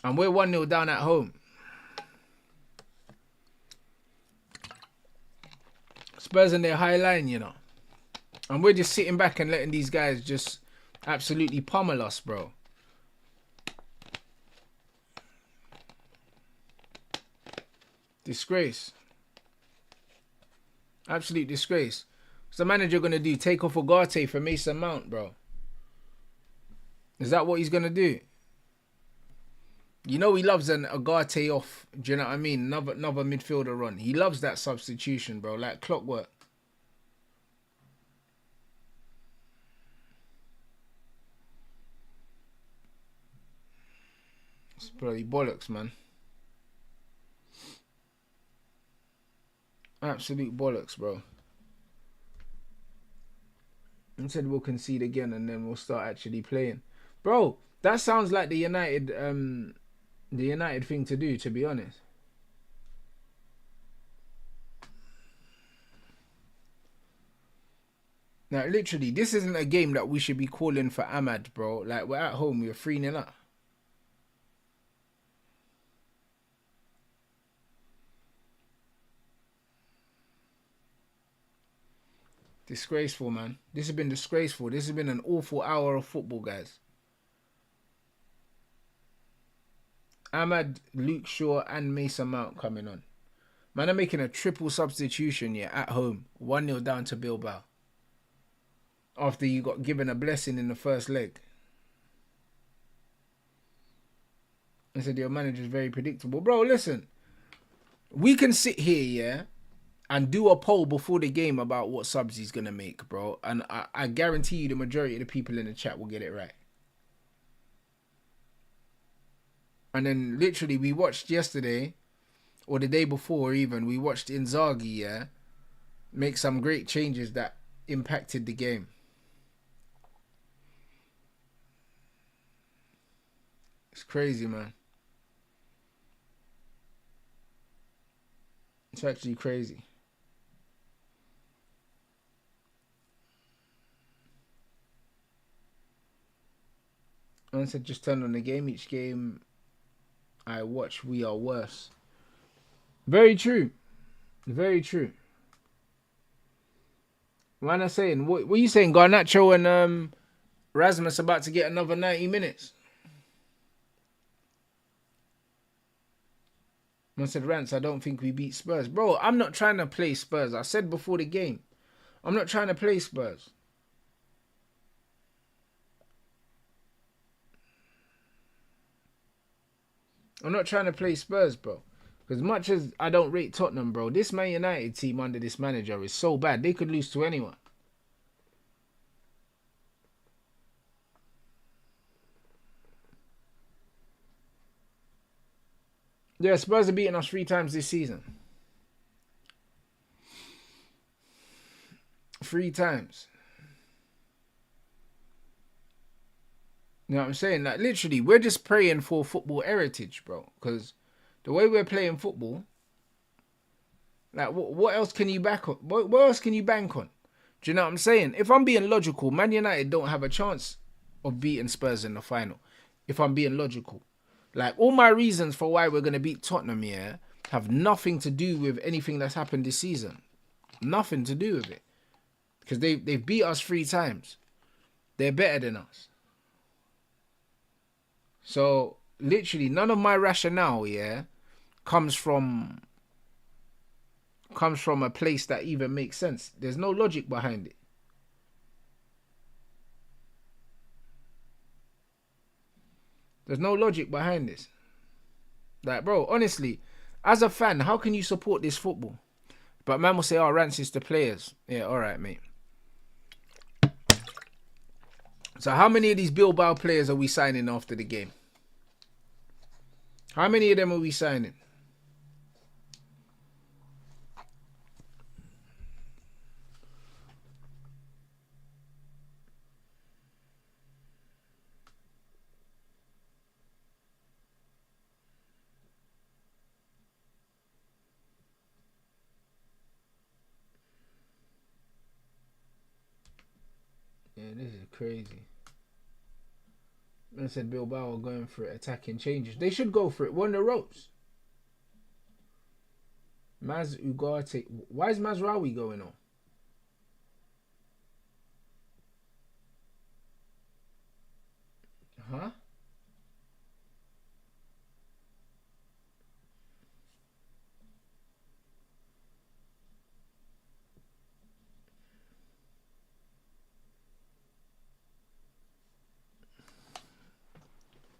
And we're 1-0 down at home. Spurs in their high line, you know. And we're just sitting back and letting these guys just absolutely pummel us, bro. Disgrace. Absolute disgrace. What's the manager going to do? Take off Ugarte for Mason Mount, bro? Is that what he's going to do? You know he loves an Ugarte off. Do you know what I mean? Another midfielder run. He loves that substitution, bro. Like clockwork. It's bloody bollocks, man. Absolute bollocks, bro. I said we'll concede again and then we'll start actually playing. Bro, that sounds like the United thing to do, to be honest. Now, literally, this isn't a game that we should be calling for Ahmad, bro. Like, we're at home, we're 3-0 up. Disgraceful, man. This has been disgraceful. This has been an awful hour of football, guys. Ahmad, Luke Shaw, and Mason Mount coming on. Man, I'm making a triple substitution, yeah, at home. 1-0 down to Bilbao. After you got given a blessing in the first leg. I said, your manager's very predictable. Bro, listen. We can sit here, yeah, and do a poll before the game about what subs he's going to make, bro. And I guarantee you the majority of the people in the chat will get it right. And then literally we watched yesterday, or the day before even, we watched Inzaghi, yeah, make some great changes that impacted the game. It's crazy, man. It's actually crazy. I said just turn on the game. Each game I watch, we are worse. Very true. Very true. What am I saying? What are you saying? Garnacho and Rasmus about to get another 90 minutes. I said, Rants, I don't think we beat Spurs. Bro, I'm not trying to play Spurs. I said before the game, I'm not trying to play Spurs. I'm not trying to play Spurs, bro. As much as I don't rate Tottenham, bro, this Man United team under this manager is so bad. They could lose to anyone. Yeah, Spurs have beaten us 3 times this season. 3 times. You know what I'm saying? Like, literally, we're just praying for football heritage, bro. Because the way we're playing football, like, what else can you back on? What else can you bank on? Do you know what I'm saying? If I'm being logical, Man United don't have a chance of beating Spurs in the final. If I'm being logical. Like, all my reasons for why we're going to beat Tottenham here have nothing to do with anything that's happened this season. Nothing to do with it. Because they've beat us 3 times. They're better than us. So, literally, none of my rationale, yeah, comes from a place that even makes sense. There's no logic behind it. There's no logic behind this. Like, bro, honestly, as a fan, how can you support this football? But man will say, oh, Rants is the players. Yeah, all right, mate. So how many of these Bilbao players are we signing after the game? How many of them are we signing? Yeah, this is crazy. I said Bilbao are going for it, attacking changes. They should go for it. We're on the ropes. Maz Ugarte. Why is Mazraoui going on? Huh?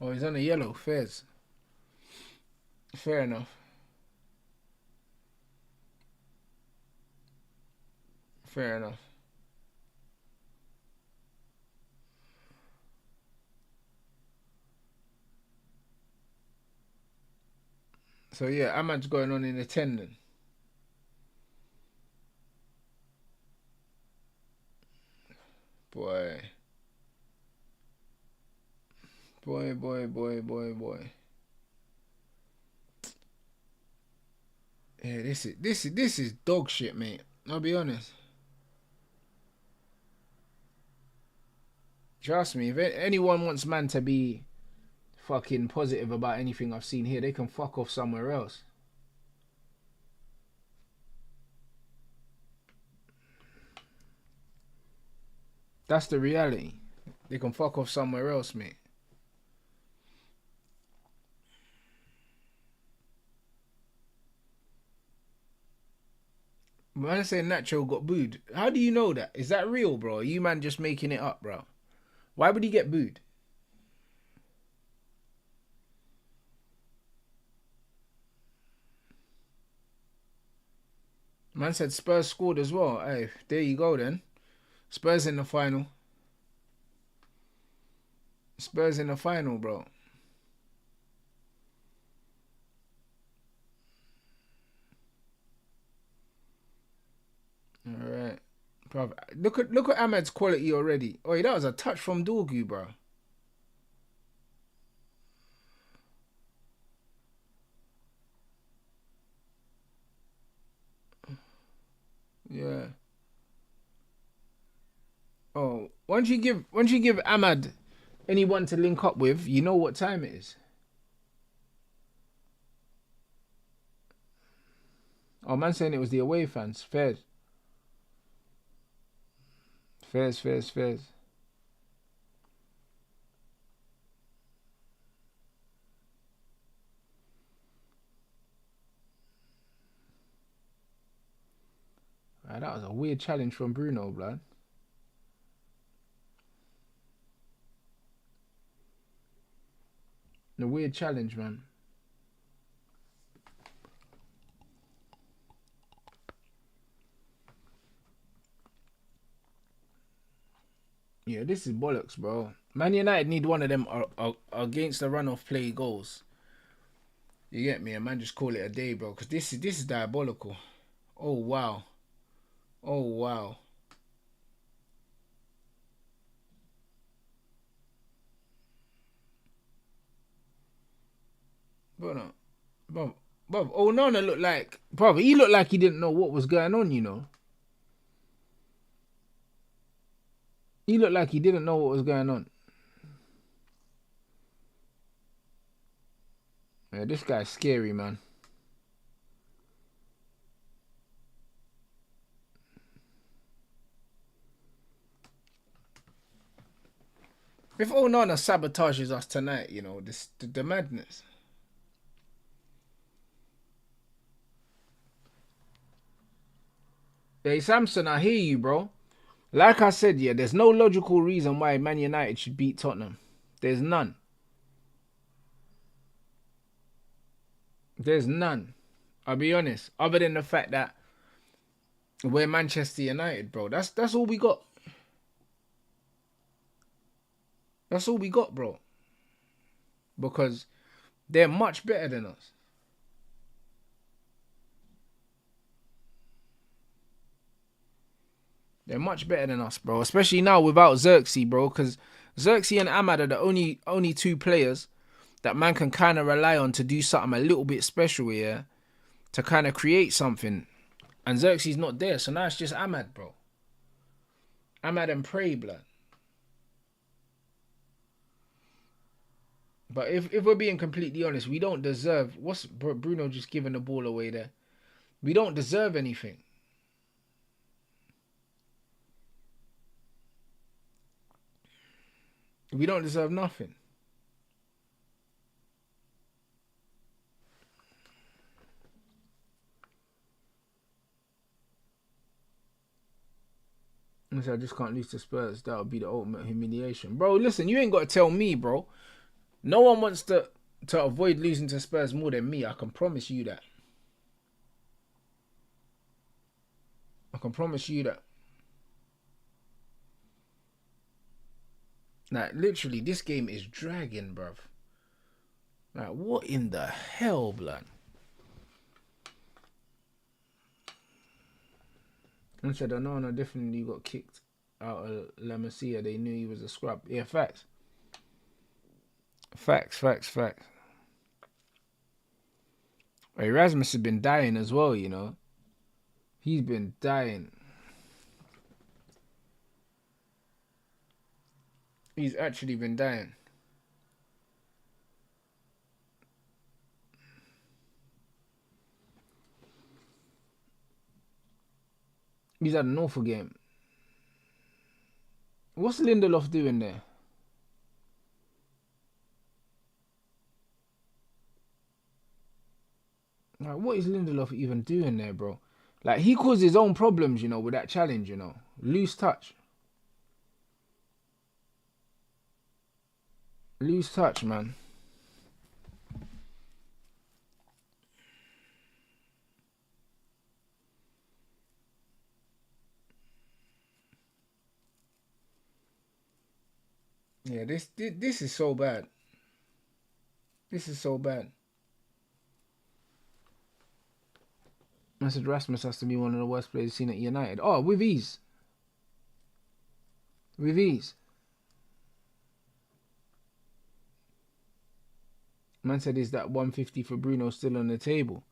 Oh, he's on a yellow. Fairs. Fair enough. Fair enough. So yeah, Ahmad's going on in the 10 then. Boy. Boy. Yeah, this is dog shit, mate. I'll be honest. Trust me, if anyone wants man to be fucking positive about anything I've seen here, they can fuck off somewhere else. That's the reality. They can fuck off somewhere else, mate. Man, I say Nacho got booed. How do you know that? Is that real, bro? Are you man just making it up, bro? Why would he get booed? Man said Spurs scored as well. Hey, there you go then. Spurs in the final. Spurs in the final, bro. Alright. Bro, look at Ahmed's quality already. Oh, that was a touch from Dorgu, bro. Yeah. Oh, once you give Ahmad anyone to link up with, you know what time it is. Oh, man saying it was the away fans. Fairs. Right, that was a weird challenge from Bruno, blood. A weird challenge, man. Yeah, this is bollocks, bro. Man United need one of them against the run-off play goals. You get me? And man, just call it a day, bro. Because this is diabolical. Oh, wow. Oh, wow. Bro, Onana looked like... Bro, he looked like he didn't know what was going on, you know. He looked like he didn't know what was going on. Yeah, this guy's scary, man. If Onana sabotages us tonight, you know, the madness. Hey, Samson, I hear you, bro. Like I said, yeah, there's no logical reason why Man United should beat Tottenham. There's none. There's none. I'll be honest. Other than the fact that we're Manchester United, bro. That's all we got. That's all we got, bro. Because they're much better than us. They're much better than us, bro. Especially now without Xerxes, bro. Because Xerxes and Ahmad are the only two players that man can kind of rely on to do something a little bit special here. To kind of create something. And Xerxes not there. So now it's just Ahmad, bro. Ahmad and Prey, blood. But if we're being completely honest, we don't deserve... What's Bruno just giving the ball away there? We don't deserve anything. We don't deserve nothing. I just can't lose to Spurs. That would be the ultimate humiliation. Bro, listen, you ain't got to tell me, bro. No one wants to avoid losing to Spurs more than me. I can promise you that. I can promise you that. Like, literally, this game is dragging, bruv. Like, what in the hell, blood? And said, Onana definitely got kicked out of La Masia. They knew he was a scrub. Yeah, facts. Facts. Erasmus has been dying as well, you know. He's been dying. He's actually been dying. He's had an awful game. What's Lindelof doing there? Like, what is Lindelof even doing there, bro? Like, he caused his own problems, you know, with that challenge, you know. Loose touch. Loose touch, man. Yeah, this is so bad. This is so bad. I said Rasmus has to be one of the worst players seen at United. Oh, with ease. With ease. Man said, is that 150 for Bruno still on the table?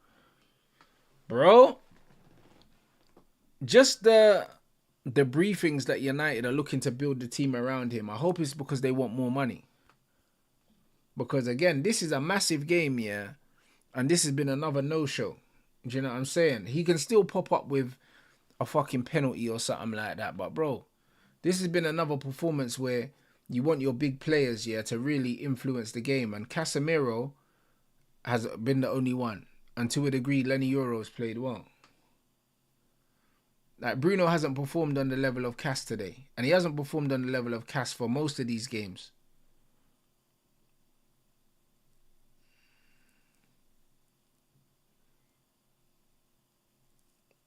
Bro, just the briefings that United are looking to build the team around him, I hope it's because they want more money. Because again, this is a massive game, yeah, and this has been another no-show. Do you know what I'm saying? He can still pop up with a fucking penalty or something like that, but bro, this has been another performance where you want your big players, yeah, to really influence the game, and Casemiro has been the only one. And to a degree, Lenny Euro's played well. Like, Bruno hasn't performed on the level of Cas today. And he hasn't performed on the level of Cas for most of these games.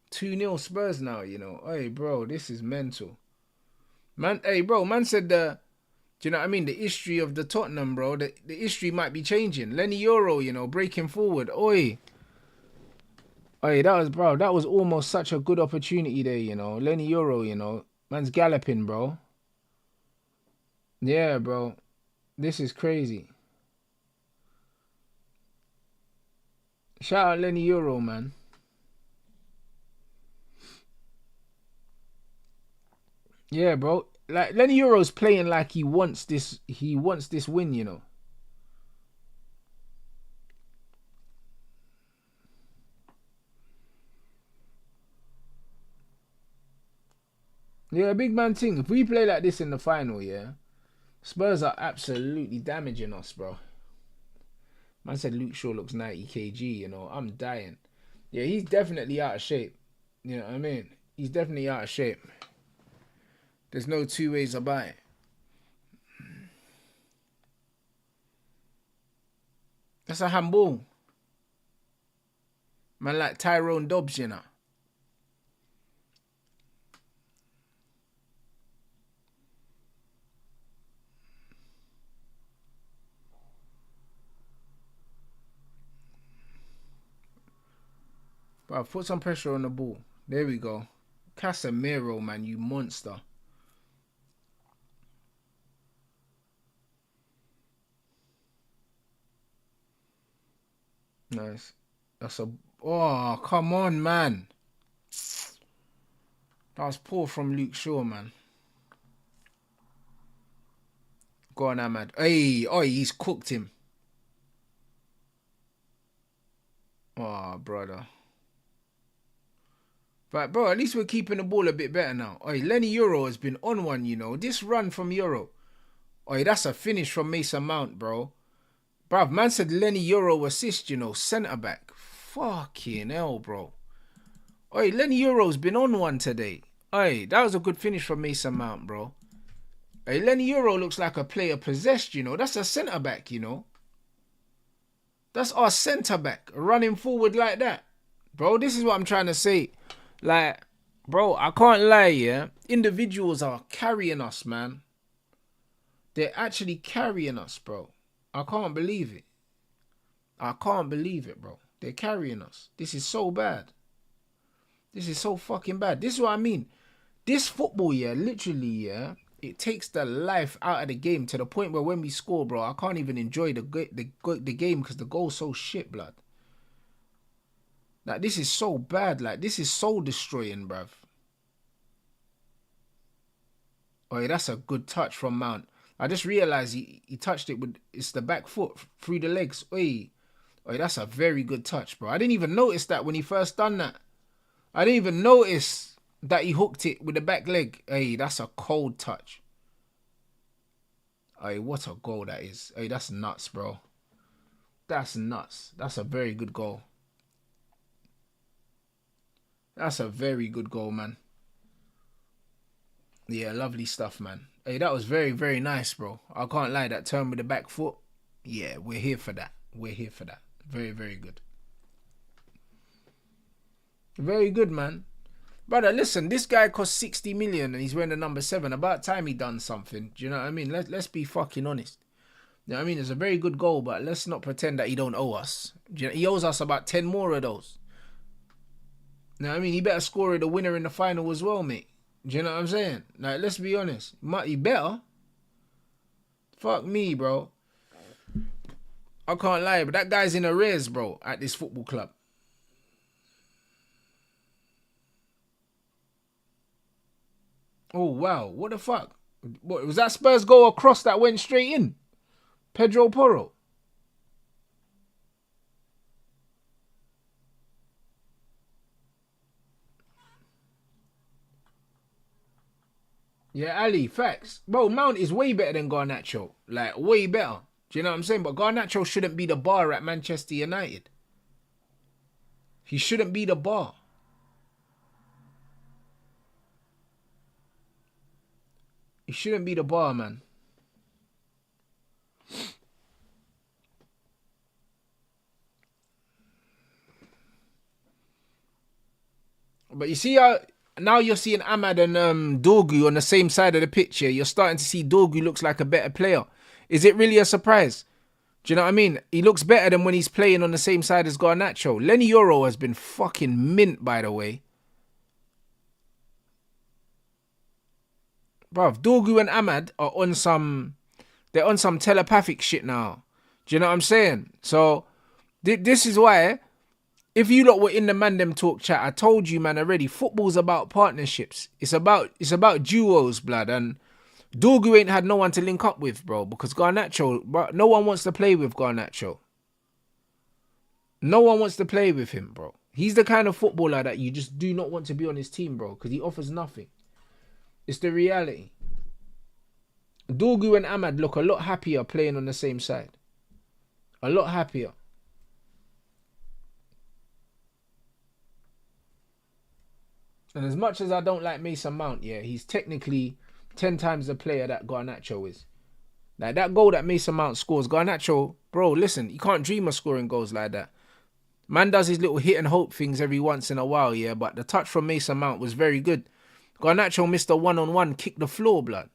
Two 2-0 Spurs now, you know. Hey, bro, this is mental. Man, hey, bro, man said do you know what I mean? The history of the Tottenham, bro. The history might be changing. Lenny Euro, you know, breaking forward. Oi, that was almost such a good opportunity there, you know. Lenny Euro, you know. Man's galloping, bro. Yeah, bro. This is crazy. Shout out Lenny Euro, man. Yeah, bro. Like, Lenny Euro's playing like he wants this win, you know. Yeah, big man thing. If we play like this in the final, yeah, Spurs are absolutely damaging us, bro. Man said Luke Shaw looks 90 kg, you know. I'm dying. Yeah, he's definitely out of shape. You know what I mean? He's definitely out of shape. There's no two ways about it. That's a handball. Man like Tyrone Dobbs, you know. But put some pressure on the ball. There we go. Casemiro, man, you monster. Nice. That's a... Oh, come on, man. That was poor from Luke Shaw, man. Go on, Ahmad. Hey, oh, he's cooked him. Oh, brother. But, bro, at least we're keeping the ball a bit better now. Oi, Lenny Euro has been on one, you know. This run from Euro. Oi, that's a finish from Mason Mount, bro. Bruv, man said Lenny Euro assist, you know, centre-back. Fucking hell, bro. Oi, Lenny Euro's been on one today. Oi, that was a good finish from Mason Mount, bro. Oi, Lenny Euro looks like a player possessed, you know. That's a centre-back, you know. That's our centre-back running forward like that. Bro, this is what I'm trying to say. Like, bro, I can't lie, yeah. Individuals are carrying us, man. They're actually carrying us, bro. I can't believe it. I can't believe it, bro. They're carrying us. This is so bad. This is so fucking bad. This is what I mean. This football, yeah, literally, yeah, it takes the life out of the game to the point where when we score, bro, I can't even enjoy the game because the goal's so shit, blood. Like, this is so bad. Like, this is soul destroying, bruv. Oh, that's a good touch from Mount. I just realized he touched it with, it's the back foot through the legs. Oi, that's a very good touch, bro. I didn't even notice that when he first done that. I didn't even notice that he hooked it with the back leg. Hey, that's a cold touch. Hey, what a goal that is. Hey, that's nuts, bro. That's nuts. That's a very good goal. That's a very good goal, man. Yeah, lovely stuff, man. Hey, that was very, very nice, bro. I can't lie. That turn with the back foot. Yeah, we're here for that. We're here for that. Very, very good. Very good, man. Brother, listen, this guy cost 60 million and he's wearing the number 7. About time he done something. Do you know what I mean? Let's be fucking honest. You know what I mean? It's a very good goal, but let's not pretend that he don't owe us. Do you know, he owes us about 10 more of those. You know what I mean? He better score the winner in the final as well, mate. Do you know what I'm saying? Like, let's be honest. He better. Fuck me, bro. I can't lie, but that guy's in arrears, bro, at this football club. Oh, wow. What the fuck? What, was that Spurs goal across that went straight in? Pedro Porro. Yeah, Ali, facts. Bro, Mount is way better than Garnacho. Like, way better. Do you know what I'm saying? But Garnacho shouldn't be the bar at Manchester United. He shouldn't be the bar. He shouldn't be the bar, man. But you see how now you're seeing Ahmad and Dorgu on the same side of the pitch here. You're starting to see Dorgu looks like a better player. Is it really a surprise? Do you know what I mean? He looks better than when he's playing on the same side as Garnacho. Lenny Euro has been fucking mint, by the way. Bruv, Dorgu and Ahmad are on some... They're on some telepathic shit now. Do you know what I'm saying? So, this is why... If you lot were in the Man Them Talk chat, I told you, man, already, football's about partnerships. It's about duos, blood. And Dorgu ain't had no one to link up with, bro. Because Garnacho, bro, no one wants to play with Garnacho. No one wants to play with him, bro. He's the kind of footballer that you just do not want to be on his team, bro. Because he offers nothing. It's the reality. Dorgu and Ahmad look a lot happier playing on the same side. A lot happier. And as much as I don't like Mason Mount, yeah, he's technically 10 times the player that Garnacho is. Like, that goal that Mason Mount scores, Garnacho, bro, listen, you can't dream of scoring goals like that. Man does his little hit and hope things every once in a while, yeah, but the touch from Mason Mount was very good. Garnacho missed a one-on-one, kick the floor, blood.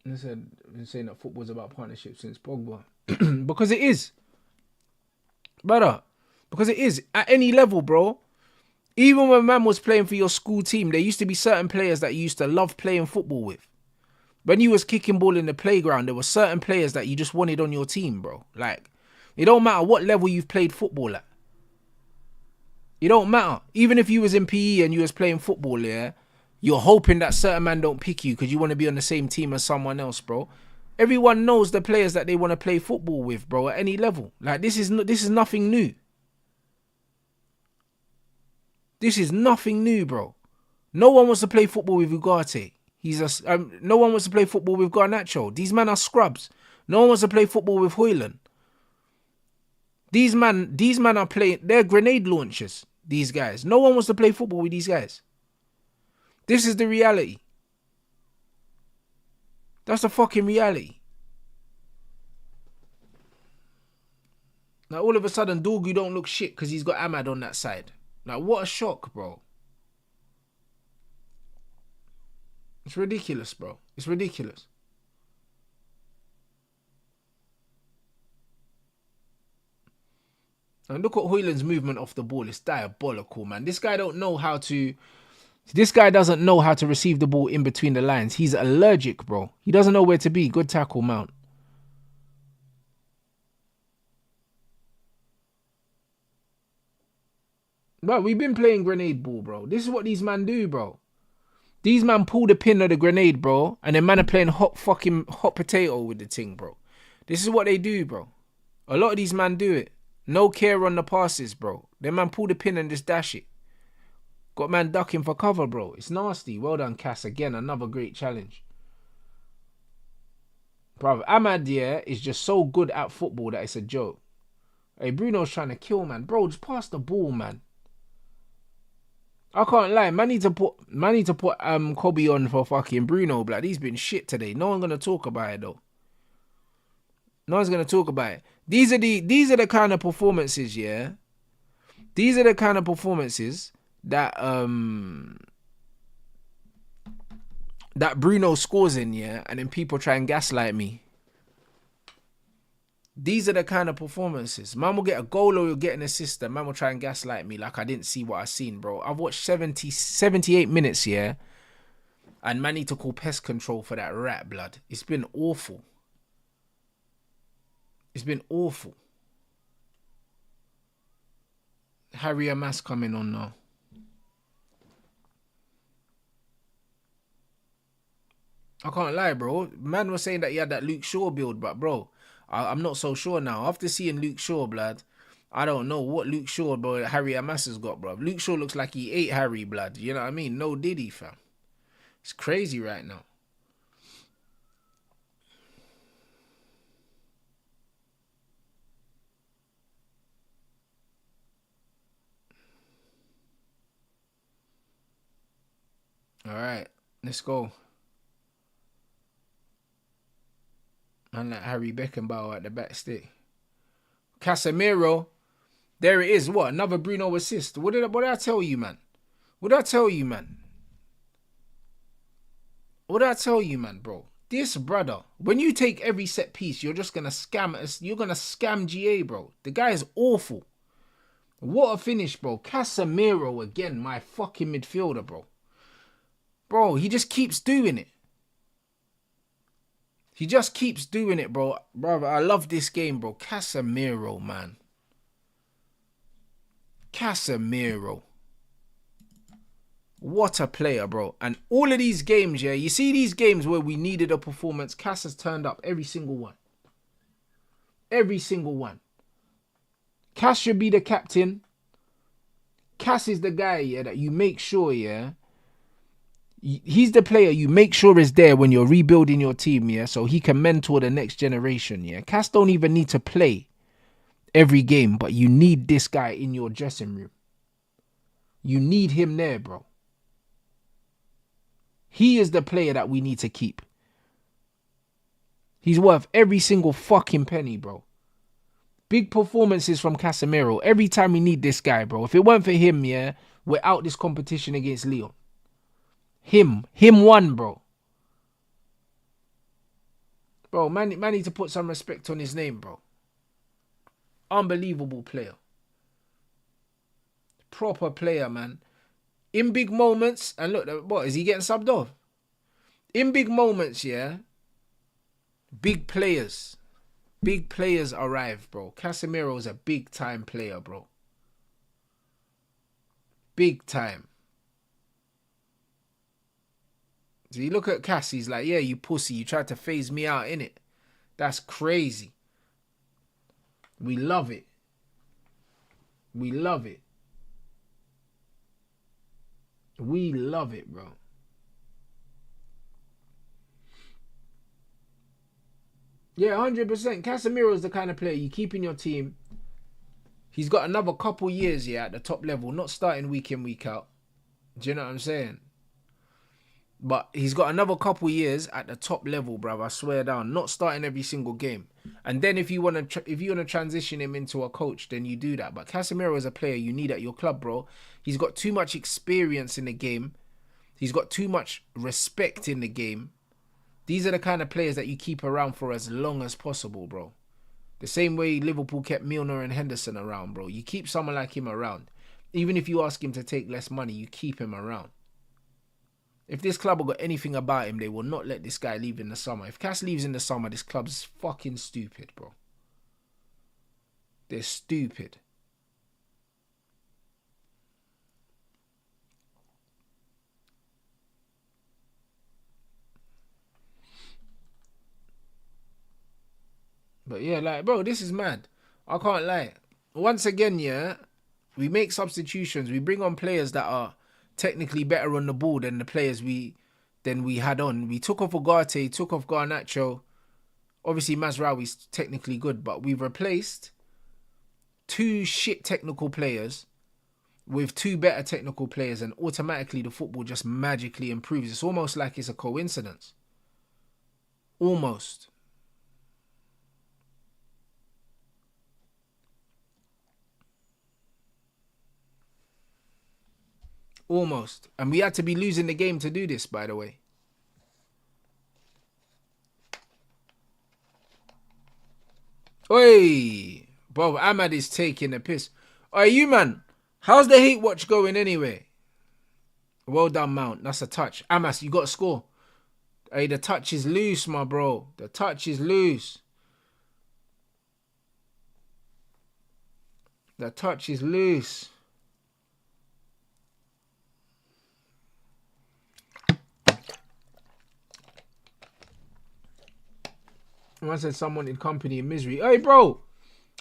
I said, I've been saying that football's about partnership since Pogba. Because it is. Brother. Because it is. At any level, bro. Even when man was playing for your school team, there used to be certain players that you used to love playing football with. When you was kicking ball in the playground, there were certain players that you just wanted on your team, bro. Like, it don't matter what level you've played football at. It don't matter. Even if you was in PE and you was playing football, yeah, you're hoping that certain man don't pick you because you want to be on the same team as someone else, bro. Everyone knows the players that they want to play football with, bro, at any level. Like, this is nothing new. This is nothing new, bro. No one wants to play football with Ugarte. No one wants to play football with Garnacho. These men are scrubs. No one wants to play football with Højlund. These men are playing. They're grenade launchers. These guys. No one wants to play football with these guys. This is the reality. That's the fucking reality. Now all of a sudden, Dorgu don't look shit because he's got Ahmad on that side. Like, what a shock, bro. It's ridiculous, bro. It's ridiculous. And look at Højlund's movement off the ball. It's diabolical, man. This guy doesn't know how to receive the ball in between the lines. He's allergic, bro. He doesn't know where to be. Good tackle, Mount. But we've been playing grenade ball, bro. This is what these man do, bro. These man pull the pin of the grenade, bro. And then man are playing hot potato with the thing, bro. This is what they do, bro. A lot of these man do it. No care on the passes, bro. Then man pull the pin and just dash it. Got man ducking for cover, bro. It's nasty. Well done, Cass. Again, another great challenge. Bro, Ahmad, yeah, is just so good at football that it's a joke. Hey, Bruno's trying to kill, man. Bro, just pass the ball, man. I can't lie. Man need to put Kobe on for fucking Bruno, blood. He's been shit today. No one's gonna talk about it though. No one's gonna talk about it. These are the kind of performances, yeah. These are the kind of performances that that Bruno scores in, yeah, and then people try and gaslight me. These are the kind of performances. Man will get a goal or you'll get an assist and man will try and gaslight me like I didn't see what I seen, bro. I've watched 78 minutes, yeah, and man need to call pest control for that rat, blood. It's been awful. It's been awful. Harry Amas coming on now. I can't lie, bro. Man was saying that he had that Luke Shaw build, but bro, I'm not so sure now. After seeing Luke Shaw, blood, I don't know what Luke Shaw, bro, Harry Amas has got, bro. Luke Shaw looks like he ate Harry, blood. You know what I mean? No Diddy, fam. It's crazy right now. All right, let's go. Man, like Harry Beckenbauer at the back stick. Casemiro. There it is. What? Another Bruno assist. What did I tell you, man? What did I tell you, man? What did I tell you, man, bro? This brother, when you take every set piece, you're just going to scam us. You're going to scam GA, bro. The guy is awful. What a finish, bro. Casemiro again, my fucking midfielder, bro. Bro, he just keeps doing it. He just keeps doing it, bro. Brother, I love this game, bro. Casemiro, man. Casemiro. What a player, bro. And all of these games, yeah, you see these games where we needed a performance, Cass has turned up every single one. Every single one. Cass should be the captain. Cass is the guy, yeah, that you make sure, yeah, he's the player you make sure is there when you're rebuilding your team, yeah, so he can mentor the next generation, yeah. Cass don't even need to play every game, but you need this guy in your dressing room. You need him there, bro. He is the player that we need to keep. He's worth every single fucking penny, bro. Big performances from Casemiro every time we need this guy, bro. If it weren't for him, yeah, we're out this competition against Leon. Him won, bro. Bro, man need to put some respect on his name, bro. Unbelievable player. Proper player, man. In big moments, and look, what, is he getting subbed off? In big moments, yeah, big players arrive, bro. Casemiro is a big time player, bro. Big time. So you look at Cass, he's like, yeah, you pussy, you tried to phase me out, innit? That's crazy. We love it. We love it. We love it, bro. Yeah, 100%. Casemiro's the kind of player you keep in your team. He's got another couple years, yeah, at the top level, not starting week in, week out. Do you know what I'm saying? But he's got another couple years at the top level, bruv. I swear down, not starting every single game. And then if you want to transition him into a coach, then you do that. But Casemiro is a player you need at your club, bro. He's got too much experience in the game. He's got too much respect in the game. These are the kind of players that you keep around for as long as possible, bro. The same way Liverpool kept Milner and Henderson around, bro. You keep someone like him around. Even if you ask him to take less money, you keep him around. If this club have got anything about him, they will not let this guy leave in the summer. If Cass leaves in the summer, this club's fucking stupid, bro. They're stupid. But yeah, like, bro, this is mad. I can't lie. Once again, yeah, we make substitutions. We bring on players that are technically better on the ball than the players we had on. We took off Ugarte, took off Garnacho. Obviously, Mazraoui's technically good, but we've replaced 2 shit technical players with 2 better technical players, and automatically the football just magically improves. It's almost like it's a coincidence. Almost. Almost. And we had to be losing the game to do this, by the way. Oi! Bro, Ahmad is taking a piss. Oi, you man. How's the hate watch going anyway? Well done, Mount. That's a touch. Amas, you got to score. Hey, the touch is loose, my bro. The touch is loose. The touch is loose. I said someone in company in misery. Hey, bro.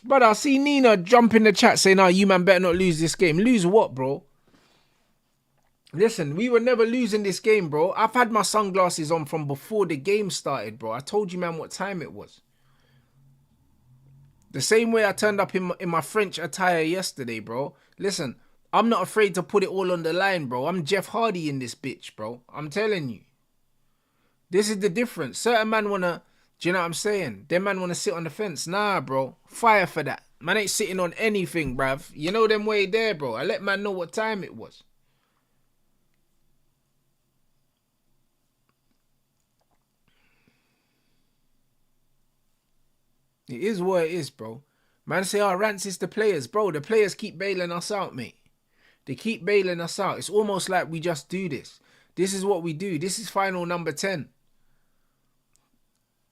Brother, I see Nina jump in the chat saying, "Oh, you man better not lose this game." Lose what, bro? Listen, we were never losing this game, bro. I've had my sunglasses on from before the game started, bro. I told you, man, what time it was. The same way I turned up in my French attire yesterday, bro. Listen, I'm not afraid to put it all on the line, bro. I'm Jeff Hardy in this bitch, bro. I'm telling you. This is the difference. Certain man wanna... Do you know what I'm saying? Them man want to sit on the fence. Nah, bro. Fire for that. Man ain't sitting on anything, bruv. You know them way there, bro. I let man know what time it was. It is what it is, bro. Man say, oh, Rants is the players. Bro, the players keep bailing us out, mate. They keep bailing us out. It's almost like we just do this. This is what we do. This is final number 10.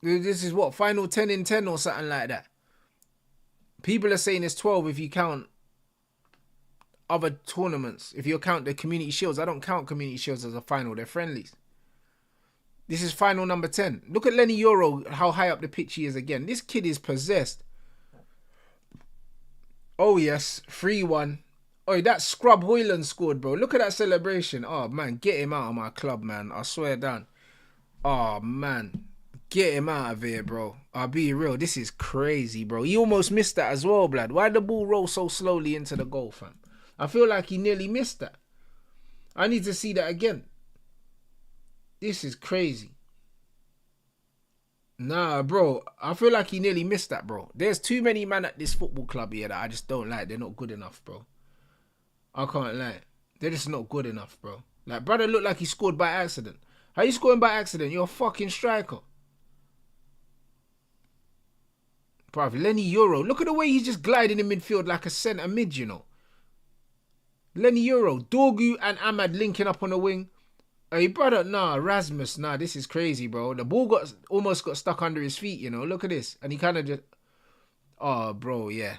This is what? Final 10 in 10 or something like that. People are saying it's 12 if you count other tournaments. If you count the Community Shields. I don't count Community Shields as a final. They're friendlies. This is final number 10. Look at Lenny Euro, how high up the pitch he is again. This kid is possessed. Oh, yes. 3-1. Oh, that scrub Hoyland scored, bro. Look at that celebration. Oh, man. Get him out of my club, man. I swear down. Oh, man. Get him out of here, bro. I'll be real. This is crazy, bro. He almost missed that as well, blood. Why'd the ball roll so slowly into the goal, fam? I feel like he nearly missed that. I need to see that again. This is crazy. Nah, bro. I feel like he nearly missed that, bro. There's too many men at this football club here that I just don't like. They're not good enough, bro. I can't lie. They're just not good enough, bro. Like, brother looked like he scored by accident. How you scoring by accident? You're a fucking striker. Bruv, Lenny Euro. Look at the way he's just gliding in midfield like a centre mid, you know. Lenny Euro. Dorgu and Ahmad linking up on the wing. Hey, brother, nah, Rasmus, nah, this is crazy, bro. The ball almost got stuck under his feet, you know. Look at this. And he kind of just... Oh, bro, yeah.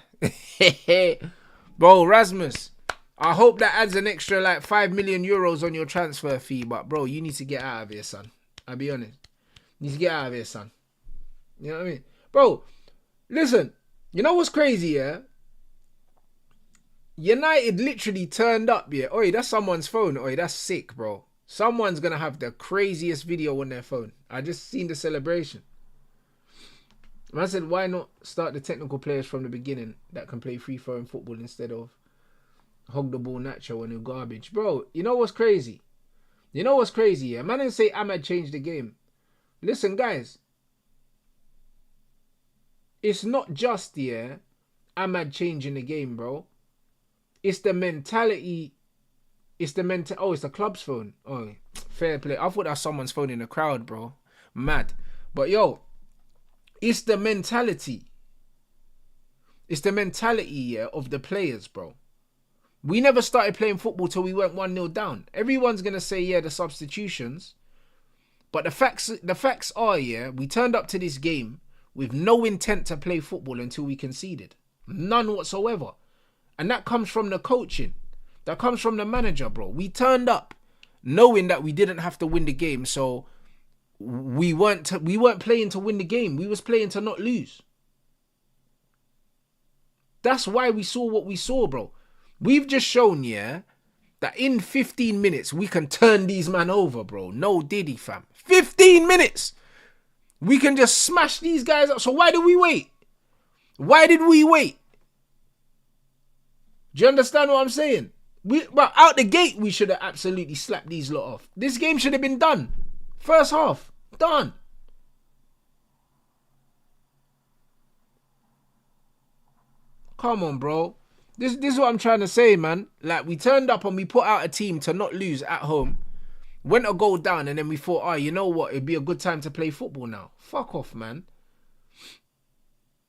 Bro, Rasmus. I hope that adds an extra, like, 5 million euros on your transfer fee. But, bro, you need to get out of here, son. I'll be honest. You need to get out of here, son. You know what I mean? Bro, listen, you know what's crazy, yeah? United literally turned up, yeah. Oi, that's someone's phone. Oi, that's sick, bro. Someone's gonna have the craziest video on their phone. I just seen the celebration. I said, why not start the technical players from the beginning that can play free-flowing football instead of hog the ball Nacho and the garbage? Bro, you know what's crazy? You know what's crazy, yeah? Man didn't say Ahmad changed the game. Listen, guys. It's not just, yeah, Ahmad changing the game, bro. It's the mentality. It's the Oh, it's the club's phone. Oh, fair play. I thought that's someone's phone in the crowd, bro. Mad. But, yo, it's the mentality. It's the mentality, yeah, of the players, bro. We never started playing football till we went 1-0 down. Everyone's going to say, yeah, the substitutions. But the facts are, yeah, we turned up to this game with no intent to play football until we conceded. None whatsoever. And that comes from the coaching. That comes from the manager, bro. We turned up knowing that we didn't have to win the game, so we weren't playing to win the game. We was playing to not lose. That's why we saw what we saw, bro. We've just shown, yeah, that in 15 minutes we can turn these man over, bro. No diddy, fam. 15 minutes! We can just smash these guys up. So why did we wait? Why did we wait? Do you understand what I'm saying? But out the gate, we should have absolutely slapped these lot off. This game should have been done. First half. Done. Come on, bro. This is what I'm trying to say, man. Like, we turned up and we put out a team to not lose at home. Went a goal down and then we thought, oh, you know what? It'd be a good time to play football now. Fuck off, man.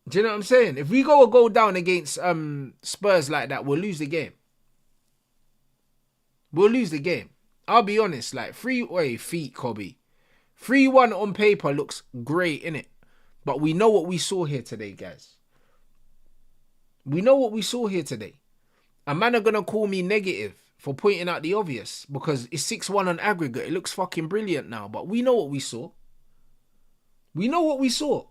Do you know what I'm saying? If we go a goal down against Spurs like that, we'll lose the game. We'll lose the game. I'll be honest, like, feet, Kobe. 3-1 on paper looks great, innit? But we know what we saw here today, guys. We know what we saw here today. A man are going to call me negative for pointing out the obvious because it's 6-1 on aggregate. It looks fucking brilliant now, but we know what we saw. We know what we saw.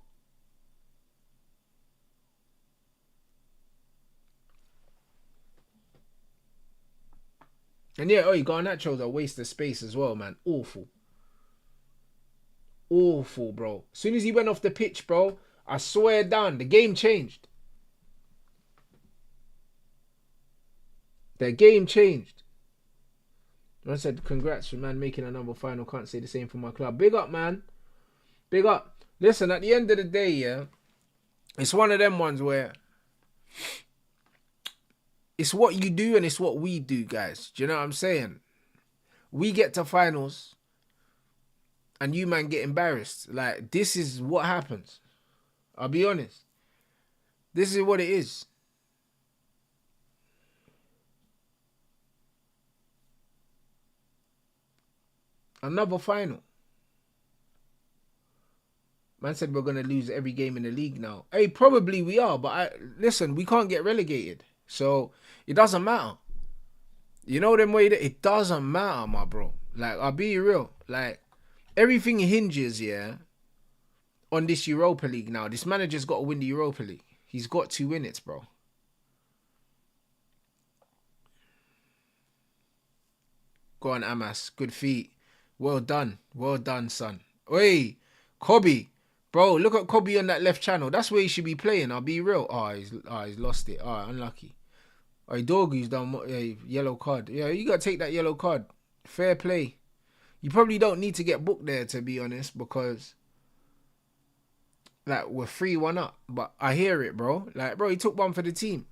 And yeah, Garnacho's a waste of space as well, man. Awful. Awful, bro. As soon as he went off the pitch, bro, I swear down, the game changed. The game changed. I said, congrats, man, making another final. Can't say the same for my club. Big up, man. Big up. Listen, at the end of the day, yeah, it's one of them ones where it's what you do and it's what we do, guys. Do you know what I'm saying? We get to finals and you, man, get embarrassed. Like, this is what happens. I'll be honest. This is what it is. Another final. Man said we're going to lose every game in the league now. Hey, probably we are, but listen, we can't get relegated. So, it doesn't matter. You know them way that it doesn't matter, my bro. Like, I'll be real. Like, everything hinges, yeah, on this Europa League now. This manager's got to win the Europa League. He's got to win it, bro. Go on, Amas. Good feet. Well done. Well done, son. Oi, Kobe. Bro, look at Kobe on that left channel. That's where he should be playing. I'll be real. He's lost it. Unlucky. Dorgu's done yellow card. Yeah, you got to take that yellow card. Fair play. You probably don't need to get booked there, to be honest, because like we're 3-1 up. But I hear it, bro. Like, bro, he took one for the team.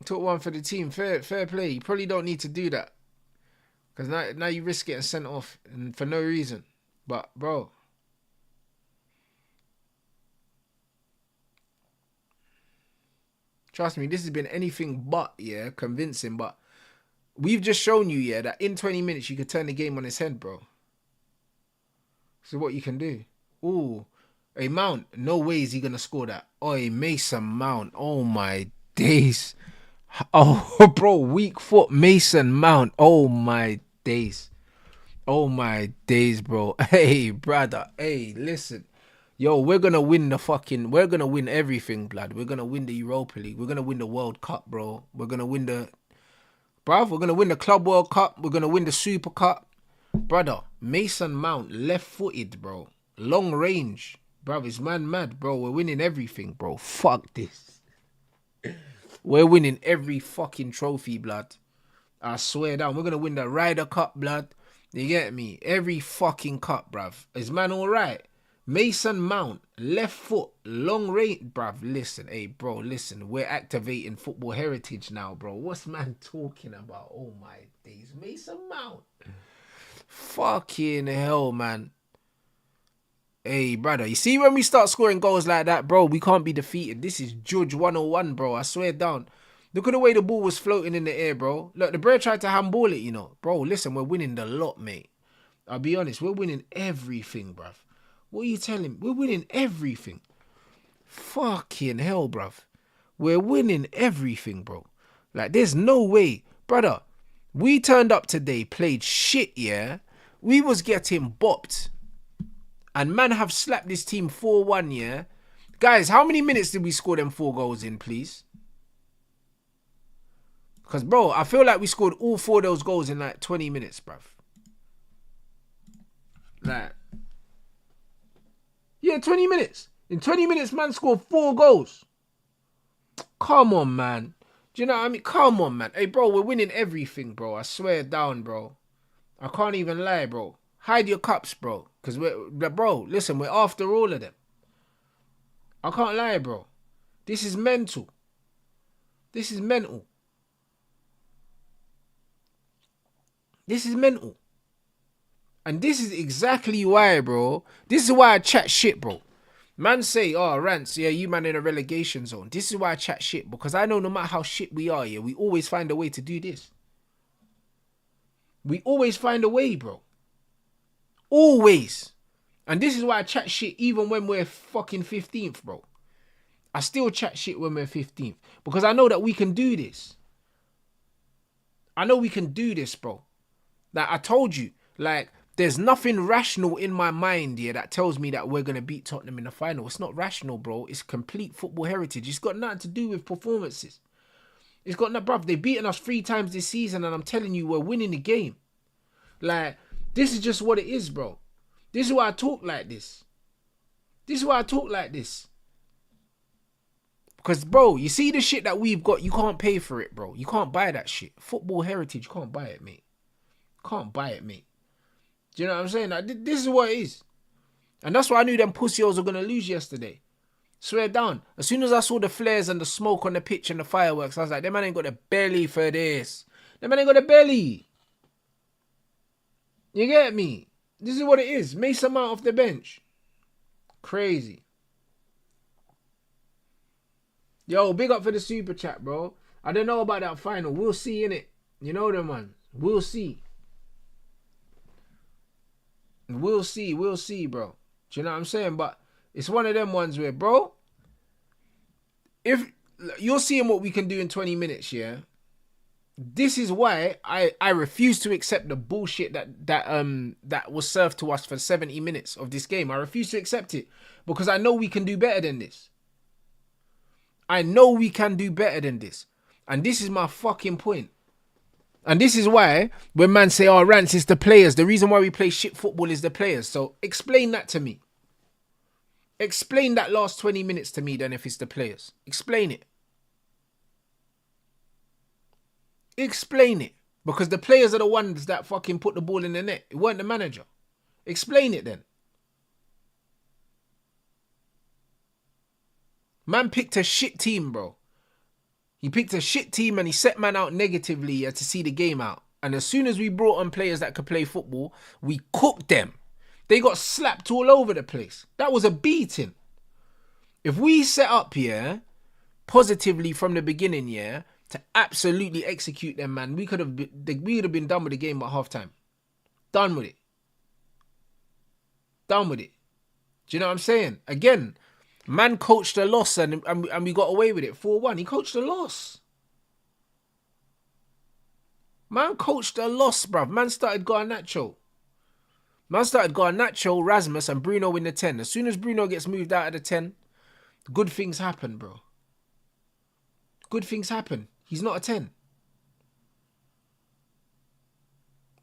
Took one for the team. Fair play. You probably don't need to do that. Because now you risk getting sent off and for no reason. But, bro. Trust me, this has been anything but, yeah, convincing. But we've just shown you, yeah, that in 20 minutes you could turn the game on its head, bro. So what you can do. Ooh. Hey, Mount. No way is he going to score that. Oi, Mason Mount. Oh, my days. Oh, bro, weak foot Mason Mount. Oh, my days. Oh, my days, bro. Hey, brother. Hey, listen. Yo, we're gonna win we're gonna win everything, blood. We're gonna win the Europa League. We're gonna win the World Cup, bro. We're gonna win the Club World Cup. We're gonna win the Super Cup. Brother, Mason Mount, left-footed, bro. Long range. Bruv, it's mad, bro. We're winning everything, bro. Fuck this. We're winning every fucking trophy, blood. I swear down. We're gonna win the Ryder Cup, blood. You get me? Every fucking cup, bruv. Is man alright? Mason Mount, left foot, long range. Bruv, listen. Hey, bro, listen. We're activating football heritage now, bro. What's man talking about? Oh, my days. Mason Mount. Fucking hell, man. Hey, brother, you see when we start scoring goals like that, bro, we can't be defeated. This is Judge 101, bro. I swear down. Look at the way the ball was floating in the air, bro. Look, the bro tried to handball it, you know. Bro, listen, we're winning the lot, mate. I'll be honest, we're winning everything, bruv. What are you telling me? We're winning everything. Fucking hell, bruv. We're winning everything, bro. Like, there's no way. Brother, we turned up today, played shit, yeah? We was getting bopped. And man have slapped this team 4-1, yeah? Guys, how many minutes did we score them 4 goals in, please? Because, bro, I feel like we scored all 4 of those goals in, like, 20 minutes, bruv. Like, yeah, 20 minutes. In 20 minutes, man scored 4 goals. Come on, man. Do you know what I mean? Come on, man. Hey, bro, we're winning everything, bro. I swear down, bro. I can't even lie, bro. Hide your cups, bro. Because bro, listen, we're after all of them. I can't lie, bro. This is mental. This is mental. This is mental. And this is exactly why, bro. This is why I chat shit, bro. Man say, oh, Rants, yeah, you man in a relegation zone. This is why I chat shit. Because I know no matter how shit we are, yeah, we always find a way to do this. We always find a way, bro. Always. And this is why I chat shit even when we're fucking 15th, bro. I still chat shit when we're 15th. Because I know that we can do this. I know we can do this, bro. Like, I told you, like, there's nothing rational in my mind here that tells me that we're going to beat Tottenham in the final. It's not rational, bro. It's complete football heritage. It's got nothing to do with performances. It's got nothing, bruv. They've beaten us 3 times this season and I'm telling you, we're winning the game. Like, this is just what it is, bro. This is why I talk like this. This is why I talk like this. Because, bro, you see the shit that we've got, you can't pay for it, bro. You can't buy that shit. Football heritage, you can't buy it, mate. Can't buy it, mate. Do you know what I'm saying? Like, this is what it is. And that's why I knew them pussios were going to lose yesterday. Swear down. As soon as I saw the flares and the smoke on the pitch and the fireworks, I was like, them man ain't got the belly for this. Them man ain't got the belly. You get me? This is what it is. Mason Mount off the bench. Crazy. Yo, big up for the super chat, bro. I don't know about that final. We'll see, innit? You know them, man. We'll see. We'll see, bro. Do you know what I'm saying? But it's one of them ones where, bro, if you're seeing what we can do in 20 minutes, yeah? This is why I refuse to accept the bullshit that was served to us for 70 minutes of this game. I refuse to accept it because I know we can do better than this. I know we can do better than this. And this is my fucking point. And this is why when man say, oh, Rants, it's the players. The reason why we play shit football is the players. So explain that to me. Explain that last 20 minutes to me then if it's the players. Explain it. Explain it. Because the players are the ones that fucking put the ball in the net. It weren't the manager. Explain it then. Man picked a shit team, bro. He picked a shit team and he set man out negatively to see the game out. And as soon as we brought on players that could play football, we cooked them. They got slapped all over the place. That was a beating. If we set up here positively from the beginning, yeah, to absolutely execute them, man, we would have been done with the game at halftime. Done with it. Done with it. Do you know what I'm saying? Again, man coached a loss and we got away with it. 4-1. He coached a loss. Man coached a loss, bruv. Man started Garnacho. Man started Garnacho, Rasmus, and Bruno in the 10. As soon as Bruno gets moved out of the 10, good things happen, bro. Good things happen. He's not a 10.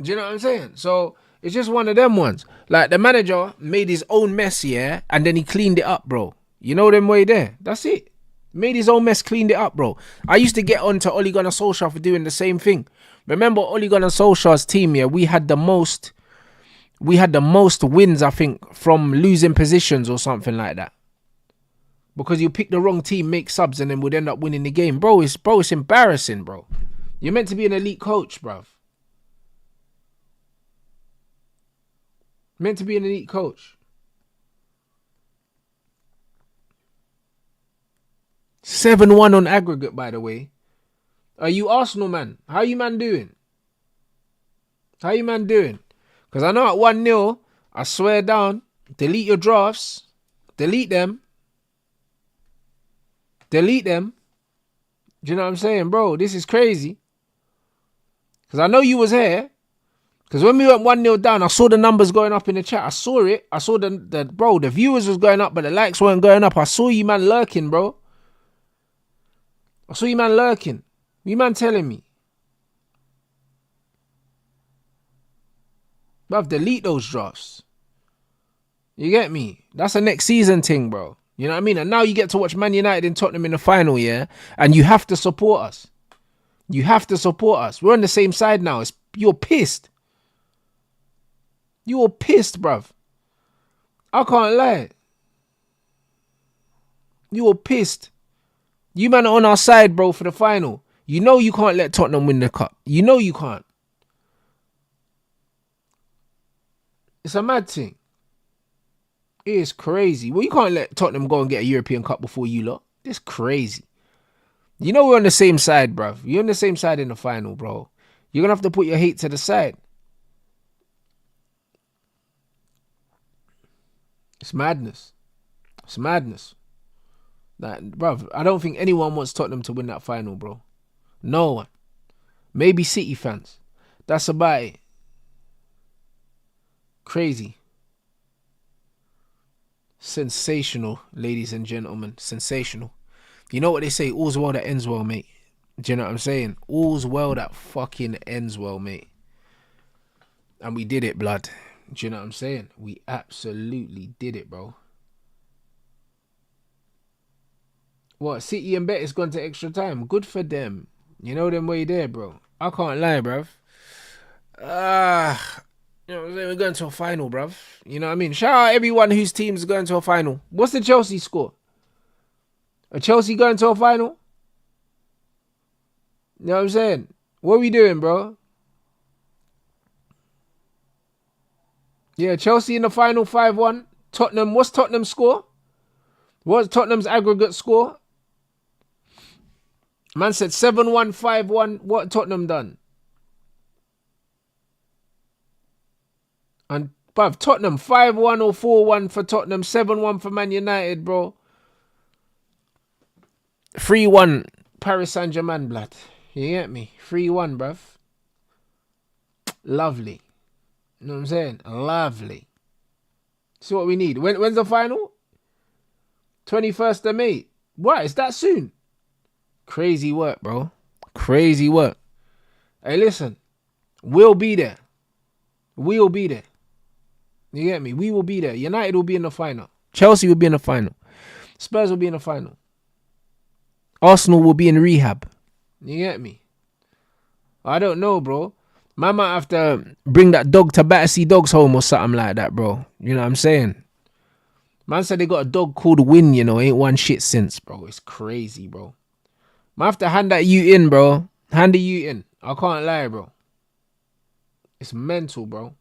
Do you know what I'm saying? So it's just one of them ones. Like the manager made his own mess, yeah, and then he cleaned it up, bro. You know them way there. That's it. Made his own mess, cleaned it up, bro. I used to get on to Ole Gunnar Solskjaer for doing the same thing. Remember Ole Gunnar Solskjaer's team, yeah, we had the most wins, I think, from losing positions or something like that. Because you pick the wrong team, make subs, and then would end up winning the game. Bro, it's embarrassing, bro. You're meant to be an elite coach, bruv. Meant to be an elite coach. 7-1 on aggregate, by the way. Are you Arsenal, man? How you man doing? Because I know at 1-0, I swear down, delete your drafts. Delete them. Do you know what I'm saying? Bro, this is crazy. Because I know you was here. Because when we went 1-0 down, I saw the numbers going up in the chat. I saw it. I saw the viewers was going up, but the likes weren't going up. I saw you man lurking, bro. What you man telling me? Bruv, delete those drafts. You get me? That's a next season thing, bro. You know what I mean? And now you get to watch Man United and Tottenham in the final, yeah? And you have to support us. We're on the same side now. You're pissed. You're pissed, bruv. I can't lie. You're pissed. You man are on our side, bro, for the final. You know you can't let Tottenham win the cup. You know you can't. It's a mad thing. It is crazy. Well, you can't let Tottenham go and get a European Cup before you lot. It's crazy. You know we're on the same side, bruv. You're on the same side in the final, bro. You're going to have to put your hate to the side. It's madness. Like, bruv, I don't think anyone wants Tottenham to win that final, bro. No one. Maybe City fans. That's about it. Crazy. Sensational, ladies and gentlemen. Sensational. You know what they say? All's well that ends well, mate. Do you know what I'm saying? All's well that fucking ends well, mate. And we did it, blood. Do you know what I'm saying? We absolutely did it, bro. What? City and Betis gone to extra time. Good for them. You know them way there, bro. I can't lie, bruv. You know what I'm saying? We're going to a final, bruv. You know what I mean? Shout out everyone whose team's going to a final. What's the Chelsea score? Are Chelsea going to a final? You know what I'm saying? What are we doing, bro? Yeah, Chelsea in the final 5-1. Tottenham, what's Tottenham's score? What's Tottenham's aggregate score? Man said 7-1, 5-1. What Tottenham done? And bruv, Tottenham 5-1 or 4-1 for Tottenham, 7-1 for Man United, bro. 3-1 Paris Saint-Germain, blood. You get me? 3-1, bruv. Lovely. You know what I'm saying? Lovely. See what we need. When's the final? 21st of May. What? It's that soon? Crazy work, bro. Crazy work. Hey, listen. We'll be there. We'll be there. You get me? We will be there. United will be in the final. Chelsea will be in the final. Spurs will be in the final. Arsenal will be in rehab. You get me? I don't know, bro. Man might have to bring that dog to Battersea Dogs home or something like that, bro. You know what I'm saying? Man said they got a dog called Win, you know. Ain't won shit since, bro. It's crazy, bro. Man have to hand that you in, bro. Hand the you in. I can't lie, bro. It's mental, bro.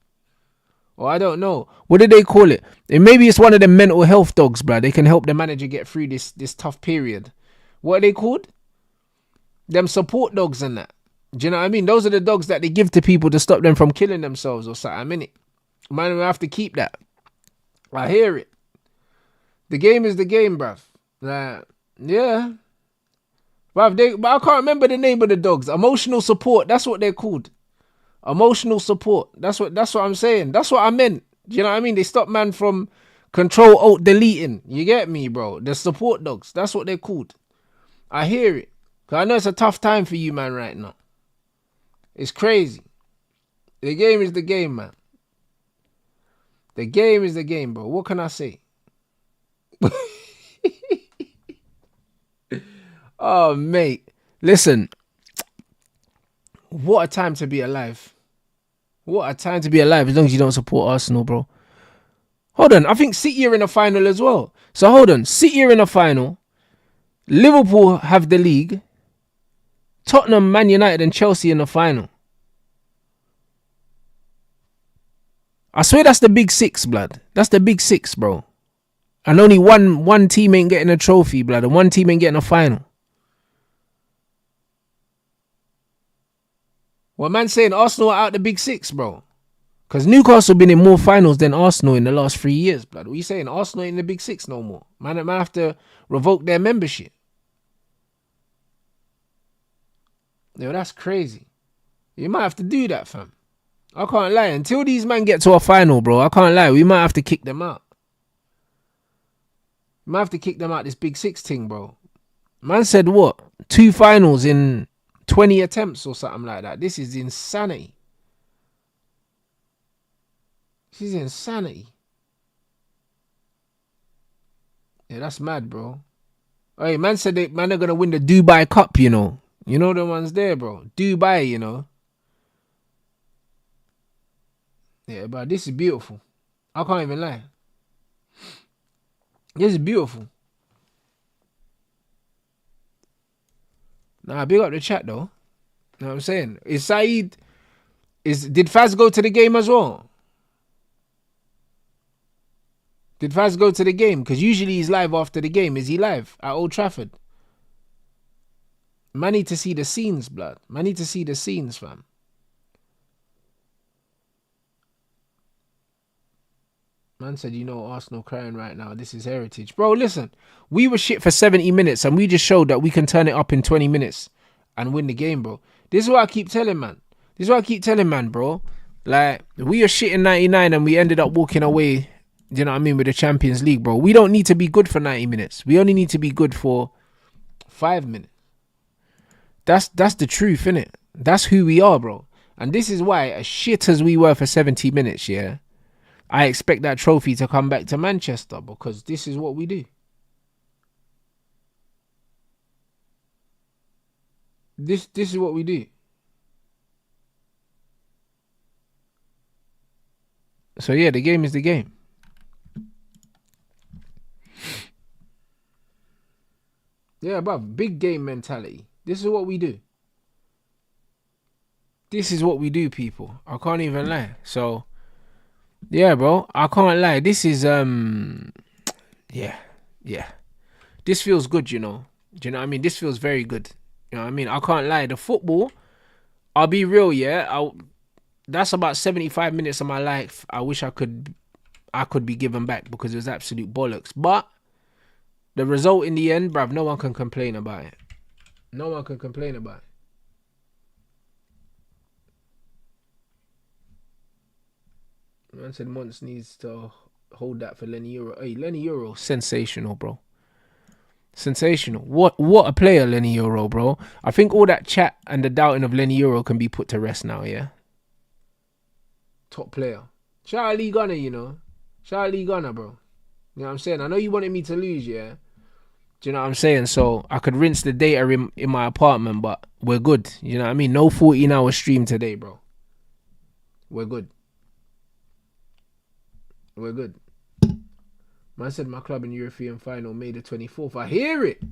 Or I don't know. What did they call it? And maybe it's one of them mental health dogs, bro. They can help the manager get through this tough period. What are they called? Them support dogs and that. Do you know what I mean? Those are the dogs that they give to people to stop them from killing themselves or something, innit? Man, we have to keep that. I hear it. The game is the game, bruv. Yeah. Bruv, but I can't remember the name of the dogs. Emotional support. That's what they're called. Emotional support. That's what I'm saying. That's what I meant. Do you know what I mean? They stop man from control alt deleting. You get me, bro? The support dogs. That's what they're called. I hear it. Cause I know it's a tough time for you, man, right now. It's crazy. The game is the game, man. The game is the game, bro. What can I say? Oh, mate. Listen. What a time to be alive. What a time to be alive as long as you don't support Arsenal, bro. Hold on. I think City are in the final as well. So hold on. City are in the final. Liverpool have the league. Tottenham, Man United and Chelsea in the final. I swear that's the big six, blood. That's the big six, bro. And only one team ain't getting a trophy, blood. And one team ain't getting a final. Well, man saying Arsenal are out the big six, bro. Because Newcastle been in more finals than Arsenal in the last 3 years, blood. What are you saying? Arsenal ain't in the big six no more. Man have to revoke their membership. Yo, that's crazy. You might have to do that, fam. I can't lie. Until these men get to a final, bro, I can't lie. We might have to kick them out. We might have to kick them out this big six thing, bro. Man said what? 2 finals in 20 attempts or something like that. This is insanity. This is insanity. Yeah, that's mad, bro. Hey, man said man are going to win the Dubai Cup, you know. You know the ones there, bro. Dubai, you know. Yeah, but this is beautiful. I can't even lie. This is beautiful. Nah, big up the chat though. You know what I'm saying? Is Saeed... Did Faz go to the game as well? Did Faz go to the game? Because usually he's live after the game. Is he live at Old Trafford? Man need to see the scenes, blood. Man need to see the scenes, fam. Man said, you know, Arsenal crying right now. This is heritage. Bro, listen. We were shit for 70 minutes and we just showed that we can turn it up in 20 minutes and win the game, bro. This is what I keep telling, man. Bro. Like, we were shit in 99 and we ended up walking away, you know what I mean, with the Champions League, bro. We don't need to be good for 90 minutes. We only need to be good for 5 minutes. That's the truth, innit? That's who we are, bro. And this is why, as shit as we were for 70 minutes, yeah, I expect that trophy to come back to Manchester because this is what we do. This is what we do. So yeah, the game is the game. Yeah, bruv, big game mentality. This is what we do. This is what we do, people. I can't even lie. So, yeah, bro, I can't lie. This is, yeah. This feels good, you know. Do you know what I mean? This feels very good. You know what I mean? I can't lie. The football, I'll be real, yeah. That's about 75 minutes of my life I wish I could be given back because it was absolute bollocks. But the result in the end, bruv, no one can complain about it. No one can complain about it. Man said Monts needs to hold that for Lenny Euro. Hey, Lenny Euro, sensational, bro. Sensational. What a player, Lenny Euro, bro. I think all that chat and the doubting of Lenny Euro can be put to rest now, yeah? Top player. Shout out Lee Gunner, you know. Shout out Lee Gunner, bro. You know what I'm saying? I know you wanted me to lose, yeah? Do you know what I'm saying? So I could rinse the data in my apartment, but we're good. You know what I mean? No 14-hour stream today, bro. We're good. We're good. Man said my club in European final May the 24th. I hear it.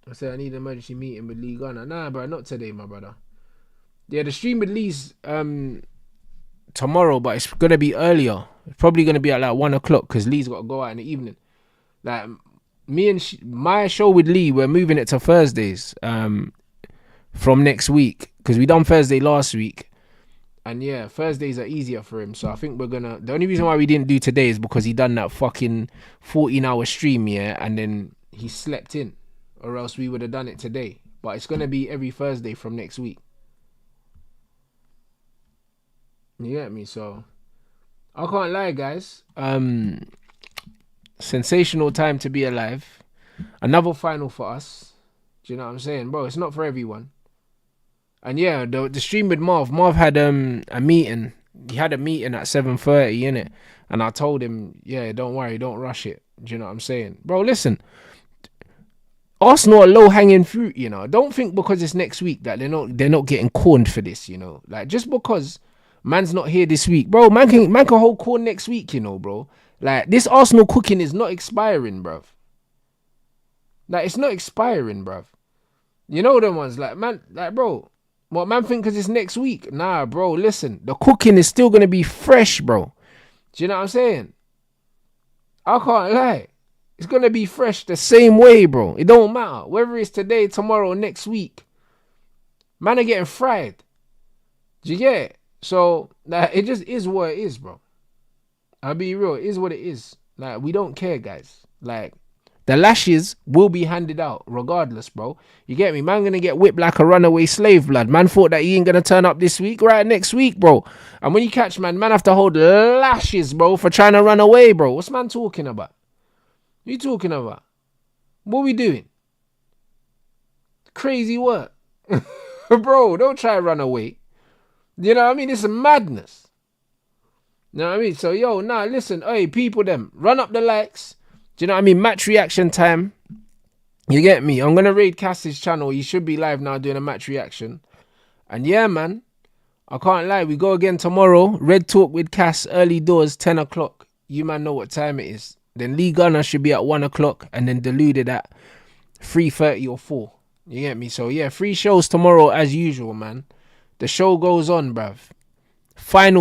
I said I need an emergency meeting with Lee Gunner. Nah, bro, not today, my brother. Yeah, the stream with Lee's tomorrow, but it's gonna be earlier. It's probably gonna be at like 1 o'clock because Lee's got to go out in the evening. Like me and my show with Lee, we're moving it to Thursdays from next week because we done Thursday last week. And yeah, Thursdays are easier for him. So I think we're gonna... The only reason why we didn't do today is because he done that fucking 14-hour stream, yeah? And then he slept in. Or else we would have done it today. But it's gonna be every Thursday from next week. You get me? So I can't lie, guys. Sensational time to be alive. Another final for us. Do you know what I'm saying, bro? It's not for everyone. And yeah, the stream with Marv. Marv had a meeting. He had a meeting at 7:30, innit? And I told him, yeah, don't worry, don't rush it. Do you know what I'm saying, bro? Listen, Arsenal are low hanging fruit. You know, don't think because it's next week that they're not getting corned for this. You know, like just because man's not here this week, bro. Man can hold corn next week. You know, bro. Like this Arsenal cooking is not expiring, bruv. Like it's not expiring, bruv. You know them ones, like man, like bro. What man think because it's next week? Nah, bro. Listen, the cooking is still gonna be fresh, bro. Do you know what I'm saying? I can't lie. It's gonna be fresh the same way, bro. It don't matter whether it's today, tomorrow, next week. Man are getting fried. Do you get it? So like, it just is what it is, bro. I'll be real. It is what it is. Like we don't care, guys. Like the lashes will be handed out regardless, bro. You get me? Man gonna get whipped like a runaway slave, blood. Man thought that he ain't gonna turn up this week, right? Next week, bro. And when you catch man have to hold lashes, bro, for trying to run away, bro. What's man talking about? What you talking about? What we doing? Crazy work. Bro, don't try to run away. You know what I mean? It's a madness. You know what I mean? So, yo, nah, listen. Hey, people, them. Run up the likes. Do you know what I mean? Match reaction time. You get me? I'm going to raid Cass's channel. He should be live now doing a match reaction. And yeah, man. I can't lie. We go again tomorrow. Red Talk with Cass. Early doors, 10 o'clock. You man know what time it is. Then Lee Gunner should be at 1 o'clock. And then Deluded at 3:30 or 4. You get me? So, yeah, 3 shows tomorrow as usual, man. The show goes on, bruv. Final.